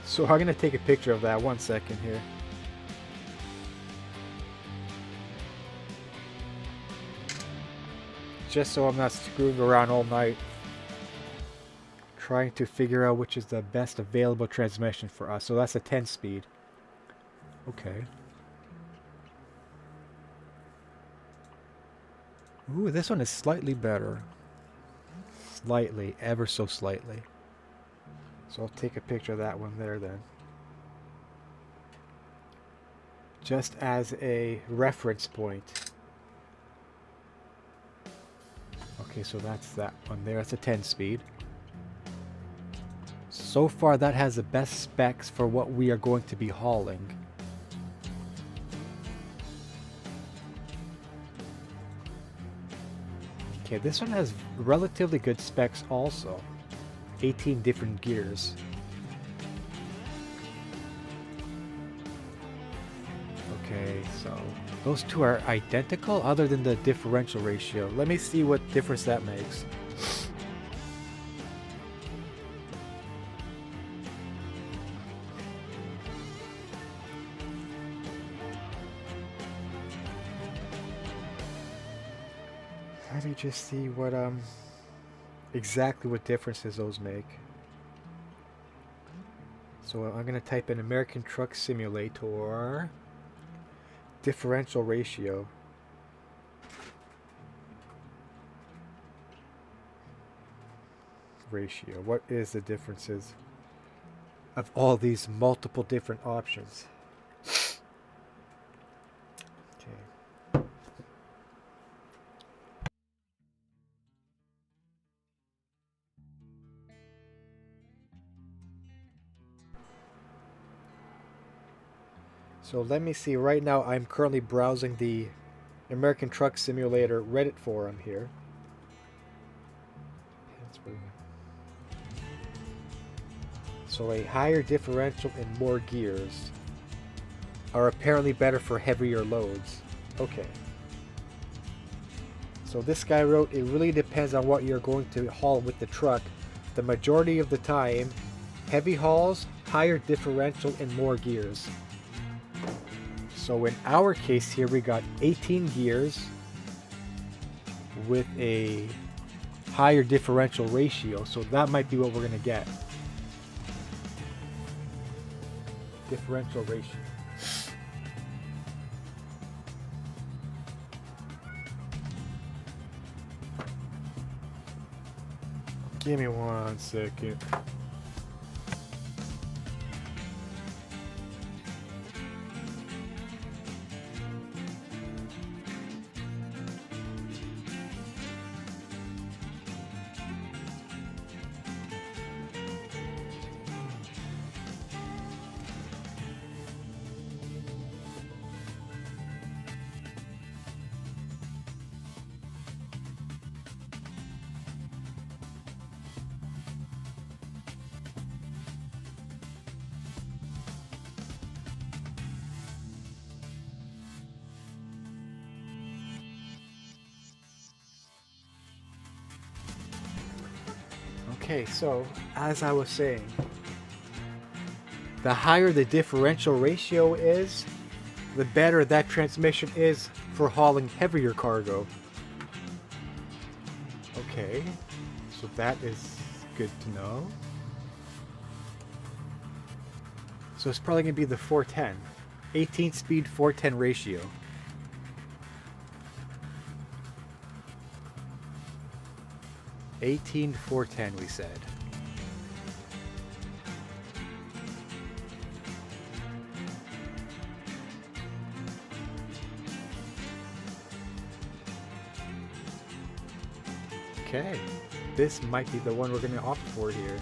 So I'm going to take a picture of that. 1 second here. Just so I'm not screwing around all night trying to figure out which is the best available transmission for us. So that's a 10 speed. Okay. Ooh, this one is slightly better. Slightly, ever so slightly. So I'll take a picture of that one there then. Just as a reference point. Okay, so that's that one there. That's a 10 speed. So far that has the best specs for what we are going to be hauling. Okay, this one has relatively good specs also. 18 different gears. Okay, so those two are identical other than the differential ratio. Let me see what difference that makes. Let me just see what exactly what differences those make. So I'm gonna type in American Truck Simulator differential ratio. What is the differences of all these multiple different options? So let me see. Right now, I'm currently browsing the American Truck Simulator Reddit forum here. So a higher differential and more gears are apparently better for heavier loads. Okay. So this guy wrote, it really depends on what you're going to haul with the truck. The majority of the time, heavy hauls, higher differential and more gears. So in our case here, we got 18 gears with a higher differential ratio. So that might be what we're going to get. Differential ratio. Give me 1 second. Okay, so as I was saying, the higher the differential ratio is, the better that transmission is for hauling heavier cargo. Okay, so that is good to know. So it's probably going to be the 410. 18 speed 410 ratio. $18 410 we said. Okay, this might be the one we're going to opt for here.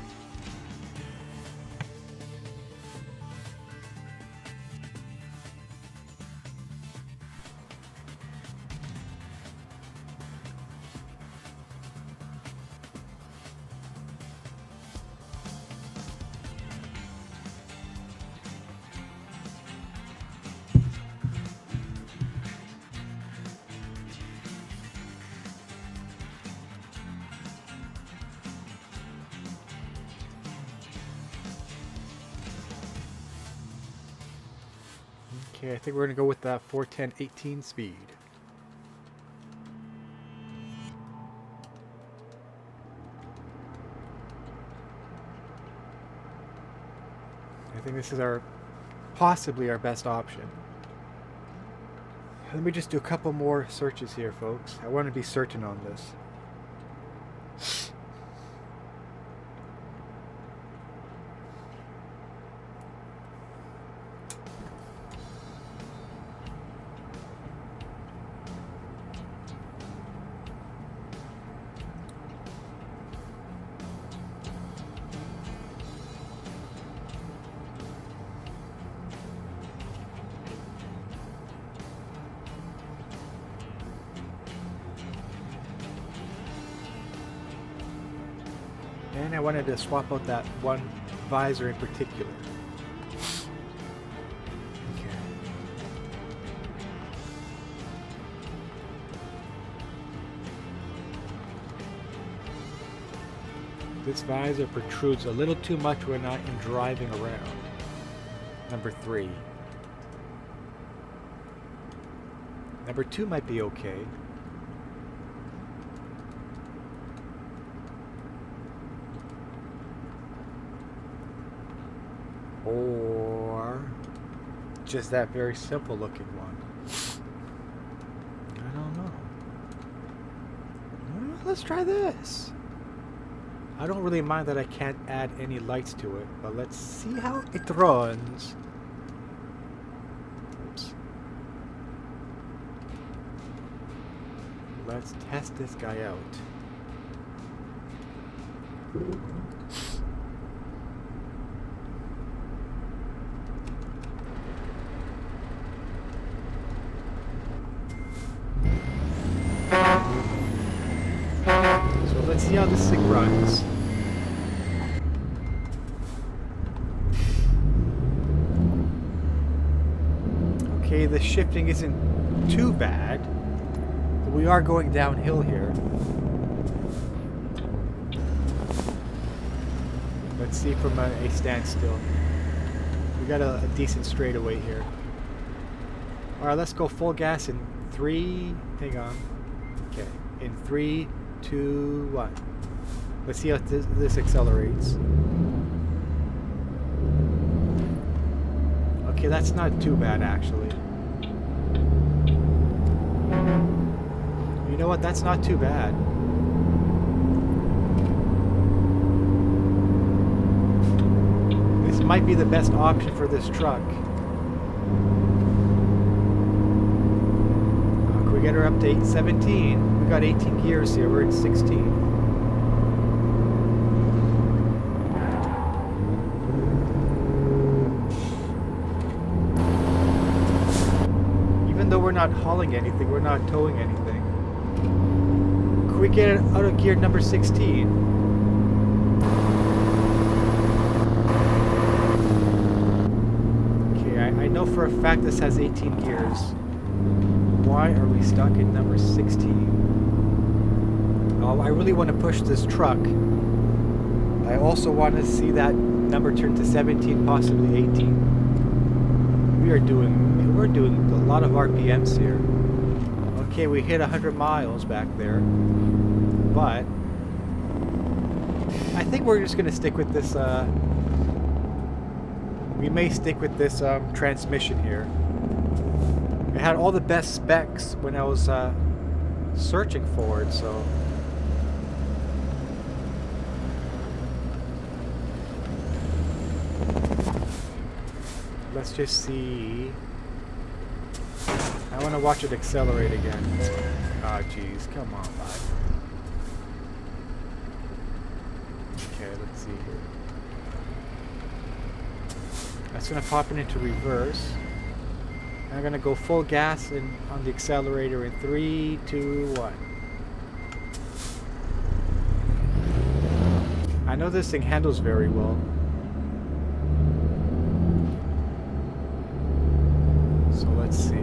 Okay, I think we're going to go with that 410 18 speed. I think this is possibly our best option. Let me just do a couple more searches here, folks. I want to be certain on this. And I wanted to swap out that one visor in particular. Okay. This visor protrudes a little too much when I am driving around. Number 3. Number 2 might be okay. Or just that very simple looking one. I don't know. Well, let's try this. I don't really mind that I can't add any lights to it, but let's see how it runs. Oops. Let's test this guy out. let's see how this thing runs. Okay, the shifting isn't too bad. But we are going downhill here. Let's see from a standstill. We got a decent straightaway here. Alright, let's go full gas in 3. Hang on. Okay, in 3, 2, 1. Let's see how this accelerates. Okay, that's not too bad actually. You know what? That's not too bad. This might be the best option for this truck. Can we get her up to 17? We got 18 gears here. We're at 16. We're not hauling anything, we're not towing anything. Could we get it out of gear number 16? Okay, I know for a fact this has 18 gears. Why are we stuck at number 16? Oh, I really want to push this truck. I also want to see that number turn to 17, possibly 18. We're doing a lot of RPMs here. Okay, we hit 100 miles back there, but I think we're just gonna stick with this. We may stick with this transmission here. It had all the best specs when I was searching for it, so. Let's just see. I want to watch it accelerate again. Ah, jeez, come on, bud. Okay, let's see here. That's gonna pop it into reverse. I'm gonna go full gas on the accelerator in 3, 2, 1. I know this thing handles very well. So let's see.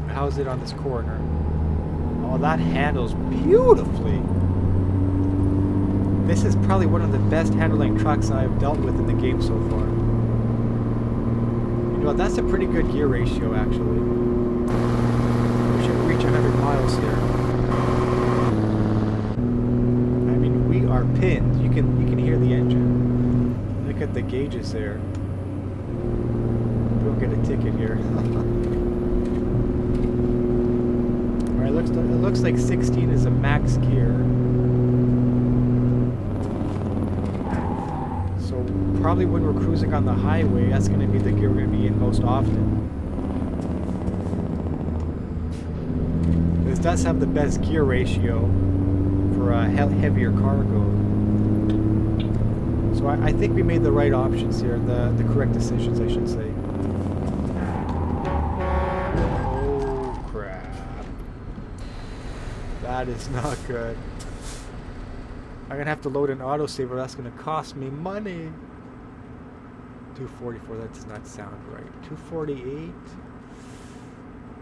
How's it on this corner? Oh, that handles beautifully. This is probably one of the best handling trucks I've dealt with in the game so far. You know, that's a pretty good gear ratio, actually. We should reach 100 miles here. I mean, we are pinned. You can hear the engine. Look at the gauges there. We'll get a ticket here. Alright, it looks like 16 is a max gear. So probably when we're cruising on the highway, that's going to be the gear we're going to be in most often. This does have the best gear ratio for heavier cargo. So I think we made the right options here, the correct decisions, I should say. That is not good. I'm gonna have to load an autosaver. That's gonna cost me money. 244. That does not sound right. 248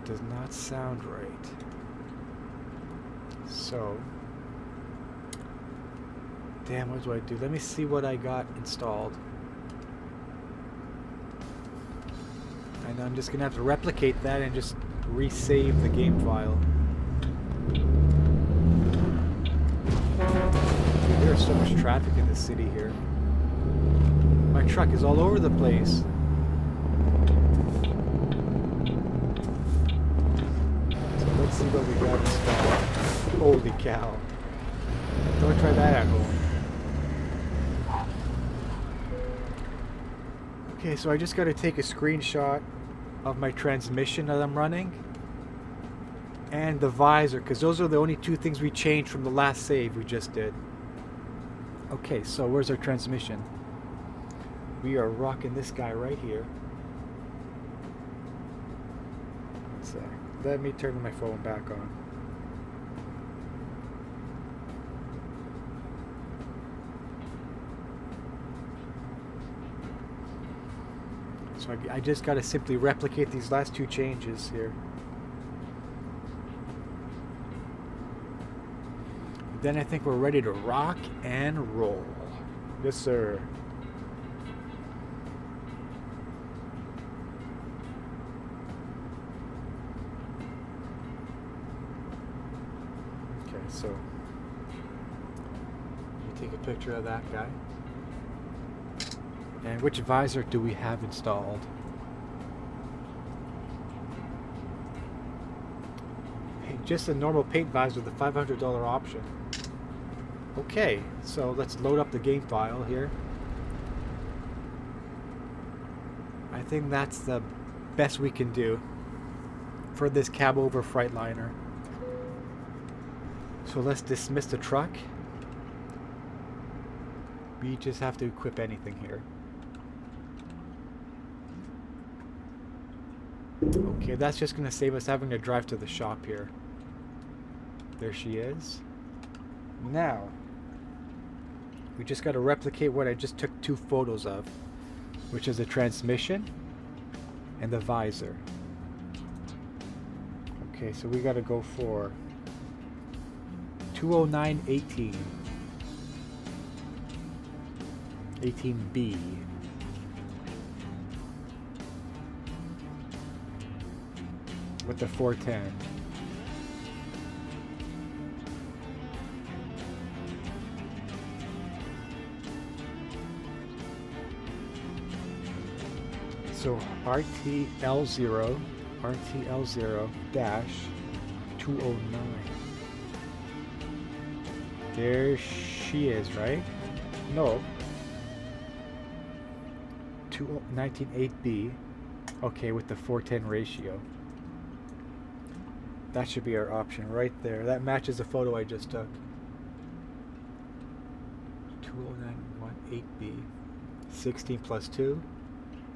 does not sound right. So, damn, what do I do? Let me see what I got installed. And I'm just gonna have to replicate that and just resave the game file. There's so much traffic in the city here. My truck is all over the place. So let's see what we got installed. Holy cow. Don't try that at home. Okay, so I just got to take a screenshot of my transmission that I'm running. And the visor, because those are the only two things we changed from the last save we just did. Okay, so where's our transmission? We are rocking this guy right here. So let me turn my phone back on. So I just got to simply replicate these last two changes here. Then I think we're ready to rock and roll. Yes, sir. Okay, so you take a picture of that guy. And which visor do we have installed? Just a normal paint visor with a $500 option. Okay, so let's load up the game file here. I think that's the best we can do for this cab over Freightliner. So let's dismiss the truck. We just have to equip anything here. Okay, that's just going to save us having to drive to the shop here. There she is. Now, we just got to replicate what I just took 2 photos of, which is the transmission and the visor. Okay, so we got to go for 20918. 18B. With the 410. So RTL0 dash 209. There she is, right? No. 198B. Okay, with the 410 ratio. That should be our option right there. That matches the photo I just took. 20918B. 16 plus 2.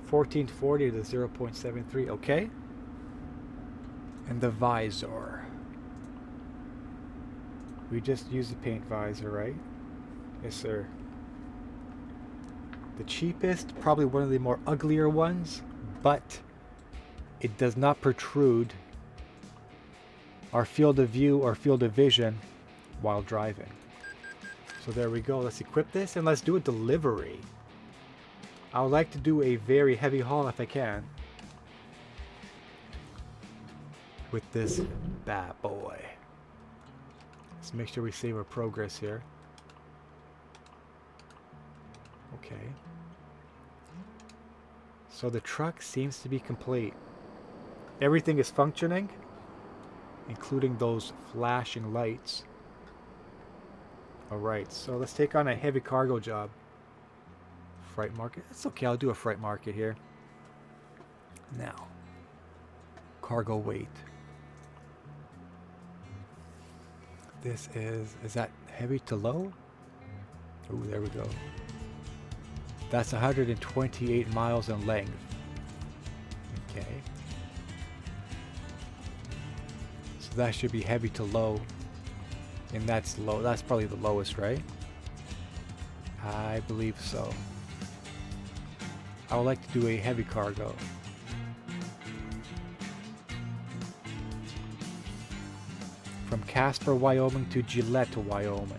1440 to 0.73. Okay. And the visor. We just use the paint visor, right? Yes, sir. The cheapest, probably one of the more uglier ones, but it does not protrude our field of view or field of vision while driving. So there we go. Let's equip this and let's do a delivery. I would like to do a very heavy haul if I can with this bad boy. Let's make sure we save our progress here. Okay. So the truck seems to be complete. Everything is functioning, including those flashing lights. Alright, so let's take on a heavy cargo job. Freight market. It's okay, I'll do a freight market here. Now, cargo weight. This is that heavy to low? Oh, there we go. That's 128 miles in length. Okay. So that should be heavy to low. And that's low. That's probably the lowest, right? I believe so. I would like to do a heavy cargo. From Casper, Wyoming to Gillette, Wyoming.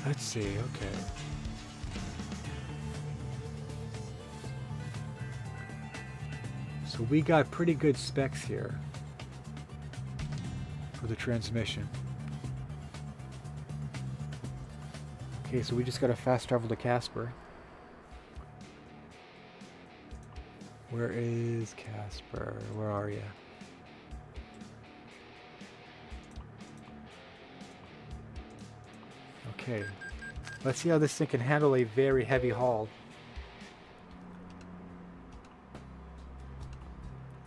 Let's see, okay. So we got pretty good specs here for the transmission. Okay, so we just got to fast travel to Casper. Where is Casper? Where are you? Okay, let's see how this thing can handle a very heavy haul.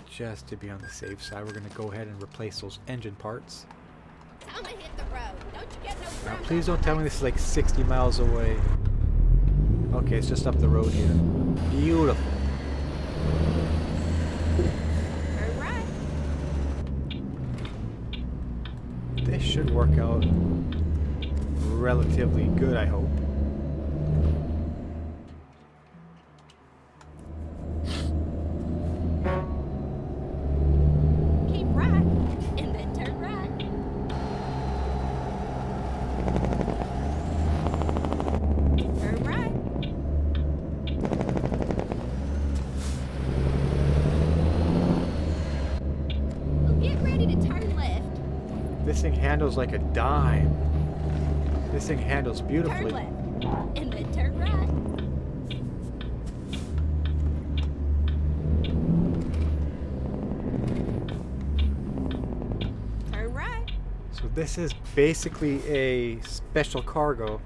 Just to be on the safe side, we're going to go ahead and replace those engine parts. I'ma hit the road. Don't you get no Now, grumble. please don't tell me this is like 60 miles away. Okay, it's just up the road here. Beautiful. All right. This should work out relatively good, I hope. thing handles like a dime. This thing handles Turn beautifully. left. And then turn right. Turn right. So this is basically a special cargo.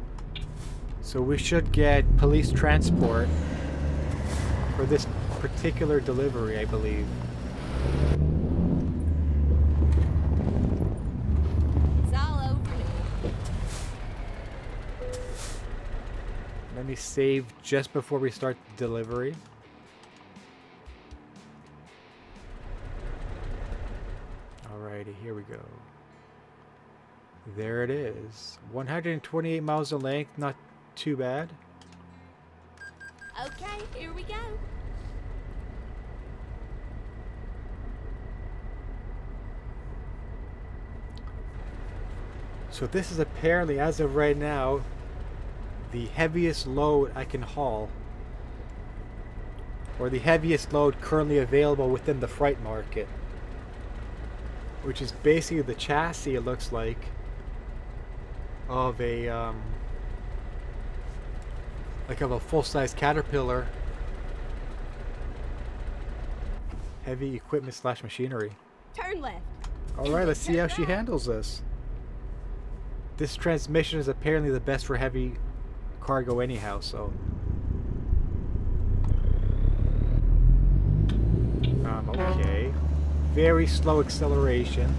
So we should get police transport for this particular delivery, I believe. It's all over now. Let me save just before we start the delivery. Alrighty, here we go. There it is. 128 miles in length, not too bad. Okay, here we go. So this is apparently, as of right now, the heaviest load I can haul, or the heaviest load currently available within the freight market, which is basically the chassis, it looks like, of a full-size Caterpillar heavy equipment slash machinery. Turn left. All right, let's see how she handles this. This transmission is apparently the best for heavy cargo anyhow, so okay. Very slow acceleration.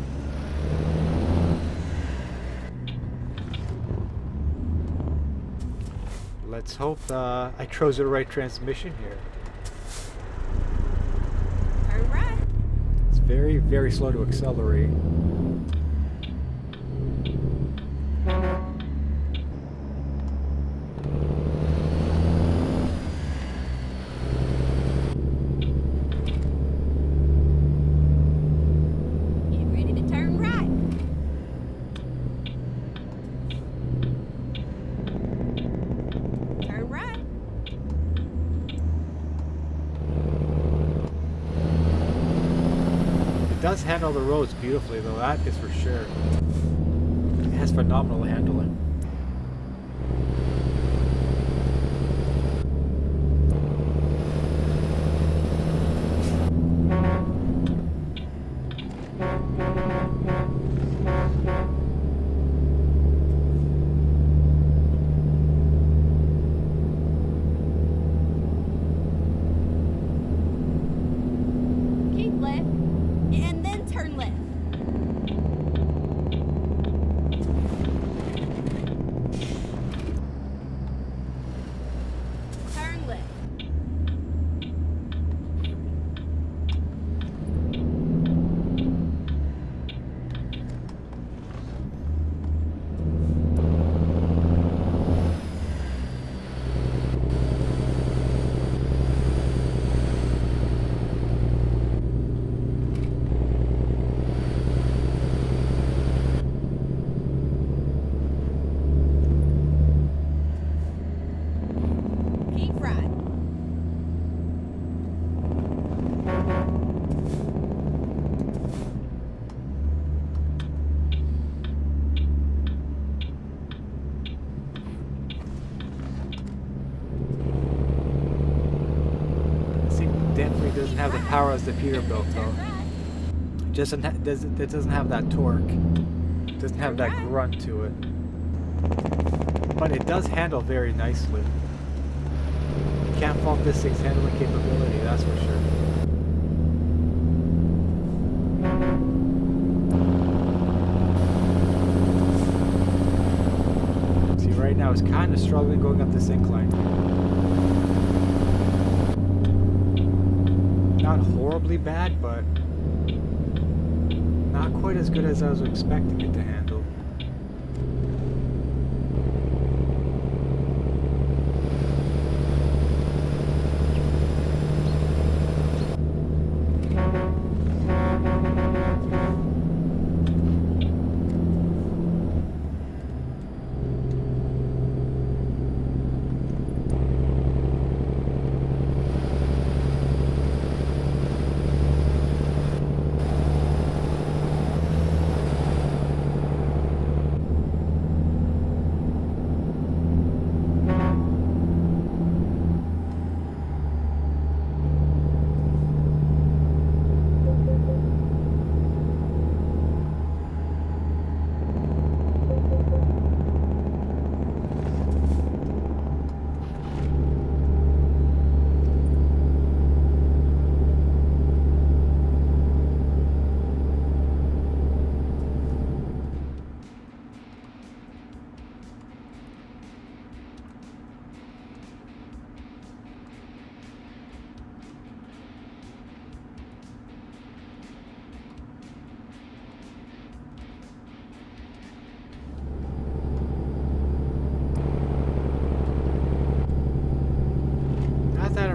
Let's hope I chose the right transmission here. Turn right. It's very, very slow to accelerate. Get ready to turn right. Turn right. It does handle the roads beautifully, though, that is for sure. It has phenomenal handling. Keep left. And then turn left. Turn left. Keep right. This thing definitely doesn't have the power as the Peterbilt, though. Turn right. It doesn't have that torque. It doesn't have that grunt to it. But it does handle very nicely. You can't fault this thing's handling capability, that's for sure. See, right now it's kind of struggling going up this incline. Not horribly bad, but not quite as good as I was expecting it to handle.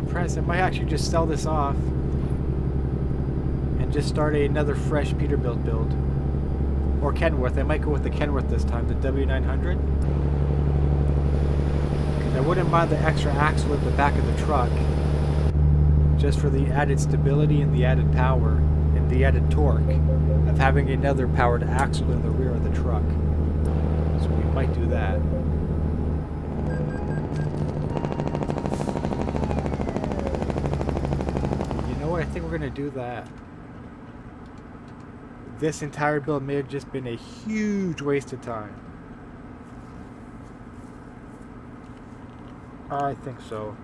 impressed. I might actually just sell this off and just start another fresh Peterbilt build. Or Kenworth. I might go with the Kenworth this time, the W900. I wouldn't mind the extra axle at the back of the truck, just for the added stability and the added power and the added torque of having another powered axle in the rear of the truck. So we might do that. You know what? I think we're gonna do that. This entire build may have just been a huge waste of time. I think so.